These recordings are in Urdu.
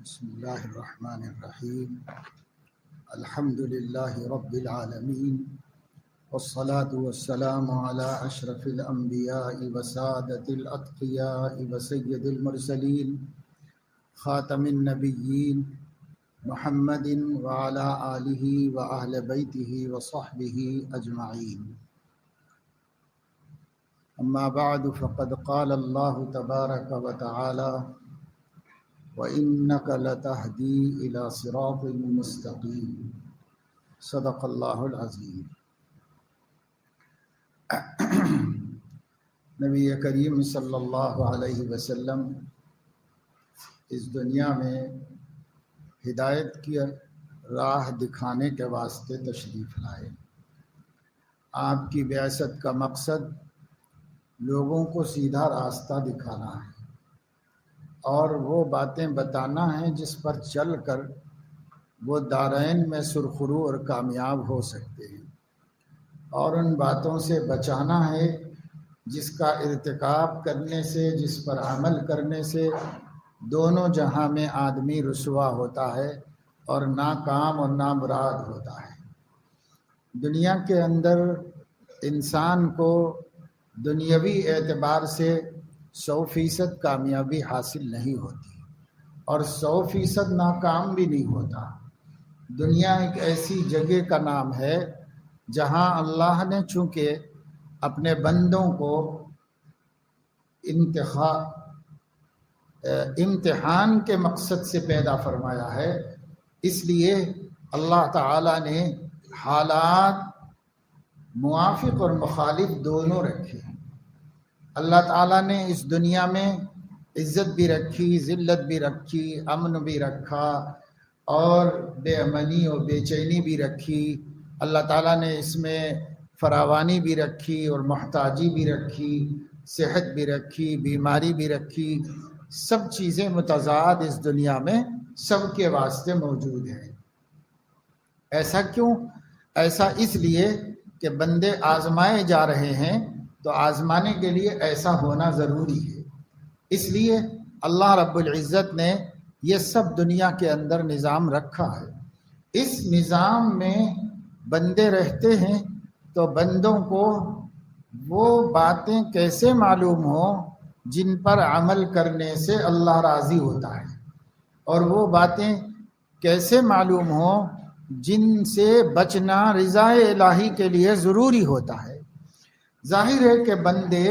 بسم الله الرحمن الرحيم. الحمد لله رب العالمين، والصلاة والسلام على أشرف الأنبياء وسادة الأتقياء وسيد المرسلين خاتم النبيين محمد وعلى آله وأهل بيته وصحبه أجمعين. أما بعد، فقد قال الله تبارك وتعالى: وَإِنَّكَ لَتَهْدِي إِلَى صِرَاطٍ مُّسْتَقِيمٍ. صدق اللہ العظیم. نبی کریم صلی اللہ علیہ وسلم اس دنیا میں ہدایت کی راہ دکھانے کے واسطے تشریف لائے. آپ کی بعثت کا مقصد لوگوں کو سیدھا راستہ دکھانا ہے اور وہ باتیں بتانا ہیں جس پر چل کر وہ دارین میں سرخرو اور کامیاب ہو سکتے ہیں، اور ان باتوں سے بچانا ہے جس کا ارتکاب کرنے سے، جس پر عمل کرنے سے دونوں جہاں میں آدمی رسوا ہوتا ہے اور ناکام اور نامراد ہوتا ہے. دنیا کے اندر انسان کو دنیاوی اعتبار سے 100% کامیابی حاصل نہیں ہوتی اور 100% ناکام بھی نہیں ہوتا. دنیا ایک ایسی جگہ کا نام ہے جہاں اللہ نے چونکہ اپنے بندوں کو امتحان کے مقصد سے پیدا فرمایا ہے، اس لیے اللہ تعالیٰ نے حالات موافق اور مخالف دونوں رکھے ہیں. اللہ تعالیٰ نے اس دنیا میں عزت بھی رکھی، ذلت بھی رکھی، امن بھی رکھا اور بے امنی اور بے چینی بھی رکھی. اللہ تعالیٰ نے اس میں فراوانی بھی رکھی اور محتاجی بھی رکھی، صحت بھی رکھی، بیماری بھی رکھی. سب چیزیں متضاد اس دنیا میں سب کے واسطے موجود ہیں. ایسا کیوں؟ ایسا اس لیے کہ بندے آزمائے جا رہے ہیں، تو آزمانے کے لیے ایسا ہونا ضروری ہے. اس لیے اللہ رب العزت نے یہ سب دنیا کے اندر نظام رکھا ہے. اس نظام میں بندے رہتے ہیں تو بندوں کو وہ باتیں کیسے معلوم ہوں جن پر عمل کرنے سے اللہ راضی ہوتا ہے، اور وہ باتیں کیسے معلوم ہوں جن سے بچنا رضا الہی کے لیے ضروری ہوتا ہے. ظاہر ہے کہ بندے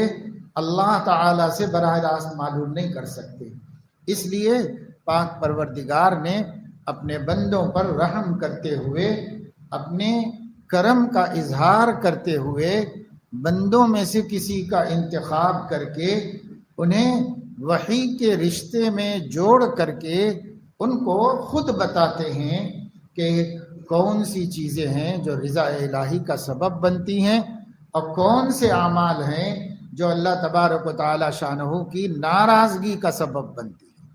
اللہ تعالیٰ سے براہ راست معلوم نہیں کر سکتے، اس لیے پاک پروردگار نے اپنے بندوں پر رحم کرتے ہوئے، اپنے کرم کا اظہار کرتے ہوئے بندوں میں سے کسی کا انتخاب کر کے انہیں وحی کے رشتے میں جوڑ کر کے ان کو خود بتاتے ہیں کہ کون سی چیزیں ہیں جو رضا الہی کا سبب بنتی ہیں اور کون سے اعمال ہیں جو اللہ تبارک و تعالی شانہ کی ناراضگی کا سبب بنتی ہیں.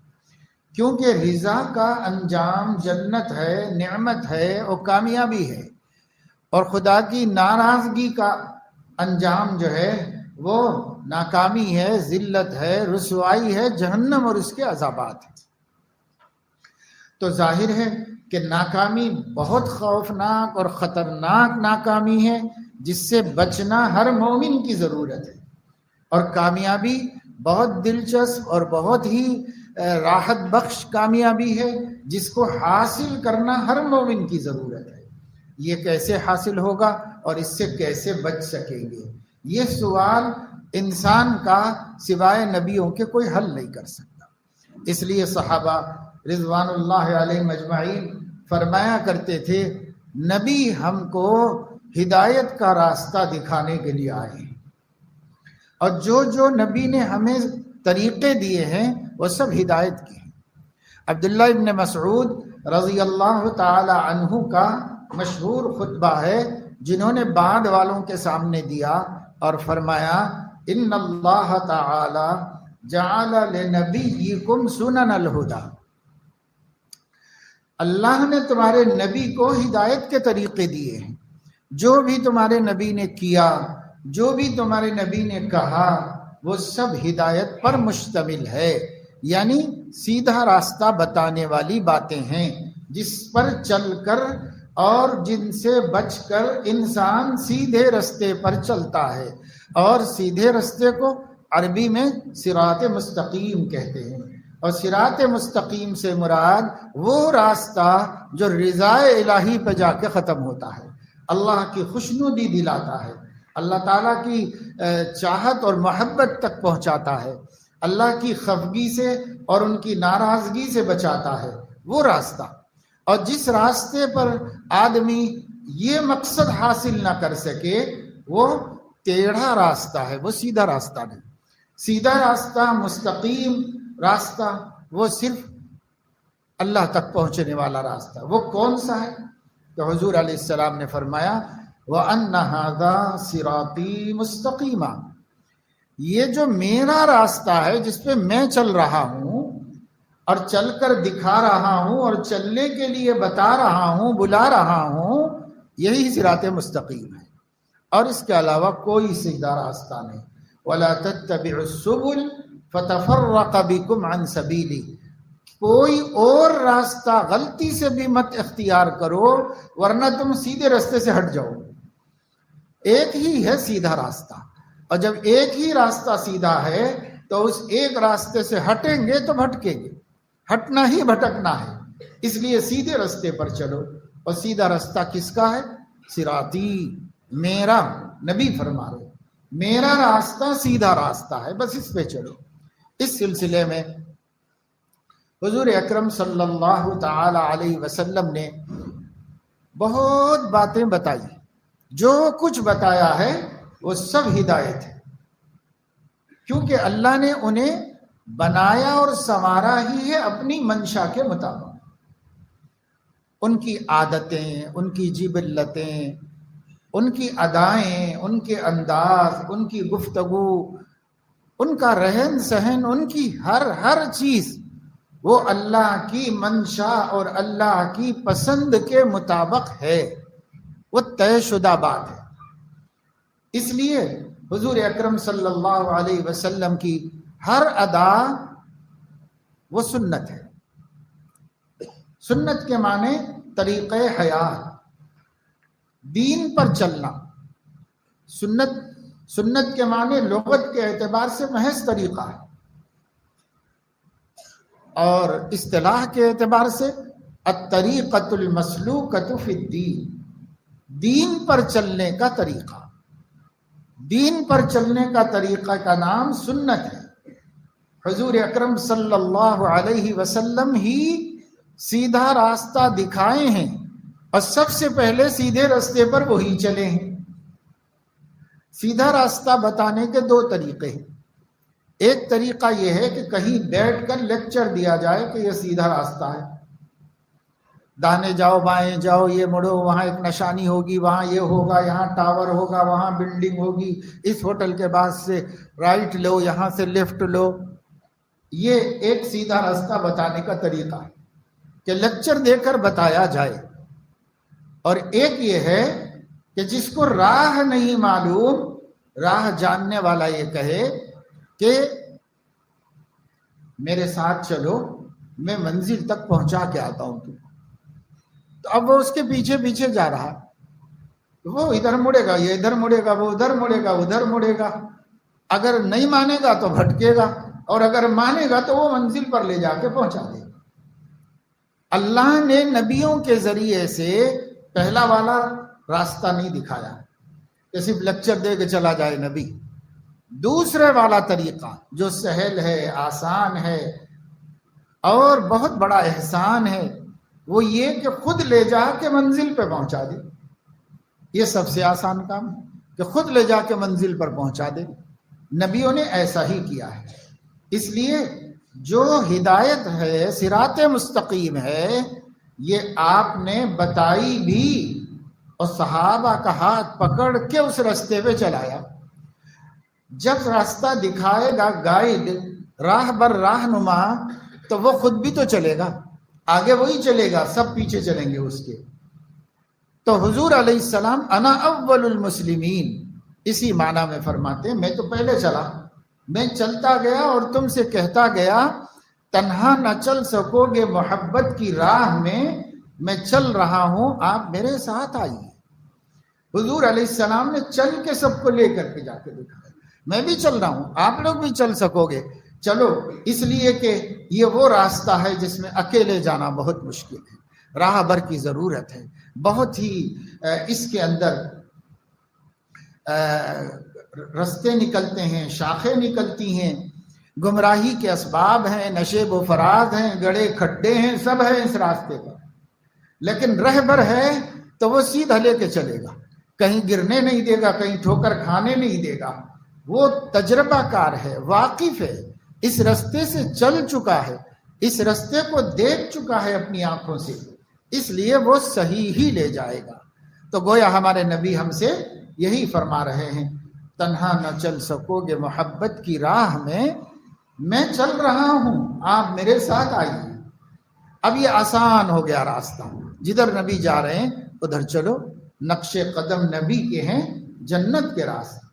کیونکہ رضا کا انجام جنت ہے، نعمت ہے اور کامیابی ہے، اور خدا کی ناراضگی کا انجام جو ہے وہ ناکامی ہے، ذلت ہے، رسوائی ہے، جہنم اور اس کے عذابات ہیں. تو ظاہر ہے کہ ناکامی بہت خوفناک اور خطرناک ناکامی ہے جس سے بچنا ہر مومن کی ضرورت ہے، اور کامیابی بہت دلچسپ اور بہت ہی راحت بخش کامیابی ہے جس کو حاصل کرنا ہر مومن کی ضرورت ہے. یہ کیسے حاصل ہوگا اور اس سے کیسے بچ سکیں گے، یہ سوال انسان کا سوائے نبیوں کے کوئی حل نہیں کر سکتا. اس لیے صحابہ رضوان اللہ علیہم اجمعین فرمایا کرتے تھے، نبی ہم کو ہدایت کا راستہ دکھانے کے لیے آئے ہیں، اور جو نبی نے ہمیں طریقے دیے ہیں وہ سب ہدایت کے ہیں. عبداللہ ابن مسعود رضی اللہ تعالی عنہ کا مشہور خطبہ ہے جنہوں نے بعد والوں کے سامنے دیا اور فرمایا: ان اللہ تعالی جعل لنبیکم سنن الہدی. اللہ نے تمہارے نبی کو ہدایت کے طریقے دیے ہیں. جو بھی تمہارے نبی نے کیا، جو بھی تمہارے نبی نے کہا، وہ سب ہدایت پر مشتمل ہے. یعنی سیدھا راستہ بتانے والی باتیں ہیں جس پر چل کر اور جن سے بچ کر انسان سیدھے رستے پر چلتا ہے. اور سیدھے رستے کو عربی میں صراط مستقیم کہتے ہیں، اور صراط مستقیم سے مراد وہ راستہ جو رضا الہی پہ جا کے ختم ہوتا ہے، اللہ کی خوشنودی دلاتا ہے، اللہ تعالیٰ کی چاہت اور محبت تک پہنچاتا ہے، اللہ کی خفگی سے اور ان کی ناراضگی سے بچاتا ہے، وہ راستہ. اور جس راستے پر آدمی یہ مقصد حاصل نہ کر سکے وہ ٹیڑھا راستہ ہے، وہ سیدھا راستہ نہیں. سیدھا راستہ، مستقیم راستہ، وہ صرف اللہ تک پہنچنے والا راستہ. وہ کون سا ہے؟ تو حضور علیہ السلام نے فرمایا وَأَنَّ هَذَا صِرَاطِي مُسْتَقِيمًا، یہ جو میرا راستہ ہے جس پہ میں چل رہا ہوں اور چل کر دکھا رہا ہوں اور چلنے کے لیے بتا رہا ہوں، بلا رہا ہوں، یہی صراط مستقیم ہے، اور اس کے علاوہ کوئی سیدھا راستہ نہیں. وَلَا تَتَّبِعُوا السُّبُلَ فَتَفَرَّقَ بِكُمْ عَنْ سَبِيلِهِ، کوئی اور راستہ غلطی سے بھی مت اختیار کرو ورنہ تم سیدھے راستے سے ہٹ جاؤ. ایک ہی ہے سیدھا راستہ، اور جب ایک ہی راستہ سیدھا ہے تو اس ایک راستے سے ہٹیں گے تو بھٹکیں گے، ہٹنا ہی بھٹکنا ہے. اس لیے سیدھے راستے پر چلو. اور سیدھا راستہ کس کا ہے؟ صراطی، میرا. نبی فرما رہے میرا راستہ سیدھا راستہ ہے، بس اس پہ چلو. اس سلسلے میں حضور اکرم صلی اللہ تعالی علیہ وسلم نے بہت باتیں بتائی. جو کچھ بتایا ہے وہ سب ہدایت ہے، کیونکہ اللہ نے انہیں بنایا اور سنوارا ہی ہے اپنی منشا کے مطابق. ان کی عادتیں، ان کی جبلتیں، ان کی ادائیں، ان کے انداز، ان کی گفتگو، ان کا رہن سہن، ان کی ہر چیز وہ اللہ کی منشا اور اللہ کی پسند کے مطابق ہے، وہ طے شدہ بات ہے. اس لیے حضور اکرم صلی اللہ علیہ وسلم کی ہر ادا وہ سنت ہے. سنت کے معنی طریقہ حیات، دین پر چلنا. سنت کے معنی لغت کے اعتبار سے محض طریقہ ہے، اور اصطلاح کے اعتبار سے الطریقۃ المسلوکۃ فی الدین، دین پر چلنے کا طریقہ. دین پر چلنے کا طریقہ کا نام سنت ہے. حضور اکرم صلی اللہ علیہ وسلم ہی سیدھا راستہ دکھائے ہیں، اور سب سے پہلے سیدھے راستے پر وہی چلے ہیں. سیدھا راستہ بتانے کے دو طریقے ہیں. ایک طریقہ یہ ہے کہ کہیں بیٹھ کر لیکچر دیا جائے کہ یہ سیدھا راستہ ہے، دانے جاؤ بائیں جاؤ، یہ مڑو، وہاں ایک نشانی ہوگی، وہاں یہ ہوگا، یہاں ٹاور ہوگا، وہاں بلڈنگ ہوگی، اس ہوٹل کے بعد سے رائٹ لو، یہاں سے لیفٹ لو. یہ ایک سیدھا راستہ بتانے کا طریقہ ہے کہ لیکچر دے کر بتایا جائے. اور ایک یہ ہے کہ جس کو راہ نہیں معلوم، راہ جاننے والا یہ کہے کہ میرے ساتھ چلو، میں منزل تک پہنچا کے آتا ہوں تم. تو اب وہ اس کے پیچھے پیچھے جا رہا، وہ ادھر مڑے گا، یہ ادھر مڑے گا، وہ ادھر مڑے گا، ادھر مڑے گا. اگر نہیں مانے گا تو بھٹکے گا، اور اگر مانے گا تو وہ منزل پر لے جا کے پہنچا دے گا. اللہ نے نبیوں کے ذریعے سے پہلا والا راستہ نہیں دکھایا کہ صرف لیکچر دے کے چلا جائے نبی. دوسرے والا طریقہ جو سہل ہے، آسان ہے اور بہت بڑا احسان ہے، وہ یہ کہ خود لے جا کے منزل پہ پہنچا دے. یہ سب سے آسان کام ہے کہ خود لے جا کے منزل پر پہنچا دے. نبیوں نے ایسا ہی کیا ہے. اس لیے جو ہدایت ہے، صراط مستقیم ہے، یہ آپ نے بتائی بھی اور صحابہ کا ہاتھ پکڑ کے اس راستے پہ چلایا. جب راستہ دکھائے گا گائیڈ، راہ بر رہنما، تو وہ خود بھی تو چلے گا، آگے وہی چلے گا، سب پیچھے چلیں گے اس کے. تو حضور علیہ السلام انا اول المسلمین اسی معنی میں فرماتے ہیں میں تو پہلے چلا، میں چلتا گیا اور تم سے کہتا گیا تنہا نہ چل سکو گے محبت کی راہ میں چل رہا ہوں، آپ میرے ساتھ آئیے۔ حضور علیہ السلام نے چل کے سب کو لے کر کے جا کے دکھایا، میں بھی چل رہا ہوں، آپ لوگ بھی چل سکو گے، چلو، اس لیے کہ یہ وہ راستہ ہے جس میں اکیلے جانا بہت مشکل ہے، راہ بر کی ضرورت ہے، بہت ہی اس کے اندر رستے نکلتے ہیں، شاخیں نکلتی ہیں، گمراہی کے اسباب ہیں، نشیب و فراز ہیں، گڑھے کھڈے ہیں، سب ہے اس راستے پر، لیکن رہبر ہے تو وہ سیدھا لے کے چلے گا، کہیں گرنے نہیں دے گا، کہیں ٹھوکر کھانے نہیں دے گا، وہ تجربہ کار ہے، واقف ہے، اس رستے سے چل چکا ہے، اس رستے کو دیکھ چکا ہے اپنی آنکھوں سے، اس لیے وہ صحیح ہی لے جائے گا۔ تو گویا ہمارے نبی ہم سے یہی فرما رہے ہیں، تنہا نہ چل سکو گے محبت کی راہ میں چل رہا ہوں، آپ میرے ساتھ آئیے۔ اب یہ آسان ہو گیا راستہ، جدھر نبی جا رہے ہیں ادھر چلو، نقش قدم نبی کے ہیں، جنت کے راستے،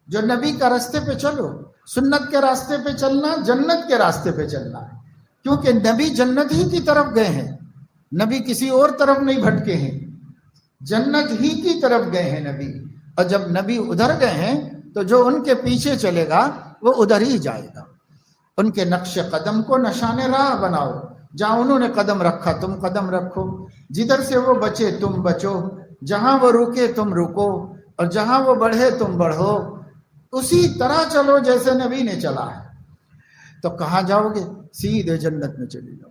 جو نبی کا راستے پہ چلو، سنت کے راستے پہ چلنا جنت کے راستے پہ چلنا ہے، کیونکہ نبی جنت ہی کی طرف گئے ہیں، نبی کسی اور طرف نہیں بھٹکے ہیں، جنت ہی کی طرف گئے ہیں نبی، اور جب نبی ادھر گئے ہیں تو جو ان کے پیچھے چلے گا وہ ادھر ہی جائے گا۔ ان کے نقش قدم کو نشان راہ بناؤ، جہاں انہوں نے قدم رکھا تم قدم رکھو، جدھر سے وہ بچے تم بچو، جہاں وہ رکے تم رکو، اور جہاں وہ بڑھے تم بڑھو، اسی طرح چلو جیسے نبی نے چلا ہے۔ تو کہاں جاؤ گے؟ سیدھے جنت میں چلے جاؤ،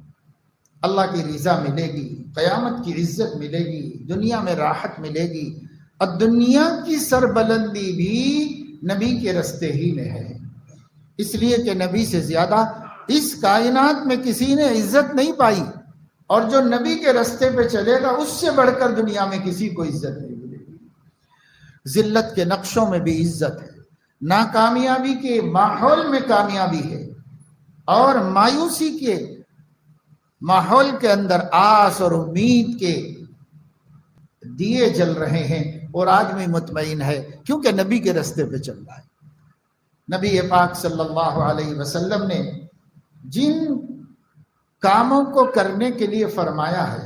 اللہ کی رضا ملے گی، قیامت کی عزت ملے گی، دنیا میں راحت ملے گی، اور دنیا کی سربلندی بھی نبی کے رستے ہی میں ہے، اس لیے کہ نبی سے زیادہ اس کائنات میں کسی نے عزت نہیں پائی، اور جو نبی کے رستے پہ چلے گا اس سے بڑھ کر دنیا میں کسی کو عزت نہیں ملے گی۔ ذلت کے نقشوں میں بھی عزت ہے، ناکامیابی کے ماحول میں کامیابی ہے، اور مایوسی کے ماحول کے اندر آس اور امید کے دیے جل رہے ہیں، اور آدمی مطمئن ہے کیونکہ نبی کے رستے پہ چل رہا ہے۔ نبی پاک صلی اللہ علیہ وسلم نے جن کاموں کو کرنے کے لیے فرمایا ہے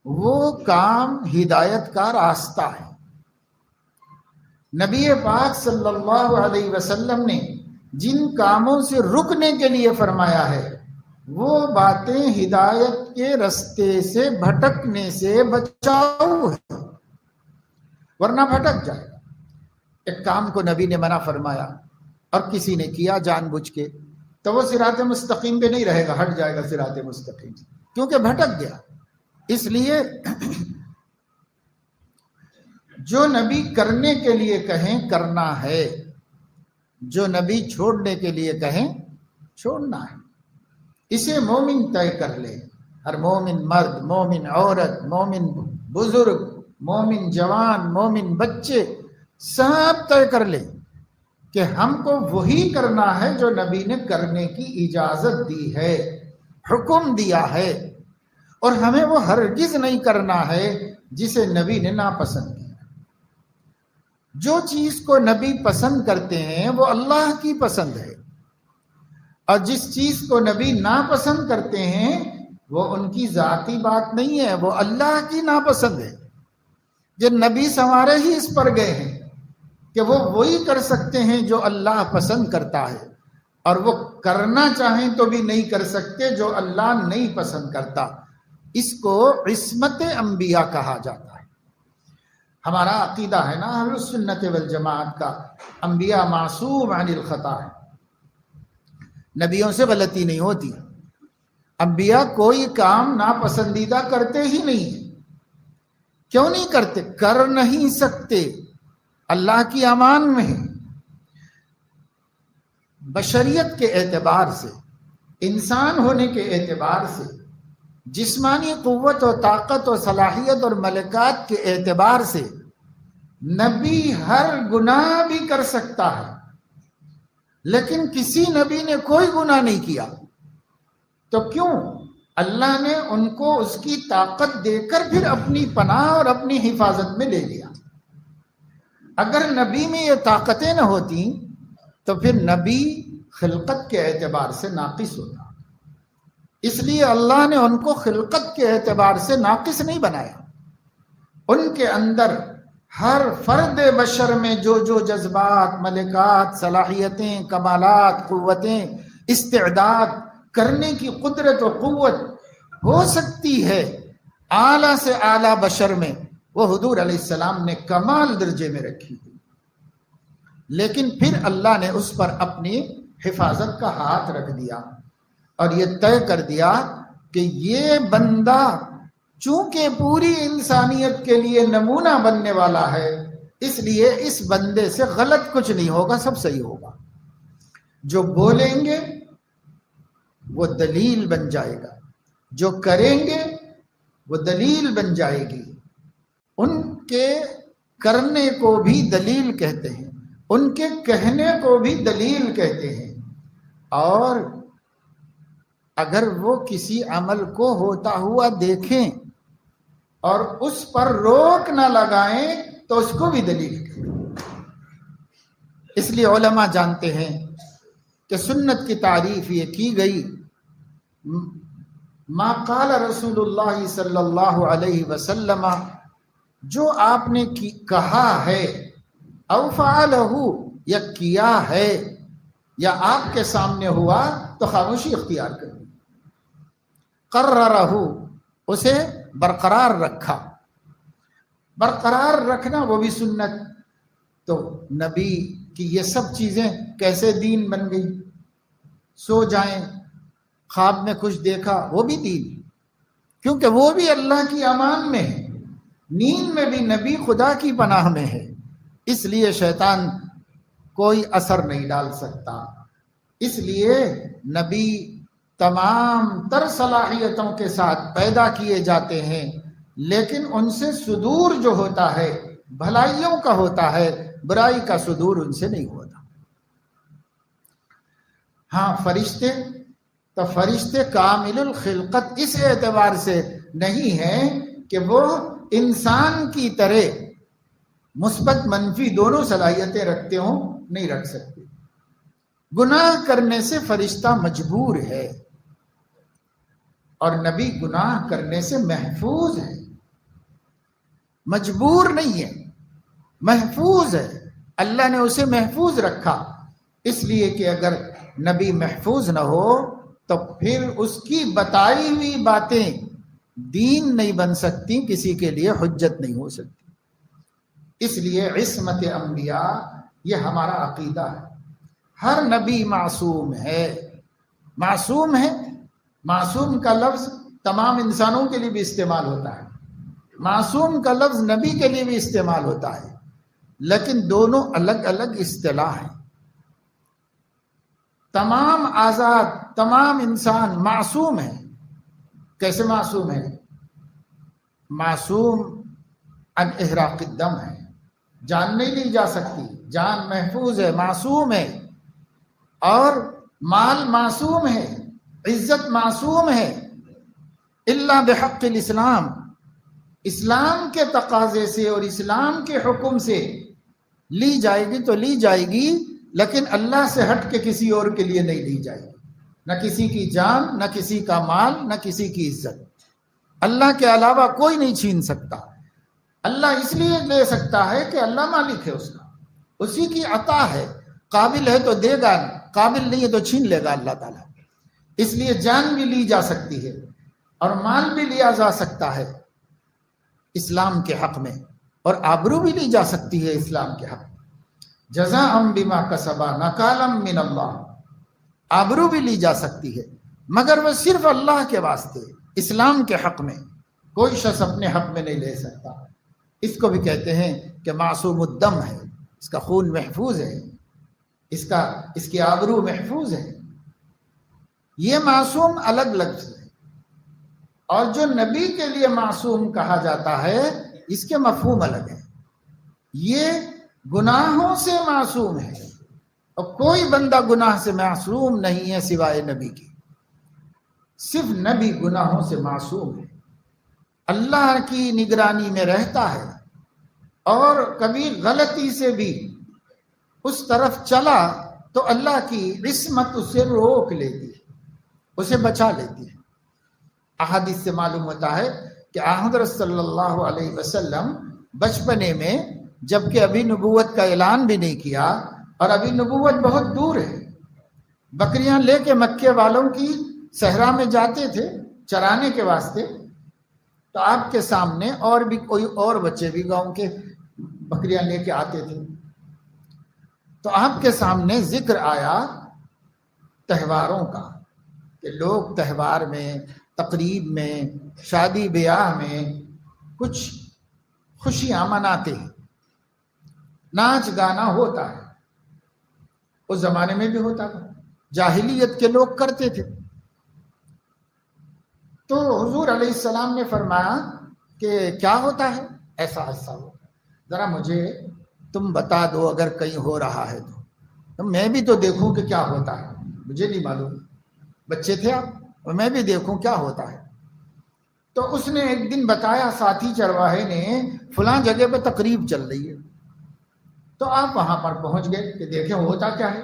وہ کام ہدایت کا راستہ ہے۔ نبی پاک صلی اللہ علیہ وسلم نے جن کاموں سے رکنے کے لیے فرمایا ہے وہ باتیں ہدایت کے رستے سے بھٹکنے سے بچاؤ ہے، ورنہ بھٹک جائے گا۔ ایک کام کو نبی نے منع فرمایا اور کسی نے کیا جان بوجھ کے، تو وہ صراط مستقیم پہ نہیں رہے گا، ہٹ جائے گا صراط مستقیم سے، کیونکہ بھٹک گیا۔ اس لیے جو نبی کرنے کے لیے کہیں کرنا ہے، جو نبی چھوڑنے کے لیے کہیں چھوڑنا ہے، اسے مومن طے کر لے، ہر مومن مرد، مومن عورت، مومن بزرگ، مومن جوان، مومن بچے، سب طے کر لے کہ ہم کو وہی کرنا ہے جو نبی نے کرنے کی اجازت دی ہے، حکم دیا ہے، اور ہمیں وہ ہرگز نہیں کرنا ہے جسے نبی نے ناپسند کیا۔ جو چیز کو نبی پسند کرتے ہیں وہ اللہ کی پسند ہے، اور جس چیز کو نبی ناپسند کرتے ہیں وہ ان کی ذاتی بات نہیں ہے، وہ اللہ کی ناپسند ہے۔ جو نبی سنوارے ہی اس پر گئے ہیں کہ وہ وہی کر سکتے ہیں جو اللہ پسند کرتا ہے، اور وہ کرنا چاہیں تو بھی نہیں کر سکتے جو اللہ نہیں پسند کرتا۔ اس کو عصمت انبیاء کہا جاتا ہے۔ ہمارا عقیدہ ہے نا اہل سنت والجماعت کا، انبیاء معصوم عن الخطا ہے، نبیوں سے غلطی نہیں ہوتی، انبیاء کوئی کام ناپسندیدہ کرتے ہی نہیں ہیں۔ کیوں نہیں کرتے؟ کر نہیں سکتے، اللہ کی امان میں ہے۔ بشریت کے اعتبار سے، انسان ہونے کے اعتبار سے، جسمانی قوت و طاقت و صلاحیت اور ملکات کے اعتبار سے نبی ہر گناہ بھی کر سکتا ہے، لیکن کسی نبی نے کوئی گناہ نہیں کیا۔ تو کیوں؟ اللہ نے ان کو اس کی طاقت دے کر پھر اپنی پناہ اور اپنی حفاظت میں لے لیا۔ اگر نبی میں یہ طاقتیں نہ ہوتی تو پھر نبی خلقت کے اعتبار سے ناقص ہوتا۔ اس لیے اللہ نے ان کو خلقت کے اعتبار سے ناقص نہیں بنایا. ان کے اندر ہر فرد بشر میں جو جو جذبات، ملکات، صلاحیتیں، کمالات، قوتیں، استعداد کرنے کی قدرت و قوت ہو سکتی ہے اعلیٰ سے اعلیٰ بشر میں، وہ حضور علیہ السلام نے کمال درجے میں رکھی تھی. لیکن پھر اللہ نے اس پر اپنی حفاظت کا ہاتھ رکھ دیا اور یہ طے کر دیا کہ یہ بندہ چونکہ پوری انسانیت کے لیے نمونہ بننے والا ہے، اس لیے اس بندے سے غلط کچھ نہیں ہوگا، سب صحیح ہوگا. جو بولیں گے وہ دلیل بن جائے گا، جو کریں گے وہ دلیل بن جائے گی. ان کے کرنے کو بھی دلیل کہتے ہیں، ان کے کہنے کو بھی دلیل کہتے ہیں. اور اگر وہ کسی عمل کو ہوتا ہوا دیکھیں اور اس پر روک نہ لگائیں تو اس کو بھی دلیل کہتے ہیں. اس لیے علماء جانتے ہیں کہ سنت کی تعریف یہ کی گئی، ما قال رسول اللہ صلی اللہ علیہ وسلم، جو آپ نے کہا ہے، او فعلہ، یا کیا ہے، یا آپ کے سامنے ہوا تو خاموشی اختیار کر لی. قررہ، اسے برقرار رکھا. برقرار رکھنا وہ بھی سنت. تو نبی کی یہ سب چیزیں کیسے دین بن گئی؟ سو جائیں، خواب میں کچھ دیکھا، وہ بھی دین، کیونکہ وہ بھی اللہ کی امان میں ہے. نیند میں بھی نبی خدا کی پناہ میں ہے، اس لیے شیطان کوئی اثر نہیں ڈال سکتا. اس لیے نبی تمام تر صلاحیتوں کے ساتھ پیدا کیے جاتے ہیں، لیکن ان سے صدور جو ہوتا ہے بھلائیوں کا ہوتا ہے، برائی کا صدور ان سے نہیں ہوتا. ہاں فرشتے، تو فرشتے کامل الخلقت اس اعتبار سے نہیں ہیں کہ وہ انسان کی طرح مثبت منفی دونوں صلاحیتیں رکھتے ہوں، نہیں رکھ سکتے. گناہ کرنے سے فرشتہ مجبور ہے، اور نبی گناہ کرنے سے محفوظ ہے. مجبور نہیں ہے، محفوظ ہے. اللہ نے اسے محفوظ رکھا، اس لیے کہ اگر نبی محفوظ نہ ہو تو پھر اس کی بتائی ہوئی باتیں دین نہیں بن سکتی، کسی کے لیے حجت نہیں ہو سکتی. اس لیے عصمت انبیاء یہ ہمارا عقیدہ ہے. ہر نبی معصوم ہے، معصوم ہے. معصوم کا لفظ تمام انسانوں کے لیے بھی استعمال ہوتا ہے، معصوم کا لفظ نبی کے لیے بھی استعمال ہوتا ہے، لیکن دونوں الگ الگ اصطلاح ہیں. تمام آزاد، تمام انسان معصوم ہے. کیسے معصوم ہے؟ معصوم عن احراق الدم ہے، جان نہیں لی جا سکتی، جان محفوظ ہے، معصوم ہے. اور مال معصوم ہے، عزت معصوم ہے، الا بحق الاسلام، اسلام کے تقاضے سے اور اسلام کے حکم سے لی جائے گی تو لی جائے گی، لیکن اللہ سے ہٹ کے کسی اور کے لیے نہیں لی جائے گی. نہ کسی کی جان، نہ کسی کا مال، نہ کسی کی عزت. اللہ کے علاوہ کوئی نہیں چھین سکتا. اللہ اس لیے لے سکتا ہے کہ اللہ مالک ہے اس کا، اسی کی عطا ہے. قابل ہے تو دے گا، قابل نہیں ہے تو چھین لے گا اللہ تعالیٰ. اس لیے جان بھی لی جا سکتی ہے اور مال بھی لیا جا سکتا ہے اسلام کے حق میں، اور آبرو بھی لی جا سکتی ہے اسلام کے حق میں. جزاء بما کسبا نکالا من اللہ، آبرو بھی لی جا سکتی ہے، مگر وہ صرف اللہ کے واسطے. اسلام کے حق میں کوئی شخص اپنے حق میں نہیں لے سکتا. اس کو بھی کہتے ہیں کہ معصوم الدم ہے، اس کا خون محفوظ ہے، اس کی آبرو محفوظ ہے. یہ معصوم الگ لفظ ہے، اور جو نبی کے لیے معصوم کہا جاتا ہے اس کے مفہوم الگ ہے. یہ گناہوں سے معصوم ہے، اور کوئی بندہ گناہ سے معصوم نہیں ہے سوائے نبی کی. صرف نبی گناہوں سے معصوم ہے، اللہ کی نگرانی میں رہتا ہے، اور کبھی غلطی سے بھی اس طرف چلا تو اللہ کی عصمت اسے روک لیتی ہے، اسے بچا لیتی ہے. احادیث سے معلوم ہوتا ہے کہ حضرت صلی اللہ علیہ وسلم بچپنے میں، جب کہ ابھی نبوت کا اعلان بھی نہیں کیا اور ابھی نبوت بہت دور ہے، بکریاں لے کے مکے والوں کی صحرا میں جاتے تھے چرانے کے واسطے، تو آپ کے سامنے اور بھی کوئی اور بچے بھی گاؤں کے بکریاں لے کے آتے تھے، تو آپ کے سامنے ذکر آیا تہواروں کا کہ لوگ تہوار میں، تقریب میں، شادی بیاہ میں کچھ خوشیاں مناتے ہیں، ناچ گانا ہوتا ہے، اس زمانے میں بھی ہوتا تھا، جاہلیت کے لوگ کرتے تھے۔ تو حضور علیہ السلام نے فرمایا کہ کیا ہوتا ہے، ایسا ایسا ہوتا ہے، ذرا مجھے تم بتا دو، اگر کہیں ہو رہا ہے تو میں بھی تو دیکھوں کہ کیا ہوتا ہے، مجھے نہیں معلوم، بچے تھے آپ، اور میں بھی دیکھوں کیا ہوتا ہے۔ تو اس نے ایک دن بتایا ساتھی چرواہے نے، فلاں جگہ پہ تقریب چل رہی ہے، تو آپ وہاں پر پہنچ گئے کہ دیکھیں ہوتا کیا ہے۔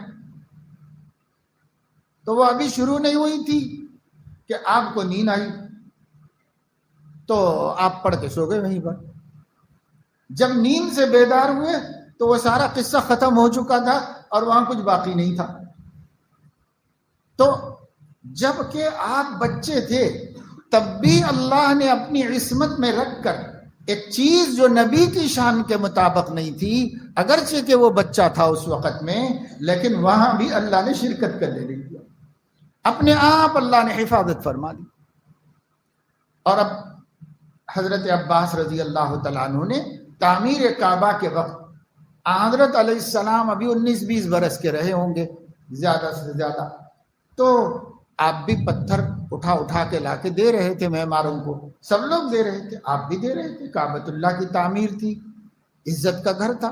تو وہ ابھی شروع نہیں ہوئی تھی کہ آپ کو نیند آئی، تو آپ پڑھ کے سو گئے وہیں پر۔ جب نیند سے بیدار ہوئے تو وہ سارا قصہ ختم ہو چکا تھا اور وہاں کچھ باقی نہیں تھا۔ تو جب کہ آپ بچے تھے تب بھی اللہ نے اپنی عصمت میں رکھ کر ایک چیز جو نبی کی شان کے مطابق نہیں تھی، اگرچہ کہ وہ بچہ تھا اس وقت میں، لیکن وہاں بھی اللہ نے شرکت کر لے لی، اپنے آپ اللہ نے حفاظت فرما دی۔ اور اب حضرت عباس رضی اللہ تعالیٰ عنہ نے تعمیر کعبہ کے وقت، حضرت علیہ السلام ابھی 19-20 برس کے رہے ہوں گے زیادہ سے زیادہ، تو آپ بھی پتھر اٹھا اٹھا کے لا کے دے رہے تھے معماروں کو، سب لوگ دے رہے تھے، آپ بھی دے رہے تھے، کعبۃ اللہ کی تعمیر تھی، عزت کا گھر تھا،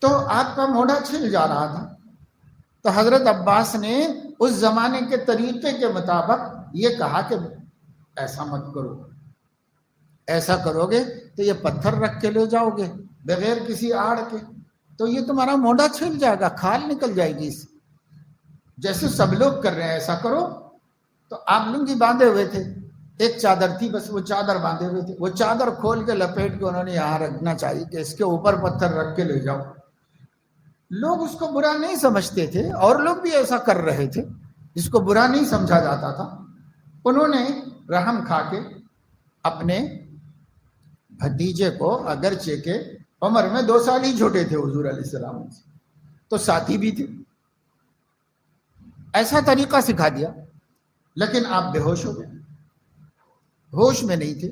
تو آپ کا موڈا چھل جا رہا تھا۔ تو حضرت عباس نے اس زمانے کے طریقے کے مطابق یہ کہا کہ ایسا مت کرو، ایسا کرو گے تو یہ پتھر رکھ کے لے جاؤ گے بغیر کسی آڑ کے، تو یہ تمہارا موڈا چھل جائے گا، کھال نکل جائے گی اس، جیسے سب لوگ کر رہے ہیں ایسا کرو۔ تو آپ لنگی باندھے ہوئے تھے، ایک چادر تھی بس، وہ چادر باندھے ہوئے تھے، وہ چادر کھول کے لپیٹ کے انہوں نے یہاں رکھنا چاہیے کہ اس کے اوپر پتھر رکھ کے لے جاؤ۔ لوگ اس کو برا نہیں سمجھتے تھے، اور لوگ بھی ایسا کر رہے تھے، جس کو برا نہیں سمجھا جاتا تھا۔ انہوں نے رحم کھا کے اپنے بھتیجے کو، اگرچہ کہ عمر میں 2 سال ہی چھوٹے تھے حضور علیہ السلام سے، تو ساتھی بھی تھے، ایسا طریقہ سکھا دیا، لیکن آپ بے ہوش ہو گئے، ہوش میں نہیں تھے۔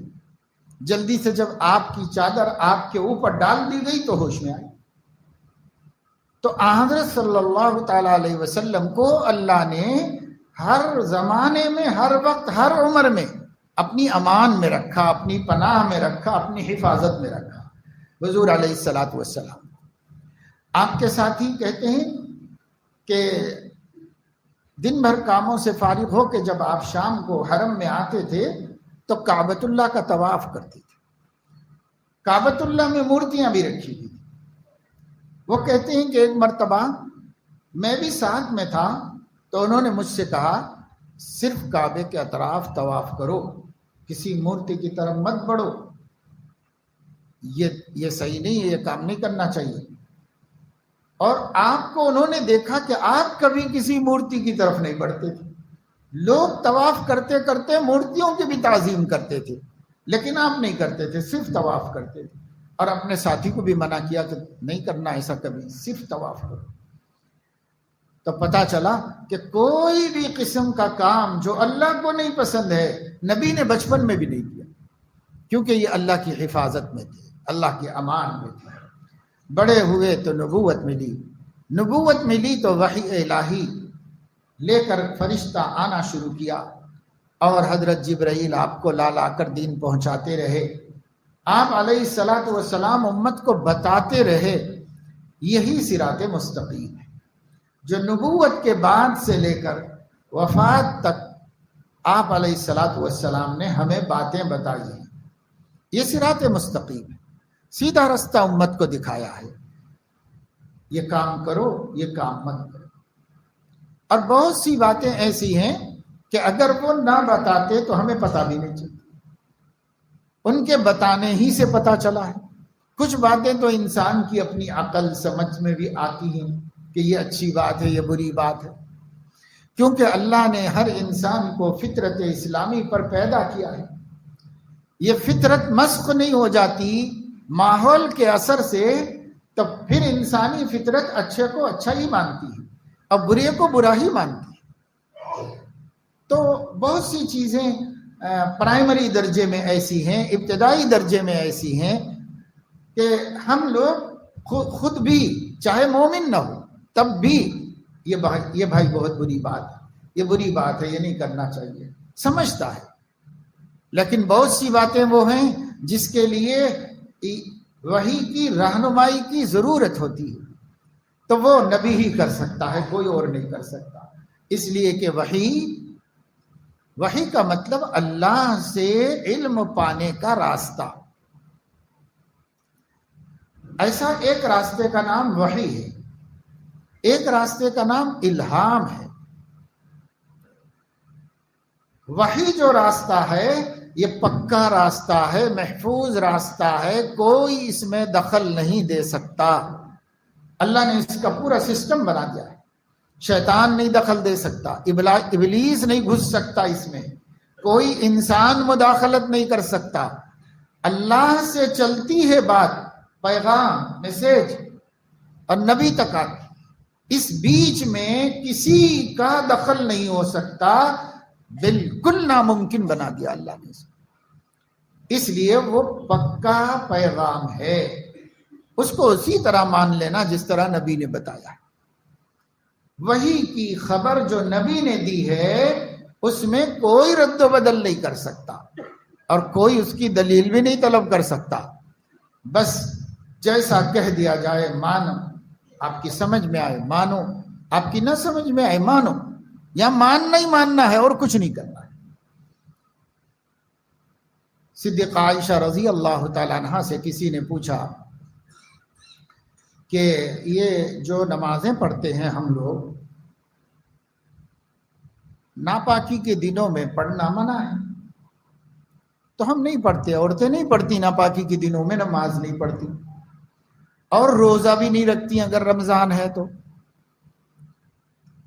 جلدی سے جب آپ کی چادر آپ کے اوپر ڈال دی گئی تو ہوش میں آئی۔ تو حضرت صلی اللہ تعالی علیہ وسلم کو اللہ نے ہر زمانے میں، ہر وقت، ہر عمر میں اپنی امان میں رکھا، اپنی پناہ میں رکھا، اپنی حفاظت میں رکھا حضور علیہ الصلوۃ والسلام۔ آپ کے ساتھی کہتے ہیں کہ دن بھر کاموں سے فارغ ہو کے جب آپ شام کو حرم میں آتے تھے تو کعبۃ اللہ کا طواف کرتے تھے، کعبۃ اللہ میں مورتیاں بھی رکھی ہوئی تھی۔ وہ کہتے ہیں کہ ایک مرتبہ میں بھی ساتھ میں تھا، تو انہوں نے مجھ سے کہا صرف کعبے کے اطراف طواف کرو، کسی مورتی کی طرف مت بڑھو، یہ صحیح نہیں ہے، یہ کام نہیں کرنا چاہیے۔ اور آپ کو انہوں نے دیکھا کہ آپ کبھی کسی مورتی کی طرف نہیں بڑھتے تھے، لوگ طواف کرتے کرتے مورتیوں کی بھی تعظیم کرتے تھے، لیکن آپ نہیں کرتے تھے، صرف طواف کرتے تھے۔ اور اپنے ساتھی کو بھی منع کیا کہ نہیں کرنا ایسا کبھی، صرف طواف کرو۔ تو پتہ چلا کہ کوئی بھی قسم کا کام جو اللہ کو نہیں پسند ہے، نبی نے بچپن میں بھی نہیں کیا، کیونکہ یہ اللہ کی حفاظت میں تھے، اللہ کی امان میں تھے۔ بڑے ہوئے تو نبوت ملی، نبوت ملی تو وحی الہی لے کر فرشتہ آنا شروع کیا، اور حضرت جبرائیل آپ کو لا لا کر دین پہنچاتے رہے، آپ علیہ الصلوۃ والسلام امت کو بتاتے رہے۔ یہی صراط مستقیم ہے جو نبوت کے بعد سے لے کر وفات تک آپ علیہ الصلوۃ والسلام نے ہمیں باتیں بتائی ہیں، یہ صراط مستقیم ہے، سیدھا رستہ امت کو دکھایا ہے، یہ کام کرو، یہ کام مت کرو۔ اور بہت سی باتیں ایسی ہیں کہ اگر وہ نہ بتاتے تو ہمیں پتہ بھی نہیں چلتا، ان کے بتانے ہی سے پتہ چلا ہے۔ کچھ باتیں تو انسان کی اپنی عقل سمجھ میں بھی آتی ہیں کہ یہ اچھی بات ہے، یہ بری بات ہے، کیونکہ اللہ نے ہر انسان کو فطرت اسلامی پر پیدا کیا ہے۔ یہ فطرت مسخ نہیں ہو جاتی ماحول کے اثر سے، تب پھر انسانی فطرت اچھے کو اچھا ہی مانتی ہے اور برے کو برا ہی مانتی ہے۔ تو بہت سی چیزیں پرائمری درجے میں ایسی ہیں، ابتدائی درجے میں ایسی ہیں کہ ہم لوگ خود بھی چاہے مومن نہ ہو تب بھی یہ بھائی بہت بری بات ہے، یہ بری بات ہے، یہ نہیں کرنا چاہیے، سمجھتا ہے۔ لیکن بہت سی باتیں وہ ہیں جس کے لیے وحی کی رہنمائی کی ضرورت ہوتی ہے، تو وہ نبی ہی کر سکتا ہے، کوئی اور نہیں کر سکتا۔ اس لیے کہ وحی کا مطلب اللہ سے علم پانے کا راستہ۔ ایسا ایک راستے کا نام وحی ہے، ایک راستے کا نام الہام ہے۔ وحی جو راستہ ہے یہ پکا راستہ ہے، محفوظ راستہ ہے، کوئی اس میں دخل نہیں دے سکتا۔ اللہ نے اس کا پورا سسٹم بنا دیا ہے، شیطان نہیں دخل دے سکتا، ابلیس نہیں گھس سکتا، اس میں کوئی انسان مداخلت نہیں کر سکتا۔ اللہ سے چلتی ہے بات، پیغام، میسیج اور نبی تک آتی، اس بیچ میں کسی کا دخل نہیں ہو سکتا، بالکل ناممکن بنا دیا اللہ نے، اس لیے وہ پکا پیغام ہے، اس کو اسی طرح مان لینا جس طرح نبی نے بتایا۔ وحی کی خبر جو نبی نے دی ہے اس میں کوئی رد و بدل نہیں کر سکتا اور کوئی اس کی دلیل بھی نہیں طلب کر سکتا، بس جیسا کہہ دیا جائے مانو، آپ کی سمجھ میں آئے مانو، آپ کی نہ سمجھ میں آئے مانو، یا ماننا ہی ماننا ہے اور کچھ نہیں کرنا ہے۔ صدیقہ عائشہ رضی اللہ تعالیٰ عنہا سے کسی نے پوچھا کہ یہ جو نمازیں پڑھتے ہیں ہم لوگ، ناپاکی کے دنوں میں پڑھنا منع ہے، تو ہم نہیں پڑھتے، عورتیں نہیں پڑھتی ناپاکی کے دنوں میں، نماز نہیں پڑھتی اور روزہ بھی نہیں رکھتی اگر رمضان ہے تو،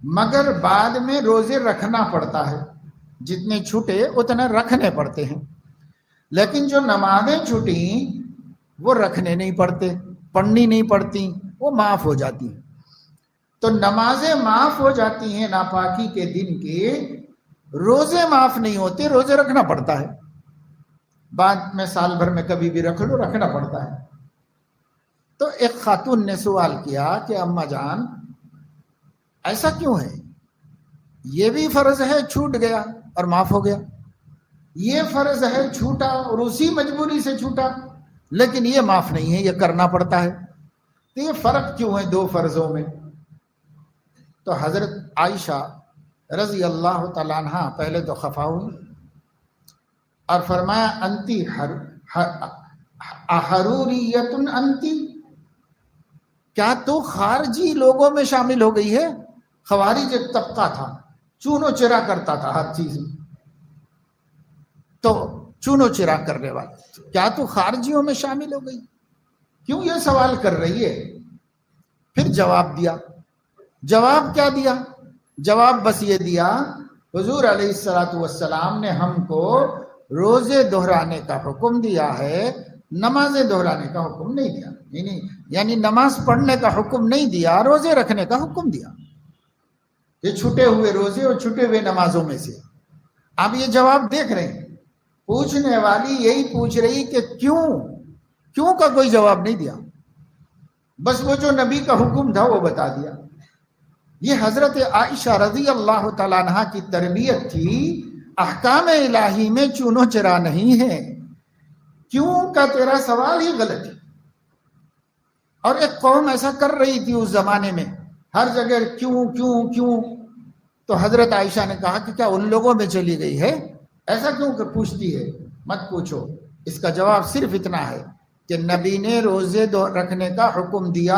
مگر بعد میں روزے رکھنا پڑتا ہے، جتنے چھوٹے اتنے رکھنے پڑتے ہیں، لیکن جو نمازیں چھوٹیں وہ رکھنے نہیں پڑتے، پڑھنی نہیں پڑتی، وہ معاف ہو جاتی ہیں۔ تو نمازیں معاف ہو جاتی ہیں ناپاکی کے دن کے، روزے معاف نہیں ہوتے، روزے رکھنا پڑتا ہے، بعد میں سال بھر میں کبھی بھی رکھ لو، رکھنا پڑتا ہے۔ تو ایک خاتون نے سوال کیا کہ اماں جان ایسا کیوں ہے؟ یہ بھی فرض ہے چھوٹ گیا اور معاف ہو گیا، یہ فرض ہے چھوٹا اور اسی مجبوری سے چھوٹا، لیکن یہ معاف نہیں ہے، یہ کرنا پڑتا ہے، تو یہ فرق کیوں ہے دو فرضوں میں؟ تو حضرت عائشہ رضی اللہ تعالیٰ عنہ پہلے تو خفا ہوئی اور فرمایا انتی حروریت انتی، کیا تو خارجی لوگوں میں شامل ہو گئی ہے؟ خوارج ایک طبقہ تھا، چونو چرا کرتا تھا ہر چیز میں، تو چونو چرا کرنے والا، کیا تو خارجیوں میں شامل ہو گئی؟ کیوں یہ سوال کر رہی ہے؟ پھر جواب دیا، جواب کیا دیا؟ جواب بس یہ دیا، حضور علیہ السلام نے ہم کو روزے دہرانے کا حکم دیا ہے، نمازیں دہرانے کا حکم نہیں دیا، یعنی نماز پڑھنے کا حکم نہیں دیا، روزے رکھنے کا حکم دیا، یہ چھٹے ہوئے روزے اور چھٹے ہوئے نمازوں میں سے۔ آپ یہ جواب دیکھ رہے ہیں، پوچھنے والی یہی پوچھ رہی کہ کیوں کا کوئی جواب نہیں دیا، بس وہ جو نبی کا حکم تھا وہ بتا دیا۔ یہ حضرت عائشہ رضی اللہ تعالیٰ عنہ کی تربیت تھی، احکام الہی میں چونو چرا نہیں ہے، کیوں کا تیرا سوال ہی غلط ہے۔ اور ایک قوم ایسا کر رہی تھی اس زمانے میں، ہر جگہ کیوں، تو حضرت عائشہ نے کہا کہ کیا ان لوگوں میں چلی گئی ہے؟ ایسا کیوں کہ پوچھتی ہے؟ مت پوچھو، اس کا جواب صرف اتنا ہے کہ نبی نے روزے رکھنے کا حکم دیا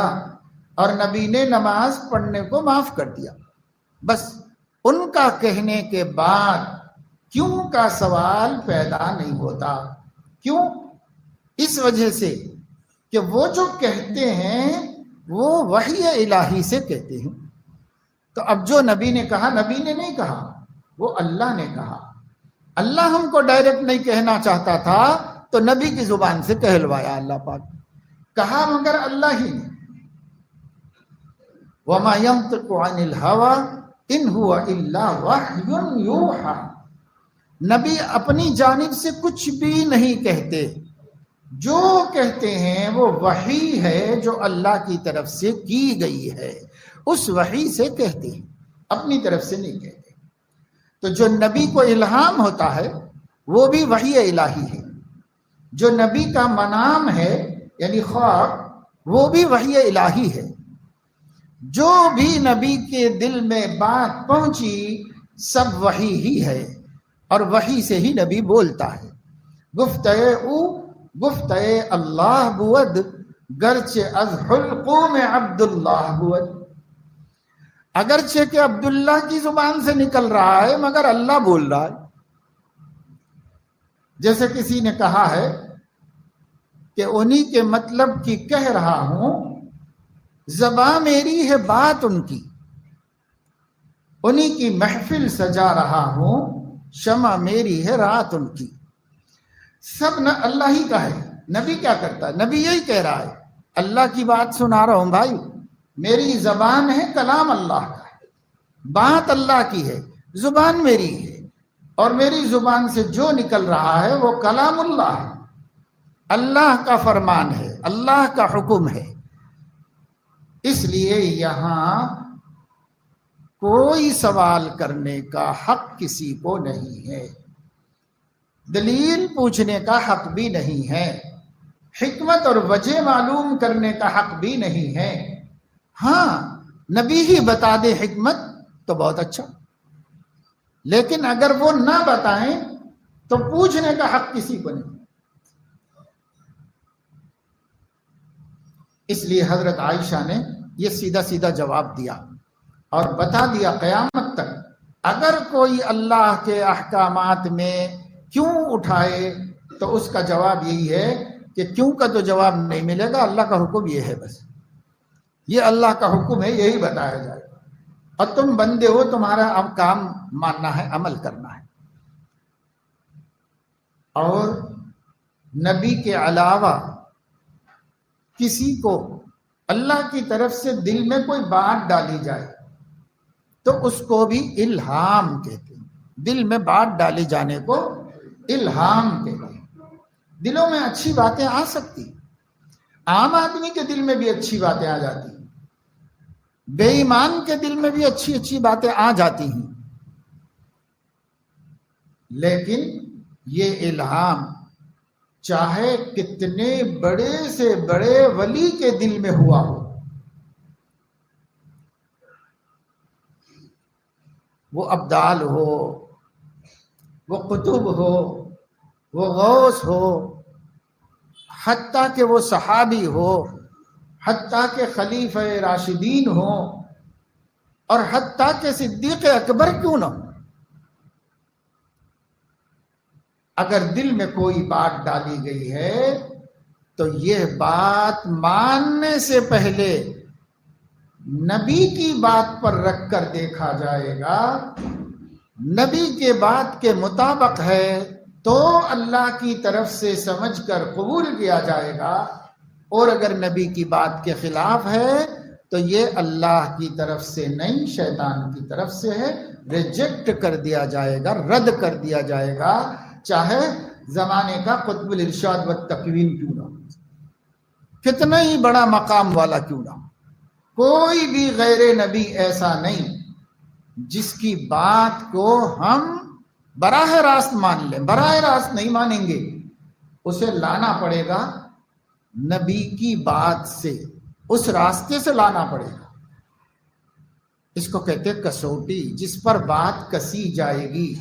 اور نبی نے نماز پڑھنے کو معاف کر دیا، بس ان کا کہنے کے بعد کیوں کا سوال پیدا نہیں ہوتا. کیوں؟ اس وجہ سے کہ وہ جو کہتے ہیں وہ وحی الہی سے کہتے ہیں. تو اب جو نبی نے کہا، نبی نے نہیں کہا، وہ اللہ نے کہا. اللہ ہم کو ڈائریکٹ نہیں کہنا چاہتا تھا تو نبی کی زبان سے کہلوایا اللہ پاک. کہا مگر اللہ ہی نے. وَمَا يَنطِقُ عَنِ الْهَوَىٰ إِنْ هُوَ إِلَّا وَحْيٌ يُوحَىٰ. نبی اپنی جانب سے کچھ بھی نہیں کہتے، جو کہتے ہیں وہ وحی ہے جو اللہ کی طرف سے کی گئی ہے، اس وحی سے کہتے ہیں، اپنی طرف سے نہیں کہتے. تو جو نبی کو الہام ہوتا ہے وہ بھی وحی الہی ہے. جو نبی کا منام ہے یعنی خواب، وہ بھی وحی الہی ہے. جو بھی نبی کے دل میں بات پہنچی سب وحی ہی ہے، اور وحی سے ہی نبی بولتا ہے. گفتہ اللہ بود گرچہ از حلقوم عبداللہ بود. اگرچہ کہ عبداللہ کی زبان سے نکل رہا ہے مگر اللہ بول رہا ہے. جیسے کسی نے کہا ہے کہ انہی کے مطلب کی کہہ رہا ہوں، زبان میری ہے بات ان کی، انہی کی محفل سجا رہا ہوں، شمع میری ہے رات ان کی. سب نہ اللہ ہی کا ہے. نبی کیا کرتا ہے؟ نبی یہی کہہ رہا ہے اللہ کی بات سنا رہا ہوں بھائی، میری زبان ہے، کلام اللہ کا ہے، بات اللہ کی ہے، زبان میری ہے، اور میری زبان سے جو نکل رہا ہے وہ کلام اللہ ہے، اللہ کا فرمان ہے، اللہ کا حکم ہے. اس لیے یہاں کوئی سوال کرنے کا حق کسی کو نہیں ہے، دلیل پوچھنے کا حق بھی نہیں ہے، حکمت اور وجہ معلوم کرنے کا حق بھی نہیں ہے. ہاں نبی ہی بتا دے حکمت تو بہت اچھا، لیکن اگر وہ نہ بتائیں تو پوچھنے کا حق کسی کو نہیں. اس لیے حضرت عائشہ نے یہ سیدھا سیدھا جواب دیا اور بتا دیا قیامت تک اگر کوئی اللہ کے احکامات میں کیوں اٹھائے تو اس کا جواب یہی ہے کہ کیوں کا تو جواب نہیں ملے گا، اللہ کا حکم یہ ہے، بس یہ اللہ کا حکم ہے، یہی بتایا جائے گا، اور تم بندے ہو، تمہارا اب کام ماننا ہے، عمل کرنا ہے. اور نبی کے علاوہ کسی کو اللہ کی طرف سے دل میں کوئی بات ڈالی جائے تو اس کو بھی الہام کہتے ہیں. دل میں بات ڈالی جانے کو الہام کہتے ہیں. دلوں میں اچھی باتیں آ سکتی، عام آدمی کے دل میں بھی اچھی باتیں آ جاتی ہیں، بے ایمان کے دل میں بھی اچھی اچھی باتیں آ جاتی ہیں، لیکن یہ الہام چاہے کتنے بڑے سے بڑے ولی کے دل میں ہوا ہو، وہ ابدال ہو، وہ قطب ہو، وہ غوث ہو، حتیٰ کہ وہ صحابی ہو، حتیٰ کہ خلیفہ راشدین ہو، اور حتیٰ کہ صدیق اکبر کیوں نہ ہو، اگر دل میں کوئی بات ڈالی گئی ہے تو یہ بات ماننے سے پہلے نبی کی بات پر رکھ کر دیکھا جائے گا. نبی کے بات کے مطابق ہے تو اللہ کی طرف سے سمجھ کر قبول کیا جائے گا، اور اگر نبی کی بات کے خلاف ہے تو یہ اللہ کی طرف سے نہیں، شیطان کی طرف سے ہے، ریجیکٹ کر دیا جائے گا، رد کر دیا جائے گا، چاہے زمانے کا قطب الارشاد والتکوین کیوں نہ ہو، کتنا ہی بڑا مقام والا کیوں نہ ہو. کوئی بھی غیر نبی ایسا نہیں جس کی بات کو ہم براہ راست مان لیں. براہ راست نہیں مانیں گے، اسے لانا پڑے گا نبی کی بات سے، اس راستے سے لانا پڑے گا. اس کو کہتے کسوٹی، جس پر بات کسی جائے گی،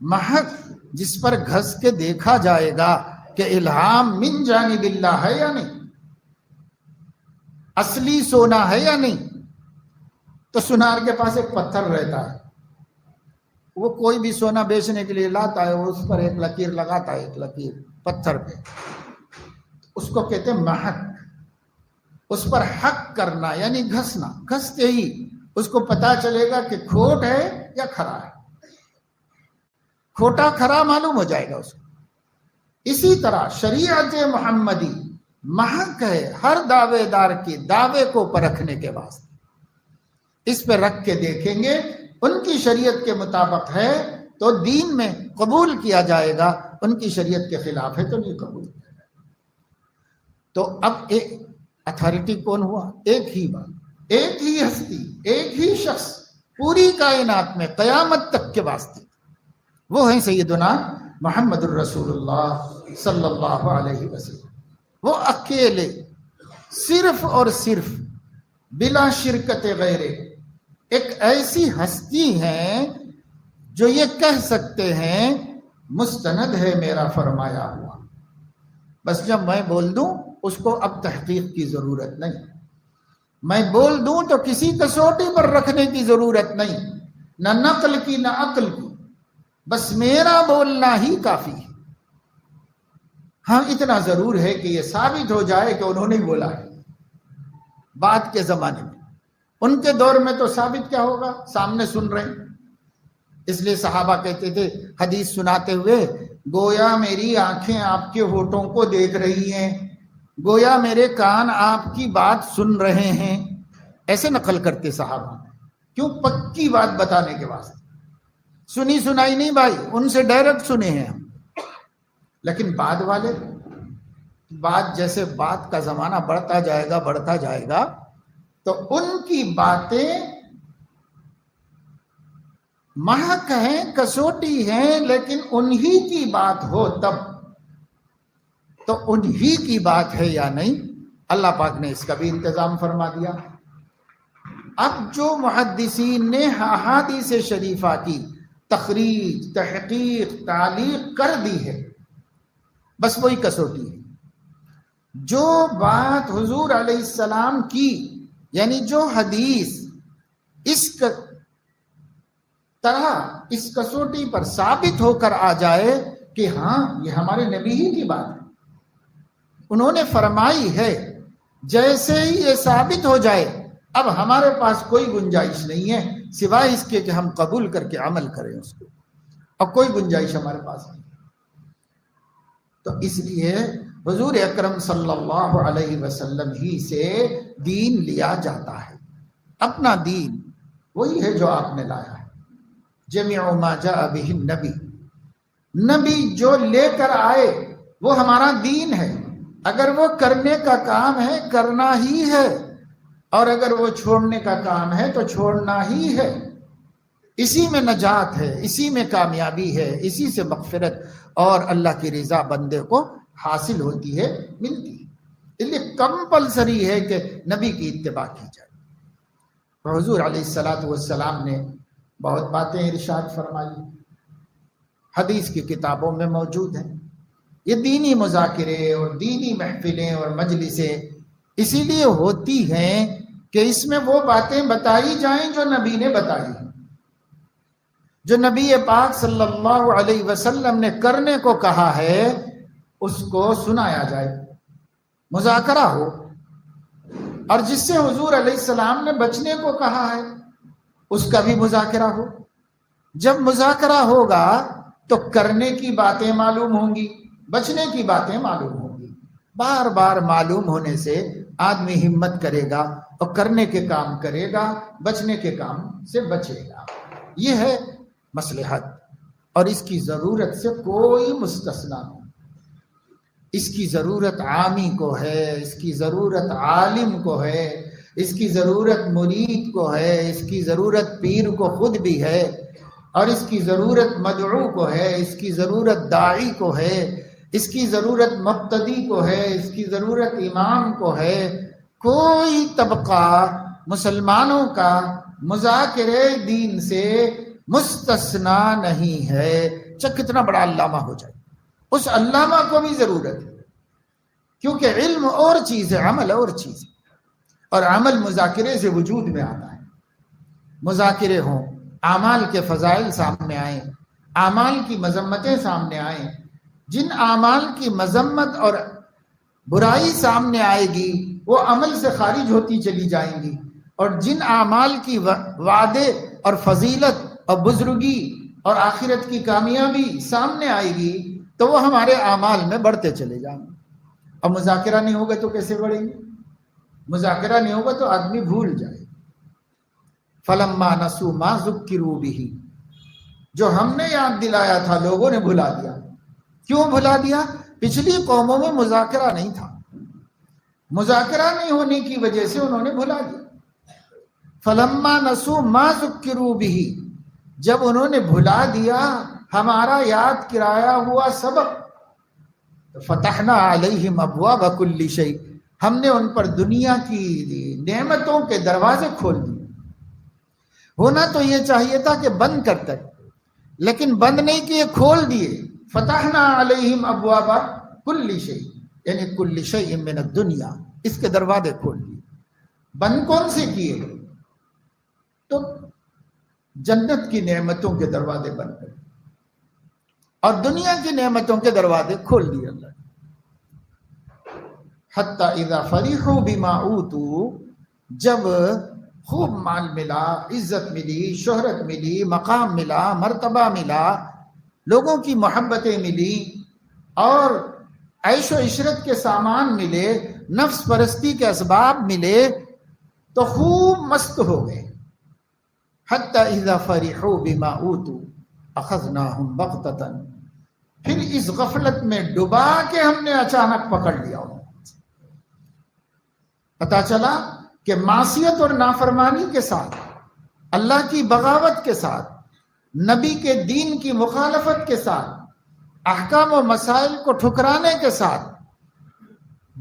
محک جس پر گھس کے دیکھا جائے گا کہ الہام من جانب اللہ ہے یا نہیں، اصلی سونا ہے یا نہیں. تو سنار کے پاس ایک پتھر رہتا ہے، وہ کوئی بھی سونا بیچنے کے لیے لاتا ہے، اس پر ایک لکیر لگاتا ہے، ایک لکیر پتھر پہ، اس کو کہتے ہیں محک۔ اس پر حق کرنا یعنی گھسنا، گھستے ہی اس کو پتا چلے گا کہ کھوٹ ہے یا کھرا ہے، کھوٹا کھرا معلوم ہو جائے گا اس کو۔ اسی طرح شریعت محمدی محک ہے ہر دعوے دار کے دعوے کو پرکھنے کے واسطے، اس پہ رکھ کے دیکھیں گے ان کی شریعت کے مطابق ہے تو دین میں قبول کیا جائے گا، ان کی شریعت کے خلاف ہے تو نہیں قبول کیا جائے گا۔ تو اب ایک اتھارٹی کون ہوا؟ ایک ہی بات، ایک ہی ہستی، ایک ہی شخص پوری کائنات میں قیامت تک کے واسطے، وہ ہیں سیدنا محمد الرسول اللہ صلی اللہ علیہ وسلم۔ وہ اکیلے صرف اور صرف بلا شرکت غیرے ایک ایسی ہستی ہیں جو یہ کہہ سکتے ہیں مستند ہے میرا فرمایا ہوا، بس جب میں بول دوں اس کو اب تحقیق کی ضرورت نہیں، میں بول دوں تو کسی کسوٹی پر رکھنے کی ضرورت نہیں، نہ نقل کی نہ عقل کی، بس میرا بولنا ہی کافی ہے۔ ہاں اتنا ضرور ہے کہ یہ ثابت ہو جائے کہ انہوں نے بولا ہے۔ بعد کے زمانے میں، ان کے دور میں تو ثابت کیا ہوگا؟ سامنے سن رہے ہیں۔ اس لیے صحابہ کہتے تھے حدیث سناتے ہوئے، گویا میری آنکھیں آپ کے ہونٹوں کو دیکھ رہی ہیں، گویا میرے کان آپ کی بات سن رہے ہیں، ایسے نقل کرتے صحابہ۔ کیوں؟ پکی بات بتانے کے واسطے، سنی سنائی نہیں بھائی، ان سے ڈائریکٹ سنے ہیں ہم۔ لیکن بعد والے، بات جیسے بات کا زمانہ بڑھتا جائے گا تو ان کی باتیں محک ہیں، کسوٹی ہیں، لیکن انہی کی بات ہو تب تو انہی کی بات ہے یا نہیں، اللہ پاک نے اس کا بھی انتظام فرما دیا۔ اب جو محدثین نے احادیث شریفہ کی تخریج، تحقیق، تعلیق کر دی ہے، بس وہی کسوٹی ہے۔ جو بات حضور علیہ السلام کی، یعنی جو حدیث اس طرح اس کسوٹی پر ثابت ہو کر آ جائے کہ ہاں یہ ہمارے نبی ہی کی بات ہے، انہوں نے فرمائی ہے، جیسے ہی یہ ثابت ہو جائے اب ہمارے پاس کوئی گنجائش نہیں ہے سوائے اس کے کہ ہم قبول کر کے عمل کریں اس کو، اب کوئی گنجائش ہمارے پاس نہیں۔ تو اس لیے حضور اکرم صلی اللہ علیہ وسلم ہی سے دین لیا جاتا ہے، اپنا دین وہی ہے جو آپ نے لایا ہے۔ جمیع ما جاء بہ النبی، نبی جو لے کر آئے وہ ہمارا دین ہے، اگر وہ کرنے کا کام ہے کرنا ہی ہے، اور اگر وہ چھوڑنے کا کام ہے تو چھوڑنا ہی ہے۔ اسی میں نجات ہے، اسی میں کامیابی ہے، اسی سے مغفرت اور اللہ کی رضا بندے کو حاصل ہوتی ہے، ملتی ہے۔ اس لیے کمپلسری ہے کہ نبی کی اتباع کی جائے۔ حضور علیہ السلام نے بہت باتیں ارشاد فرمائی، حدیث کی کتابوں میں موجود ہیں۔ یہ دینی مذاکرے اور دینی محفلیں اور مجلسیں اسی لیے ہوتی ہیں کہ اس میں وہ باتیں بتائی جائیں جو نبی نے بتائی ہیں، جو نبی پاک صلی اللہ علیہ وسلم نے کرنے کو کہا ہے اس کو سنایا جائے، مذاکرہ ہو، اور جس سے حضور علیہ السلام نے بچنے کو کہا ہے اس کا بھی مذاکرہ ہو۔ جب مذاکرہ ہوگا تو کرنے کی باتیں معلوم ہوں گی، بچنے کی باتیں معلوم ہوں گی۔ بار بار معلوم ہونے سے آدمی ہمت کرے گا اور کرنے کے کام کرے گا، بچنے کے کام سے بچے گا۔ یہ ہے مصلحت، اور اس کی ضرورت سے کوئی مستثنا نہیں۔ اس کی ضرورت عامی کو ہے، اس کی ضرورت عالم کو ہے، اس کی ضرورت مرید کو ہے، اس کی ضرورت پیر کو خود بھی ہے، اور اس کی ضرورت مدعو کو ہے، اس کی ضرورت داعی کو ہے، اس کی ضرورت مقتدی کو ہے، اس کی ضرورت امام کو ہے۔ کوئی طبقہ مسلمانوں کا مذاکرے دین سے مستثنا نہیں ہے، چاہے کتنا بڑا علامہ ہو جائے، اس علامہ کو بھی ضرورت ہے، کیونکہ علم اور چیز ہے، عمل اور چیز ہے، اور عمل مذاکرے سے وجود میں آتا ہے۔ مذاکرے ہوں، اعمال کے فضائل سامنے آئیں، اعمال کی مذمتیں سامنے آئیں. جن اعمال کی مذمت اور برائی سامنے آئے گی وہ عمل سے خارج ہوتی چلی جائیں گی، اور جن اعمال کی وعدے اور فضیلت اور بزرگی اور آخرت کی کامیابی سامنے آئے گی تو وہ ہمارے اعمال میں بڑھتے چلے جائیں گے. اور مذاکرہ نہیں ہوگا تو کیسے بڑھیں گے؟ مذاکرہ نہیں ہوگا تو آدمی بھول جائے. فَلَمَّا نَسُوا مَا ذُكِّرُوا بِهِ، جو ہم نے یاد دلایا تھا لوگوں نے بھلا دیا. کیوں بھلا دیا؟ پچھلی قوموں میں مذاکرہ نہیں تھا، مذاکرہ نہیں ہونے کی وجہ سے انہوں نے بھلا دیا. فَلَمَّا نَسُوا مَا ذُكِّرُوا بِهِ، جب انہوں نے بھلا دیا ہمارا یاد کرایا ہوا سبق، فتحنا علیہم ابواب کل شیء، ہم نے ان پر دنیا کی نعمتوں کے دروازے کھول دیے. ہونا تو یہ چاہیے تھا کہ بند کرتے، لیکن بند نہیں کیے، کھول دیے. فتحنا علیہم ابواب کل شیء، یعنی کل شیء من الدنیا، اس کے دروازے کھول دیے. بند کون سے کیے؟ تو جنت کی نعمتوں کے دروازے بند کر اور دنیا کی نعمتوں کے دروازے کھول دیے اللہ. حتی اذا فرحوا بما اوتوا، جب خوب مال ملا، عزت ملی، شہرت ملی، مقام ملا، مرتبہ ملا، لوگوں کی محبتیں ملی اور عیش و عشرت کے سامان ملے، نفس پرستی کے اسباب ملے تو خوب مست ہو گئے. حتی اذا فرحوا بما اوتوا اخذناهم بغتۃ، پھر اس غفلت میں ڈبا کے ہم نے اچانک پکڑ لیا. پتا چلا کہ معصیت اور نافرمانی کے ساتھ، اللہ کی بغاوت کے ساتھ، نبی کے دین کی مخالفت کے ساتھ، احکام و مسائل کو ٹھکرانے کے ساتھ،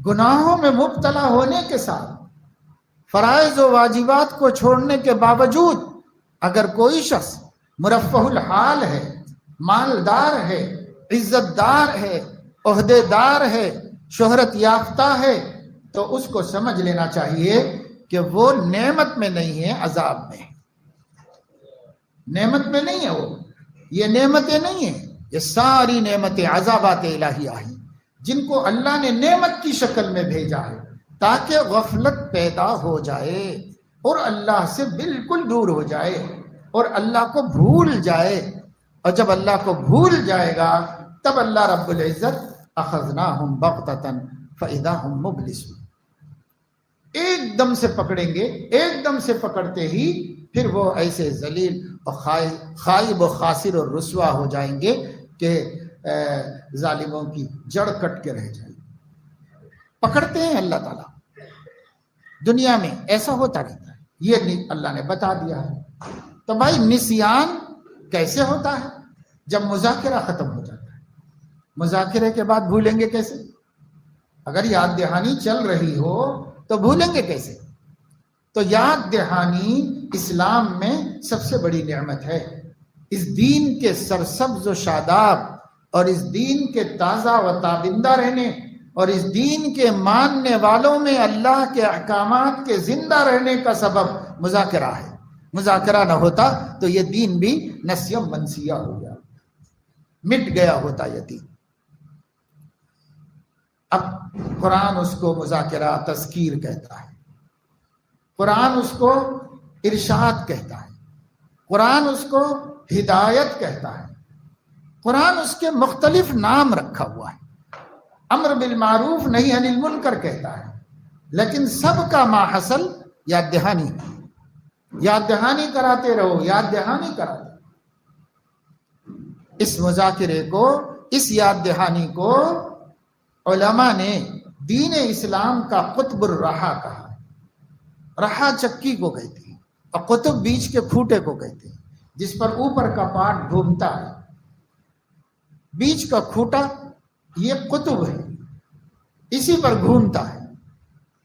گناہوں میں مبتلا ہونے کے ساتھ، فرائض و واجبات کو چھوڑنے کے باوجود اگر کوئی شخص مرفہ الحال ہے، مالدار ہے، عزت دار ہے، عہدے دار ہے، شہرت یافتہ ہے، تو اس کو سمجھ لینا چاہیے کہ وہ نعمت میں نہیں ہے، عذاب میں ہے. نعمت میں نہیں ہے، وہ یہ نعمتیں نہیں ہیں، یہ ساری نعمتیں عذابات الہیہ ہیں جن کو اللہ نے نعمت کی شکل میں بھیجا ہے تاکہ غفلت پیدا ہو جائے اور اللہ سے بالکل دور ہو جائے اور اللہ کو بھول جائے. اور جب اللہ کو بھول جائے گا تب اللہ رب العزت اخذناہم بغتۃ فاذا ہم مبلسون، ایک دم سے پکڑیں گے، ایک دم سے پکڑتے ہی پھر وہ ایسے ذلیل اور خائب و خاسر اور رسوا ہو جائیں گے کہ ظالموں کی جڑ کٹ کے رہ جائے گی. پکڑتے ہیں اللہ تعالیٰ، دنیا میں ایسا ہوتا رہتا ہے، یہ اللہ نے بتا دیا ہے. تو بھائی نسیان کیسے ہوتا ہے؟ جب مذاکرہ ختم ہو جاتا ہے. مذاکرے کے بعد بھولیں گے کیسے؟ اگر یاد دہانی چل رہی ہو تو بھولیں گے کیسے؟ تو یاد دہانی اسلام میں سب سے بڑی نعمت ہے. اس دین کے سرسبز و شاداب اور اس دین کے تازہ و تابندہ رہنے اور اس دین کے ماننے والوں میں اللہ کے احکامات کے زندہ رہنے کا سبب مذاکرہ ہے. مذاکرہ نہ ہوتا تو یہ دین بھی نسیم منسیہ ہو گیا، مٹ گیا ہوتا یہ دین. اب قرآن اس کو مذاکرہ تذکیر کہتا ہے، قرآن اس کو ارشاد کہتا ہے، قرآن اس کو ہدایت کہتا ہے، قرآن اس کے مختلف نام رکھا ہوا ہے. امر بالمعروف نہی عن المنکر کہتا ہے، لیکن سب کا ماحصل یاد دہانی ہے. یاد دہانی کراتے رہو، یاد دہانی کراتے. اس مذاکرے کو، اس یاد دہانی کو علماء نے دین اسلام کا قطب الرحا کہا. رحا چکی کو کہتے ہیں اور قطب بیچ کے کھوٹے کو کہتے ہیں جس پر اوپر کا پارٹ گھومتا ہے. بیچ کا کھوٹا یہ قطب ہے، اسی پر گھومتا ہے.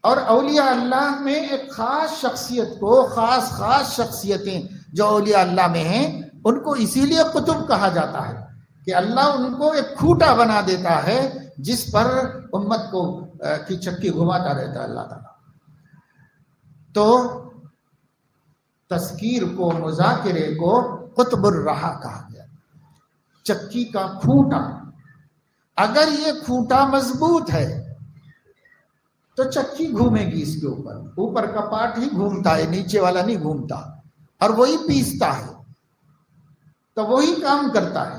اور اولیاء اللہ میں ایک خاص شخصیت کو، خاص شخصیتیں جو اولیاء اللہ میں ہیں ان کو اسی لیے قطب کہا جاتا ہے کہ اللہ ان کو ایک کھوٹا بنا دیتا ہے جس پر امت کو کی چکی گھماتا رہتا ہے اللہ تعالیٰ. تو تذکیر کو، مذاکرے کو قطب الرحا کہا گیا، چکی کا کھوٹا۔ اگر یہ کھوٹا مضبوط ہے تو چکی گھومے گی اس کے اوپر کا پارٹ ہی گھومتا ہے، نیچے والا نہیں گھومتا، اور وہی پیستا ہے تو وہی کام کرتا ہے۔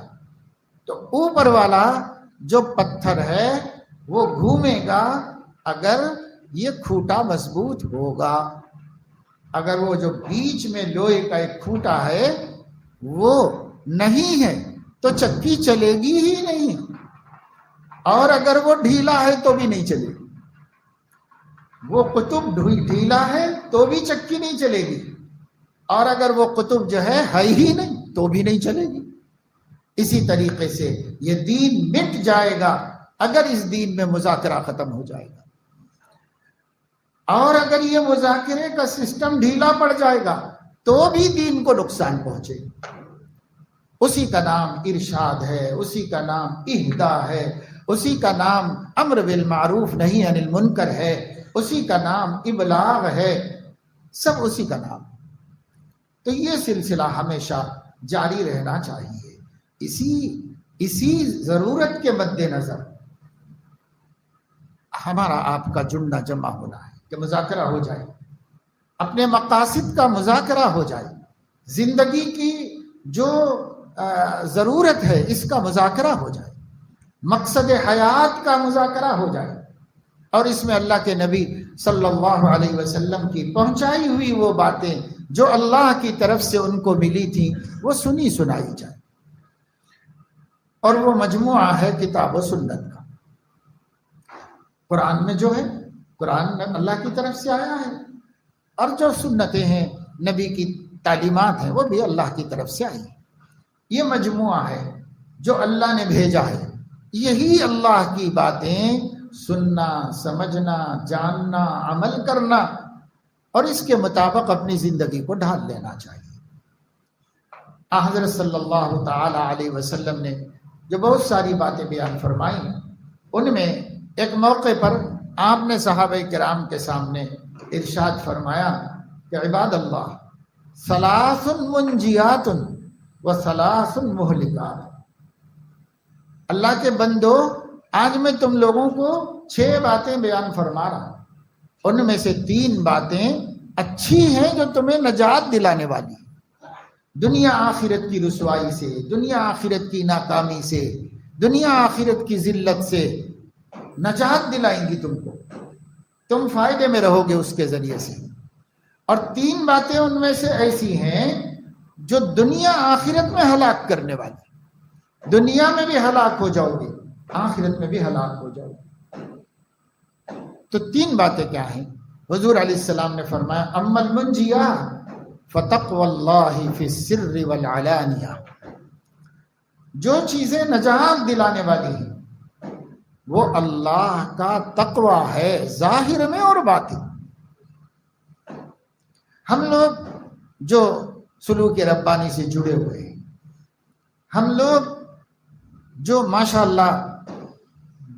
تو اوپر والا جو پتھر ہے وہ گھومے گا اگر یہ کھوٹا مضبوط ہوگا۔ اگر وہ جو بیچ میں لوہے کا ایک کھوٹا ہے وہ نہیں ہے تو چکی چلے گی ہی نہیں، اور اگر وہ ڈھیلا ہے تو بھی نہیں چلے گی۔ وہ قطب ڈھیلا ہے تو بھی چکی نہیں چلے گی، اور اگر وہ قطب جو ہے ہی نہیں تو بھی نہیں چلے گی۔ اسی طریقے سے یہ دین مٹ جائے گا اگر اس دین میں مذاکرہ ختم ہو جائے گا، اور اگر یہ مذاکرے کا سسٹم ڈھیلا پڑ جائے گا تو بھی دین کو نقصان پہنچے گا۔ اسی کا نام ارشاد ہے، اسی کا نام اہدا ہے، اسی کا نام امر بالمعروف نہی عن المنکر ہے، اسی کا نام ابلاغ ہے، سب اسی کا نام۔ تو یہ سلسلہ ہمیشہ جاری رہنا چاہیے۔ اسی ضرورت کے مد نظر ہمارا آپ کا جڑنا جمع ہونا ہے کہ مذاکرہ ہو جائے، اپنے مقاصد کا مذاکرہ ہو جائے، زندگی کی جو ضرورت ہے اس کا مذاکرہ ہو جائے، مقصد حیات کا مذاکرہ ہو جائے، اور اس میں اللہ کے نبی صلی اللہ علیہ وسلم کی پہنچائی ہوئی وہ باتیں جو اللہ کی طرف سے ان کو ملی تھی وہ سنی سنائی جائے۔ اور وہ مجموعہ ہے کتاب و سنت کا۔ قرآن میں جو ہے، قرآن اللہ کی طرف سے آیا ہے، اور جو سنتیں ہیں نبی کی تعلیمات ہیں وہ بھی اللہ کی طرف سے آئی ہیں۔ یہ مجموعہ ہے جو اللہ نے بھیجا ہے، یہی اللہ کی باتیں سننا، سمجھنا، جاننا، عمل کرنا، اور اس کے مطابق اپنی زندگی کو ڈھال لینا چاہیے۔ حضرت صلی اللہ تعالی علیہ وسلم نے جو بہت ساری باتیں بیان فرمائیں، ان میں ایک موقع پر آپ نے صحابہ کرام کے سامنے ارشاد فرمایا کہ عباد اللہ ثلاث منجیات و ثلاث مہلکات۔ اللہ کے بندو، آج میں تم لوگوں کو 6 باتیں بیان فرما رہا ہوں، ان میں سے 3 باتیں اچھی ہیں جو تمہیں نجات دلانے والی، دنیا آخرت کی رسوائی سے، دنیا آخرت کی ناکامی سے، دنیا آخرت کی ذلت سے نجات دلائیں گی تم کو، تم فائدے میں رہو گے اس کے ذریعے سے۔ اور 3 باتیں ان میں سے ایسی ہیں جو دنیا آخرت میں ہلاک کرنے والی، دنیا میں بھی ہلاک ہو جاؤ گے، آخرت میں بھی ہلاک ہو جاؤ گے۔ تو 3 باتیں کیا ہیں؟ حضور علیہ السلام نے فرمایا اما المنجیات فَتَقْوَى اللَّهِ فِي السِّرِّ وَالْعَلَانِيَةِ۔ جو چیزیں نجات دلانے والی ہیں وہ اللہ کا تقوی ہے، ظاہر میں اور باطن۔ ہم لوگ جو سلوک ربانی سے جڑے ہوئے ہیں، ہم لوگ جو ماشاءاللہ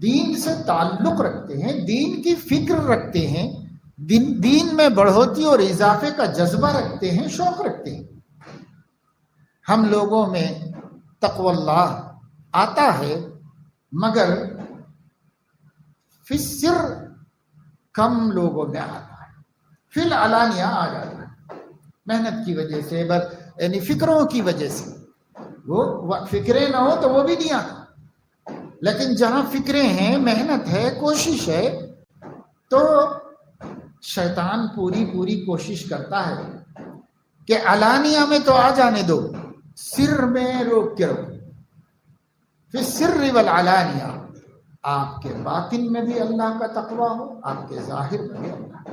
دین سے تعلق رکھتے ہیں، دین کی فکر رکھتے ہیں، دین میں بڑھوتی اور اضافے کا جذبہ رکھتے ہیں، شوق رکھتے ہیں، ہم لوگوں میں تقوی اللہ آتا ہے، مگر فی السر کم لوگوں میں آتا ہے، فی العلانیہ آ جاتا ہے، محنت کی وجہ سے، یعنی فکروں کی وجہ سے۔ وہ فکریں نہ ہو تو وہ بھی نہیں آتا، لیکن جہاں فکریں ہیں، محنت ہے، کوشش ہے، تو شیطان پوری کوشش کرتا ہے کہ علانیہ میں تو آ جانے دو، سر میں روک کے رکھو۔ فی السر والعلانیہ، آپ کے باطن میں بھی اللہ کا تقوی ہو، آپ کے ظاہر میں بھی اللہ کا۔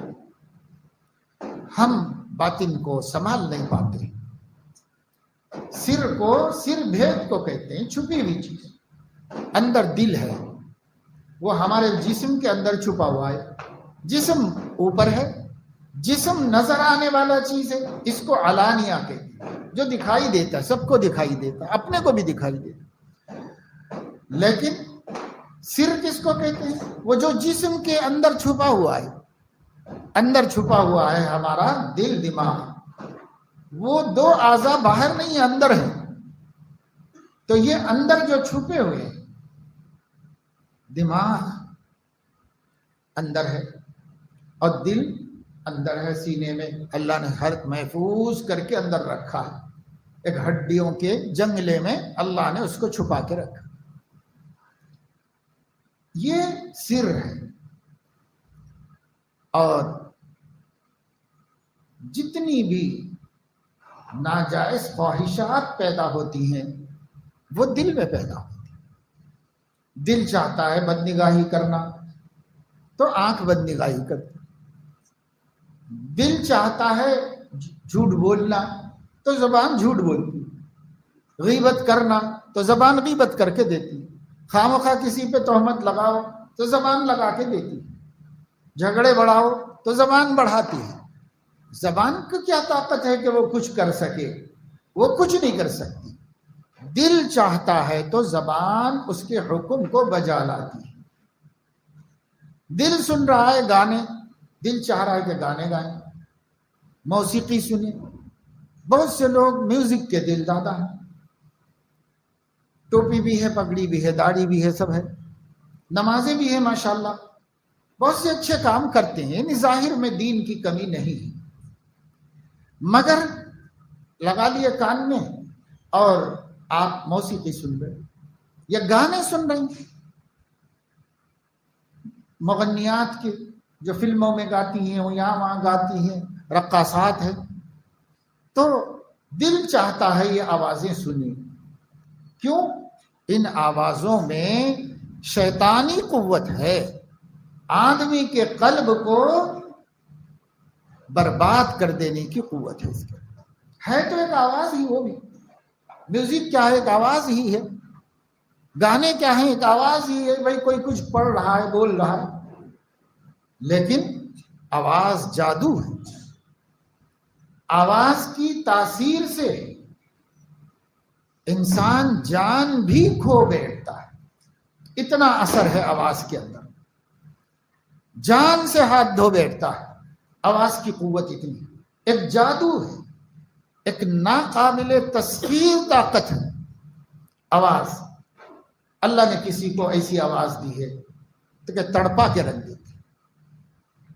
ہم باطن کو سنبھال نہیں پاتے، سر بھید کو کہتے ہیں، چھپی ہوئی چیز۔ اندر دل ہے، وہ ہمارے جسم کے اندر چھپا ہوا ہے، جسم اوپر ہے، جسم نظر آنے والا چیز ہے، اس کو علانیہ کہتے ہیں، جو دکھائی دیتا ہے، سب کو دکھائی دیتا ہے، اپنے کو بھی دکھائی دیتا۔ لیکن سر کس کو کہتے ہیں؟ وہ جو جسم کے اندر چھپا ہوا ہے، اندر چھپا ہوا ہے ہمارا دل، دماغ، وہ دو اعضاء باہر نہیں ہیں، اندر ہیں. تو یہ اندر جو چھپے ہوئے ہیں، دماغ اندر ہے اور دل اندر ہے سینے میں. اللہ نے ہر محفوظ کر کے اندر رکھا ہے. ایک ہڈیوں کے جنگلے میں اللہ نے اس کو چھپا کے رکھا. یہ سر ہے. اور جتنی بھی ناجائز خواہشات پیدا ہوتی ہیں وہ دل میں پیدا ہوتی ہیں. دل چاہتا ہے بدنگاہی کرنا تو آنکھ بدنگاہی کرتی. دل چاہتا ہے جھوٹ بولنا تو زبان جھوٹ بولتی. غیبت کرنا تو زبان غیبت کر کے دیتی. خامخواہ کسی پہ تہمت لگاؤ تو زبان لگا کے دیتی. جھگڑے بڑھاؤ تو زبان بڑھاتی ہے. زبان کو کیا طاقت ہے کہ وہ کچھ کر سکے؟ وہ کچھ نہیں کر سکتی. دل چاہتا ہے تو زبان اس کے حکم کو بجا لاتی ہے. دل سن رہا ہے گانے، دل چاہ رہا ہے کہ گانے گائیں، موسیقی سنیں. بہت سے لوگ میوزک کے دل دادا ہیں. ٹوپی بھی ہے، پگڑی بھی ہے، داڑھی بھی ہے، سب ہے، نمازیں بھی ہیں ماشاءاللہ، بہت سے اچھے کام کرتے ہیں. یعنی ظاہر میں دین کی کمی نہیں ہے، مگر لگا لیے کان میں اور آپ موسیقی سن رہے یا گانے سن رہے ہیں، مغنیات کے جو فلموں میں گاتی ہیں، وہ یہاں وہاں گاتی ہیں، رقاصات ہیں. تو دل چاہتا ہے یہ آوازیں سنیں. کیوں؟ ان آوازوں میں شیطانی قوت ہے. آدمی کے قلب کو برباد کر دینے کی قوت ہے اس کے. ہے تو ایک آواز ہی، وہ بھی میوزک کیا ہے؟ ایک آواز ہی ہے. گانے کیا ہیں؟ ایک آواز ہی ہے. بھائی کوئی کچھ پڑھ رہا ہے، بول رہا ہے، لیکن آواز جادو ہے. آواز کی تاثیر سے انسان جان بھی کھو بیٹھتا ہے. اتنا اثر ہے آواز کے اندر. جان سے ہاتھ دھو بیٹھتا ہے. آواز کی قوت اتنی ہے. ایک جادو ہے، ایک ناقابل تسخیر طاقت ہے آواز. اللہ نے کسی کو ایسی آواز دی ہے تو کہ تڑپا کے رکھ دیتی.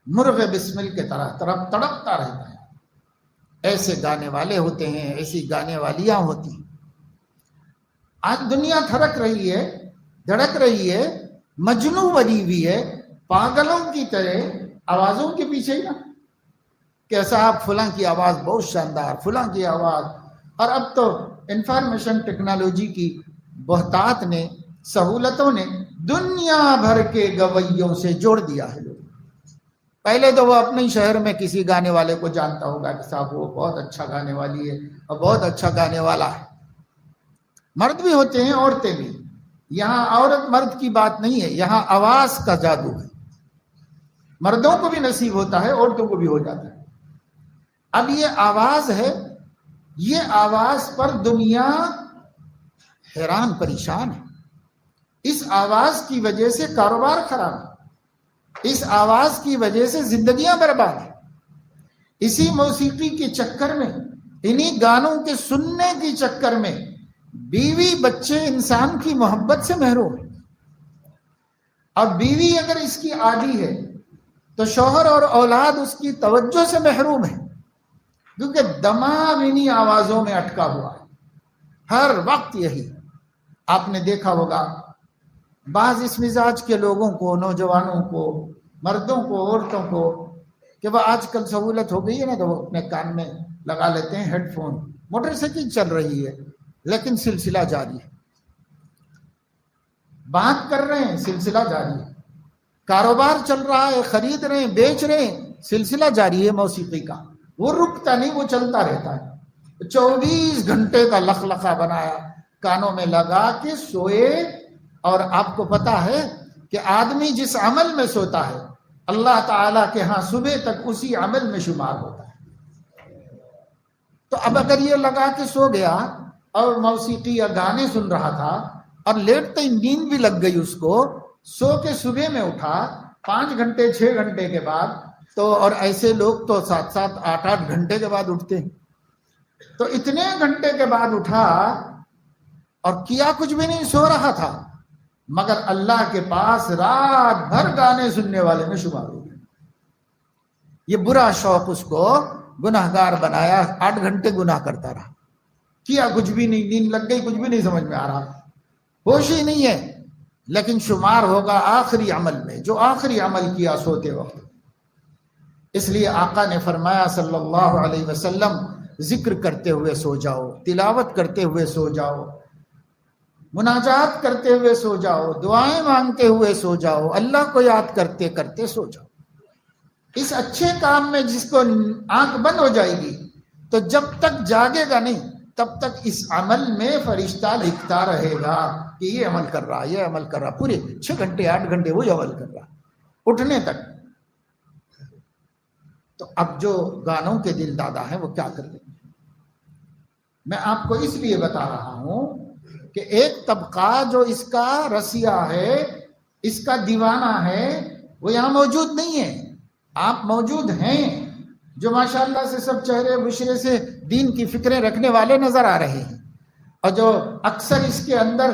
مرغ بسمل کے طرح تڑپتا رہتا ہے. ایسے گانے والے ہوتے ہیں، ایسی گانے والیاں ہوتی ہیں. آج دنیا تھرک رہی ہے، دھڑک رہی ہے، مجنوں بنی ہوئی ہے، پاگلوں کی طرح آوازوں کے پیچھے ہی نا کہ صاحب فلاں کی آواز بہت شاندار، فلاں کی آواز. اور اب تو انفارمیشن ٹیکنالوجی کی بہتات نے، سہولتوں نے دنیا بھر کے گویوں سے جوڑ دیا ہے. پہلے تو وہ اپنے شہر میں کسی گانے والے کو جانتا ہوگا کہ صاحب وہ بہت اچھا گانے والی ہے اور بہت اچھا گانے والا ہے. مرد بھی ہوتے ہیں، عورتیں بھی. یہاں عورت مرد کی بات نہیں ہے، یہاں آواز کا جادو ہے. مردوں کو بھی نصیب ہوتا ہے، عورتوں کو بھی ہو جاتا ہے. اب یہ آواز ہے، یہ آواز پر دنیا حیران پریشان ہے. اس آواز کی وجہ سے کاروبار خراب ہے. اس آواز کی وجہ سے زندگیاں برباد ہیں. اسی موسیقی کے چکر میں، انہی گانوں کے سننے کے چکر میں بیوی بچے انسان کی محبت سے محروم ہیں. اور بیوی اگر اس کی عادی ہے تو شوہر اور اولاد اس کی توجہ سے محروم ہے، کیونکہ دماغ انہی آوازوں میں اٹکا ہوا ہے. ہر وقت یہی. آپ نے دیکھا ہوگا بعض اس مزاج کے لوگوں کو، نوجوانوں کو، مردوں کو، عورتوں کو، کہ وہ آج کل سہولت ہو گئی ہے نا تو وہ اپنے کان میں لگا لیتے ہیں ہیڈ فون. موٹر سائیکل چل رہی ہے لیکن سلسلہ جاری ہے. بات کر رہے ہیں، سلسلہ جاری ہے. کاروبار چل رہا ہے، خرید رہے ہیں، بیچ رہے ہیں، سلسلہ جاری ہے موسیقی کا. وہ رکتا نہیں، وہ چلتا رہتا ہے. 24 گھنٹے کا لخلخہ بنایا، کانوں میں لگا کے سوئے. اور آپ کو پتا ہے کہ آدمی جس عمل میں سوتا ہے اللہ تعالیٰ کے ہاں صبح تک اسی عمل میں شمار ہوتا ہے. تو اب اگر یہ لگا کے سو گیا اور موسیقی یا گانے سن رہا تھا اور لیٹتے ہی نیند بھی لگ گئی اس کو، سو کے صبح میں اٹھا 5 گھنٹے 6 گھنٹے کے بعد، تو اور ایسے لوگ تو 7 8 گھنٹے کے بعد اٹھتے ہیں. تو اتنے گھنٹے کے بعد اٹھا اور کیا کچھ بھی نہیں، سو رہا تھا، مگر اللہ کے پاس رات بھر گانے سننے والے میں شمار ہو گئے۔ یہ برا شوق اس کو گناہگار بنایا، 8 گھنٹے گناہ کرتا رہا، کیا کچھ بھی نہیں، نیند لگ گئی، کچھ بھی نہیں سمجھ میں آ رہا، ہوش ہی نہیں ہے، لیکن شمار ہوگا آخری عمل میں، جو آخری عمل کیا سوتے وقت۔ اس لیے آقا نے فرمایا صلی اللہ علیہ وسلم، ذکر کرتے ہوئے سو جاؤ، تلاوت کرتے ہوئے سو جاؤ، مناجات کرتے ہوئے سو جاؤ، دعائیں مانگتے ہوئے سو جاؤ، اللہ کو یاد کرتے کرتے سو جاؤ۔ اس اچھے کام میں جس کو آنکھ بند ہو جائے گی تو جب تک جاگے گا نہیں تب تک اس عمل میں فرشتہ لکھتا رہے گا کہ یہ عمل کر رہا، یہ عمل کر رہا، پورے 6 گھنٹے 8 گھنٹے وہی عمل کر رہا اٹھنے تک۔ تو اب جو گانوں کے دل دادا ہیں وہ کیا کر لیں گے؟ میں آپ کو اس لیے بتا رہا ہوں کہ ایک طبقہ جو اس کا رسیہ ہے، اس کا دیوانہ ہے، وہ یہاں موجود نہیں ہے۔ آپ موجود ہیں جو ماشاءاللہ سے سب چہرے بشرے سے دین کی فکریں رکھنے والے نظر آ رہے ہیں، اور جو اکثر اس کے اندر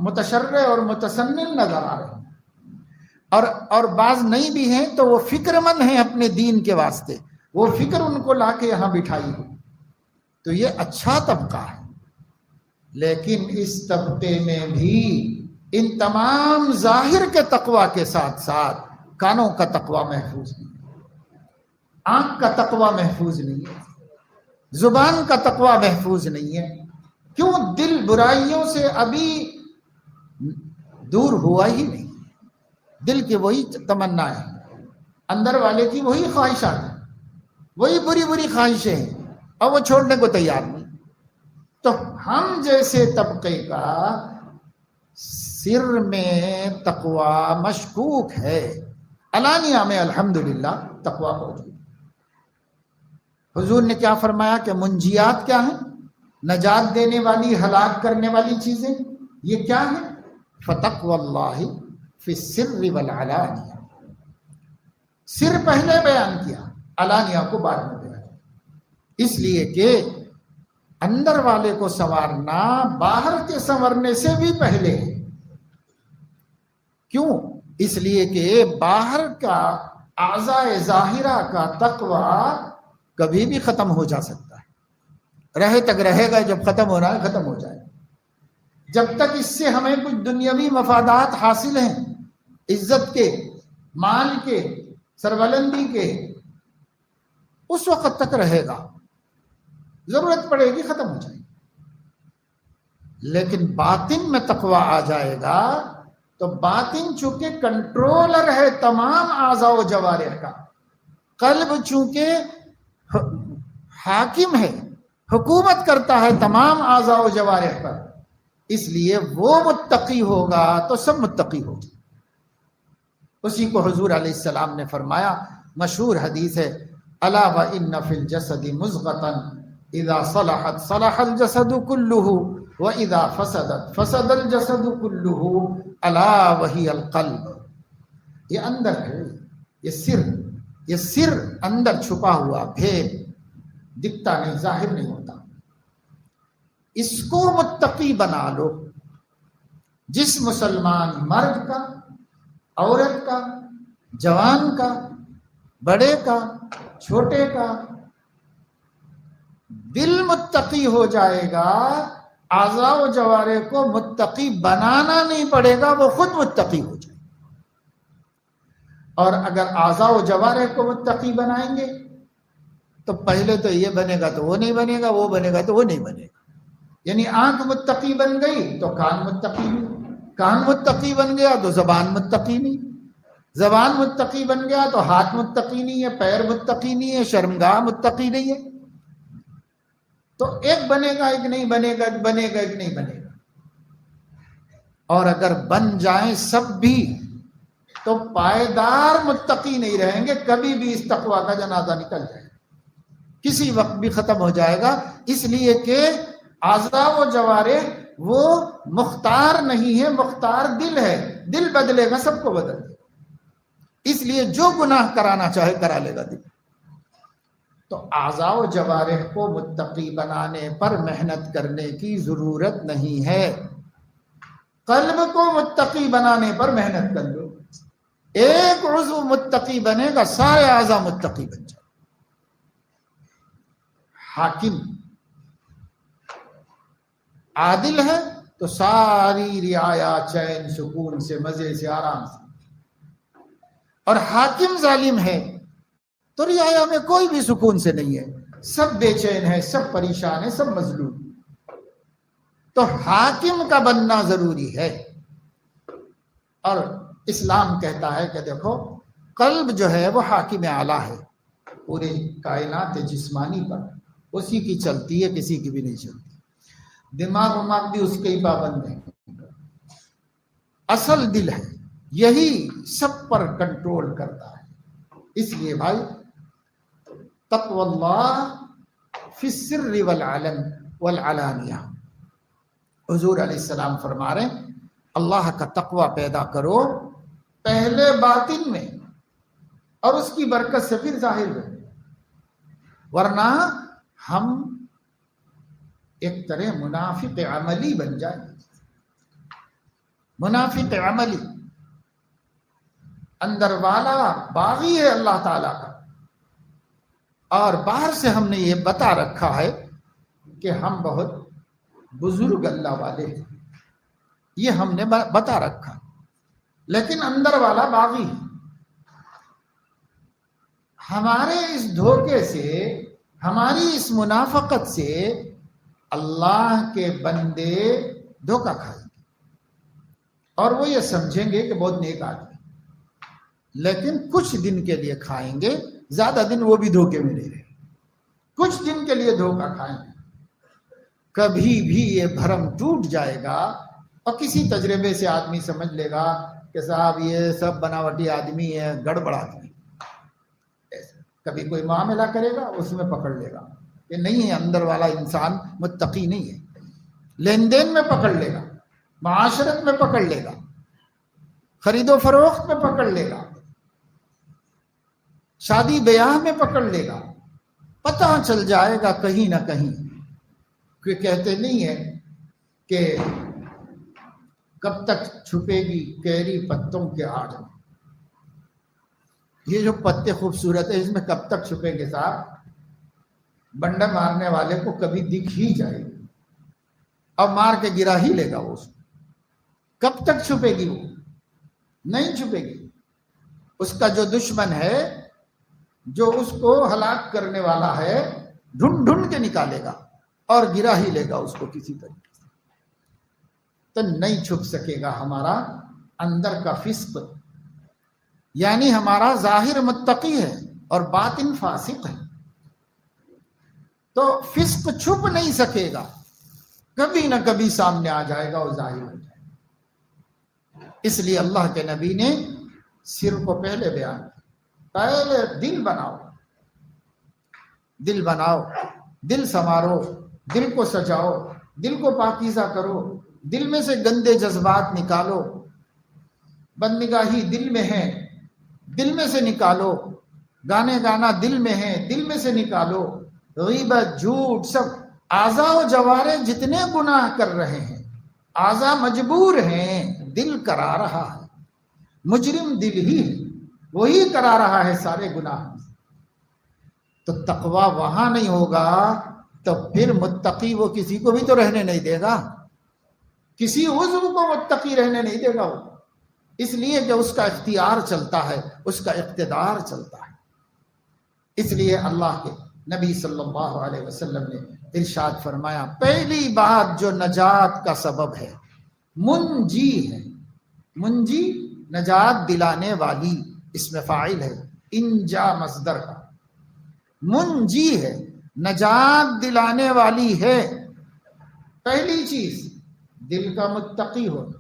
متشرع اور متسنن نظر آ رہے ہیں، اور بعض نہیں بھی ہیں تو وہ فکر مند ہیں اپنے دین کے واسطے، وہ فکر ان کو لا کے یہاں بٹھائی ہے، تو یہ اچھا طبقہ ہے۔ لیکن اس طبقے میں بھی ان تمام ظاہر کے تقوی کے ساتھ ساتھ کانوں کا تقوی محفوظ نہیں، آنکھ کا تقوی محفوظ نہیں ہے، زبان کا تقوی محفوظ نہیں ہے۔ کیوں؟ دل برائیوں سے ابھی دور ہوا ہی نہیں، دل کی وہی تمنا ہے، اندر والے کی وہی خواہشات ہیں، وہی بری بری خواہشیں ہیں، اور وہ چھوڑنے کو تیار نہیں۔ تو ہم جیسے طبقے کا سر میں تقوی مشکوک ہے، علانیہ میں الحمدللہ تقوی موجود۔ حضور نے کیا فرمایا کہ منجیات کیا ہیں؟ نجات دینے والی، ہلاک کرنے والی چیزیں، یہ کیا ہے؟ فتقوی اللہ فی السر والعلانیہ۔ سر پہلے بیان کیا، علانیہ کو بعد میں بیان کیا، اس لیے کہ اندر والے کو سنوارنا باہر کے سنورنے سے بھی پہلے ہے۔ کیوں؟ اس لیے کہ باہر کا اعضاء ظاہرہ کا تقوی کبھی بھی ختم ہو جا سکتا ہے، رہے تک رہے گا، جب ختم ہو رہا ہے ختم ہو جائے۔ جب تک اس سے ہمیں کچھ دنیاوی مفادات حاصل ہیں، عزت کے، مال کے، سربلندی کے، اس وقت تک رہے گا، ضرورت پڑے گی ختم ہو جائے گی۔ لیکن باطن میں تقوی آ جائے گا تو باطن چونکہ کنٹرولر ہے تمام اعضاء و جوارح کا، قلب چونکہ حاکم ہے، حکومت کرتا ہے تمام اعضاء و جوارح پر، اس لیے وہ متقی ہوگا تو سب متقی ہوگی۔ اسی کو حضور علیہ السلام نے فرمایا، مشہور حدیث ہے، الا وان فی الجسد مضغۃ اذا صلحت صلح الجسد كله واذا فسدت فسد الجسد كله الا وهي القلب۔ یہ اندر ہے، یہ سر اندر چھپا ہوا بھید، دکھتا نہیں، ظاہر نہیں ہوتا، اس کو متقی بنا لو۔ جس مسلمان مرد کا، عورت کا، جوان کا، بڑے کا، چھوٹے کا دل متقی ہو جائے گا، اعضاء و جوارح کو متقی بنانا نہیں پڑے گا، وہ خود متقی ہو جائے۔ اور اگر اعضاء و جوارح کو متقی بنائیں گے تو پہلے تو یہ بنے گا تو وہ نہیں بنے گا، وہ بنے گا تو وہ نہیں بنے گا۔ یعنی آنکھ متقی بن گئی تو کان متقی نہیں، کان متقی بن گیا تو زبان متقی نہیں، زبان متقی بن گیا تو ہاتھ متقی نہیں ہے، پیر متقی نہیں ہے، شرمگاہ متقی نہیں ہے۔ تو ایک بنے گا ایک نہیں بنے گا، ایک بنے گا ایک نہیں بنے گا۔ اور اگر بن جائیں سب بھی تو پائیدار متقی نہیں رہیں گے، کبھی بھی اس تقوی کا جنازہ نکل جائے گا، کسی وقت بھی ختم ہو جائے گا، اس لیے کہ اعضاء و جوارح وہ مختار نہیں ہے، مختار دل ہے، دل بدلے گا سب کو بدل دے گا، اس لیے جو گناہ کرانا چاہے کرا لے گا دل۔ تو اعضاء و جوارح کو متقی بنانے پر محنت کرنے کی ضرورت نہیں ہے. قلب کو متقی بنانے پر محنت کر لو. ایک عضو متقی بنے گا سارے اعضاء متقی بن جائیں. حاکم عادل ہے تو ساری رعایا چین سکون سے مزے سے آرام سے، اور حاکم ظالم ہے تو رعایا میں کوئی بھی سکون سے نہیں ہے، سب بے چین ہے، سب پریشان ہے، سب مظلوم. تو حاکم کا بننا ضروری ہے. اور اسلام کہتا ہے کہ دیکھو قلب جو ہے وہ حاکم اعلیٰ ہے پورے کائنات جسمانی پر، اسی کی چلتی ہے، کسی کی بھی نہیں چلتی. دماغ بھی اس کے ہی پابند ہے. اصل دل ہے، یہی سب پر کنٹرول کرتا ہے. اس لیے بھائی تقوی اللہ فی السر والعلن والعلانیہ، حضور علیہ السلام فرما رہے ہیں اللہ کا تقوی پیدا کرو پہلے باطن میں، اور اس کی برکت سے پھر ظاہر میں، ورنہ ہم ایک طرح منافق عملی بن جائیں. منافق عملی، اندر والا باغی ہے اللہ تعالیٰ کا، اور باہر سے ہم نے یہ بتا رکھا ہے کہ ہم بہت بزرگ اللہ والے ہیں، یہ ہم نے بتا رکھا، لیکن اندر والا باغی ہے. ہمارے اس دھوکے سے، ہماری اس منافقت سے اللہ کے بندے دھوکہ کھائیں گے، اور وہ یہ سمجھیں گے کہ بہت نیک آدمی، لیکن کچھ دن کے لیے کھائیں گے، زیادہ دن وہ بھی دھوکے میں نہیں رہے. کچھ دن کے لیے دھوکہ کھائیں گے، کبھی بھی یہ بھرم ٹوٹ جائے گا، اور کسی تجربے سے آدمی سمجھ لے گا کہ صاحب یہ سب بناوٹی آدمی ہے، گڑبڑ آدمی. کبھی کوئی معاملہ کرے گا اس میں پکڑ لے گا کہ نہیں ہے، اندر والا انسان متقی نہیں ہے. لین دین میں پکڑ لے گا، معاشرت میں پکڑ لے گا، خرید و فروخت میں پکڑ لے گا، شادی بیاہ میں پکڑ لے گا. پتہ چل جائے گا کہیں نہ کہیں، کہ کہتے نہیں ہے کہ کب تک چھپے گی کیری پتوں کے آڑ میں. یہ جو پتے خوبصورت ہے اس میں کب تک چھپیں گے صاحب؟ بنڈا مارنے والے کو کبھی دکھ ہی جائے گی اور مار کے گرا ہی لے گا وہ اس کو. کب تک چھپے گی؟ وہ نہیں چھپے گی. اس کا جو دشمن ہے، جو اس کو ہلاک کرنے والا ہے، ڈھونڈ ڈھونڈ کے نکالے گا اور گرا ہی لے گا اس کو کسی طریقے سے. تو نہیں چھپ سکے گا ہمارا اندر کا فسق، یعنی ہمارا ظاہر متقی ہے اور باطن فاسق ہے. تو فسق چھپ نہیں سکے گا، کبھی نہ کبھی سامنے آ جائے گا اور ظاہر ہو جائے گا. اس لیے اللہ کے نبی نے سر کو پہلے بیان کیا. پہلے دل بناؤ، دل بناؤ، دل سنوارو، دل کو سجاؤ، دل کو پاکیزہ کرو، دل میں سے گندے جذبات نکالو. بدنگاہی دل میں ہے، دل میں سے نکالو. گانے گانا دل میں ہے، دل میں سے نکالو. غیبت، جھوٹ، سب اعضاء و جوارح جتنے گناہ کر رہے ہیں، اعضاء مجبور ہیں، دل کرا رہا ہے. مجرم دل ہی ہے، وہی کرا رہا ہے سارے گناہ. تو تقوی وہاں نہیں ہوگا تو پھر متقی وہ کسی کو بھی تو رہنے نہیں دے گا، کسی عضو کو متقی رہنے نہیں دے گا وہ. اس لیے کہ اس کا اختیار چلتا ہے، اس کا اقتدار چلتا ہے. اس لیے اللہ کے نبی صلی اللہ علیہ وسلم نے ارشاد فرمایا، پہلی بات جو نجات کا سبب ہے منجی ہے. منجی نجات دلانے والی، اس میں فاعل ہے، انجا مصدر کا. منجی ہے، نجات دلانے والی ہے. پہلی چیز دل کا متقی ہونا،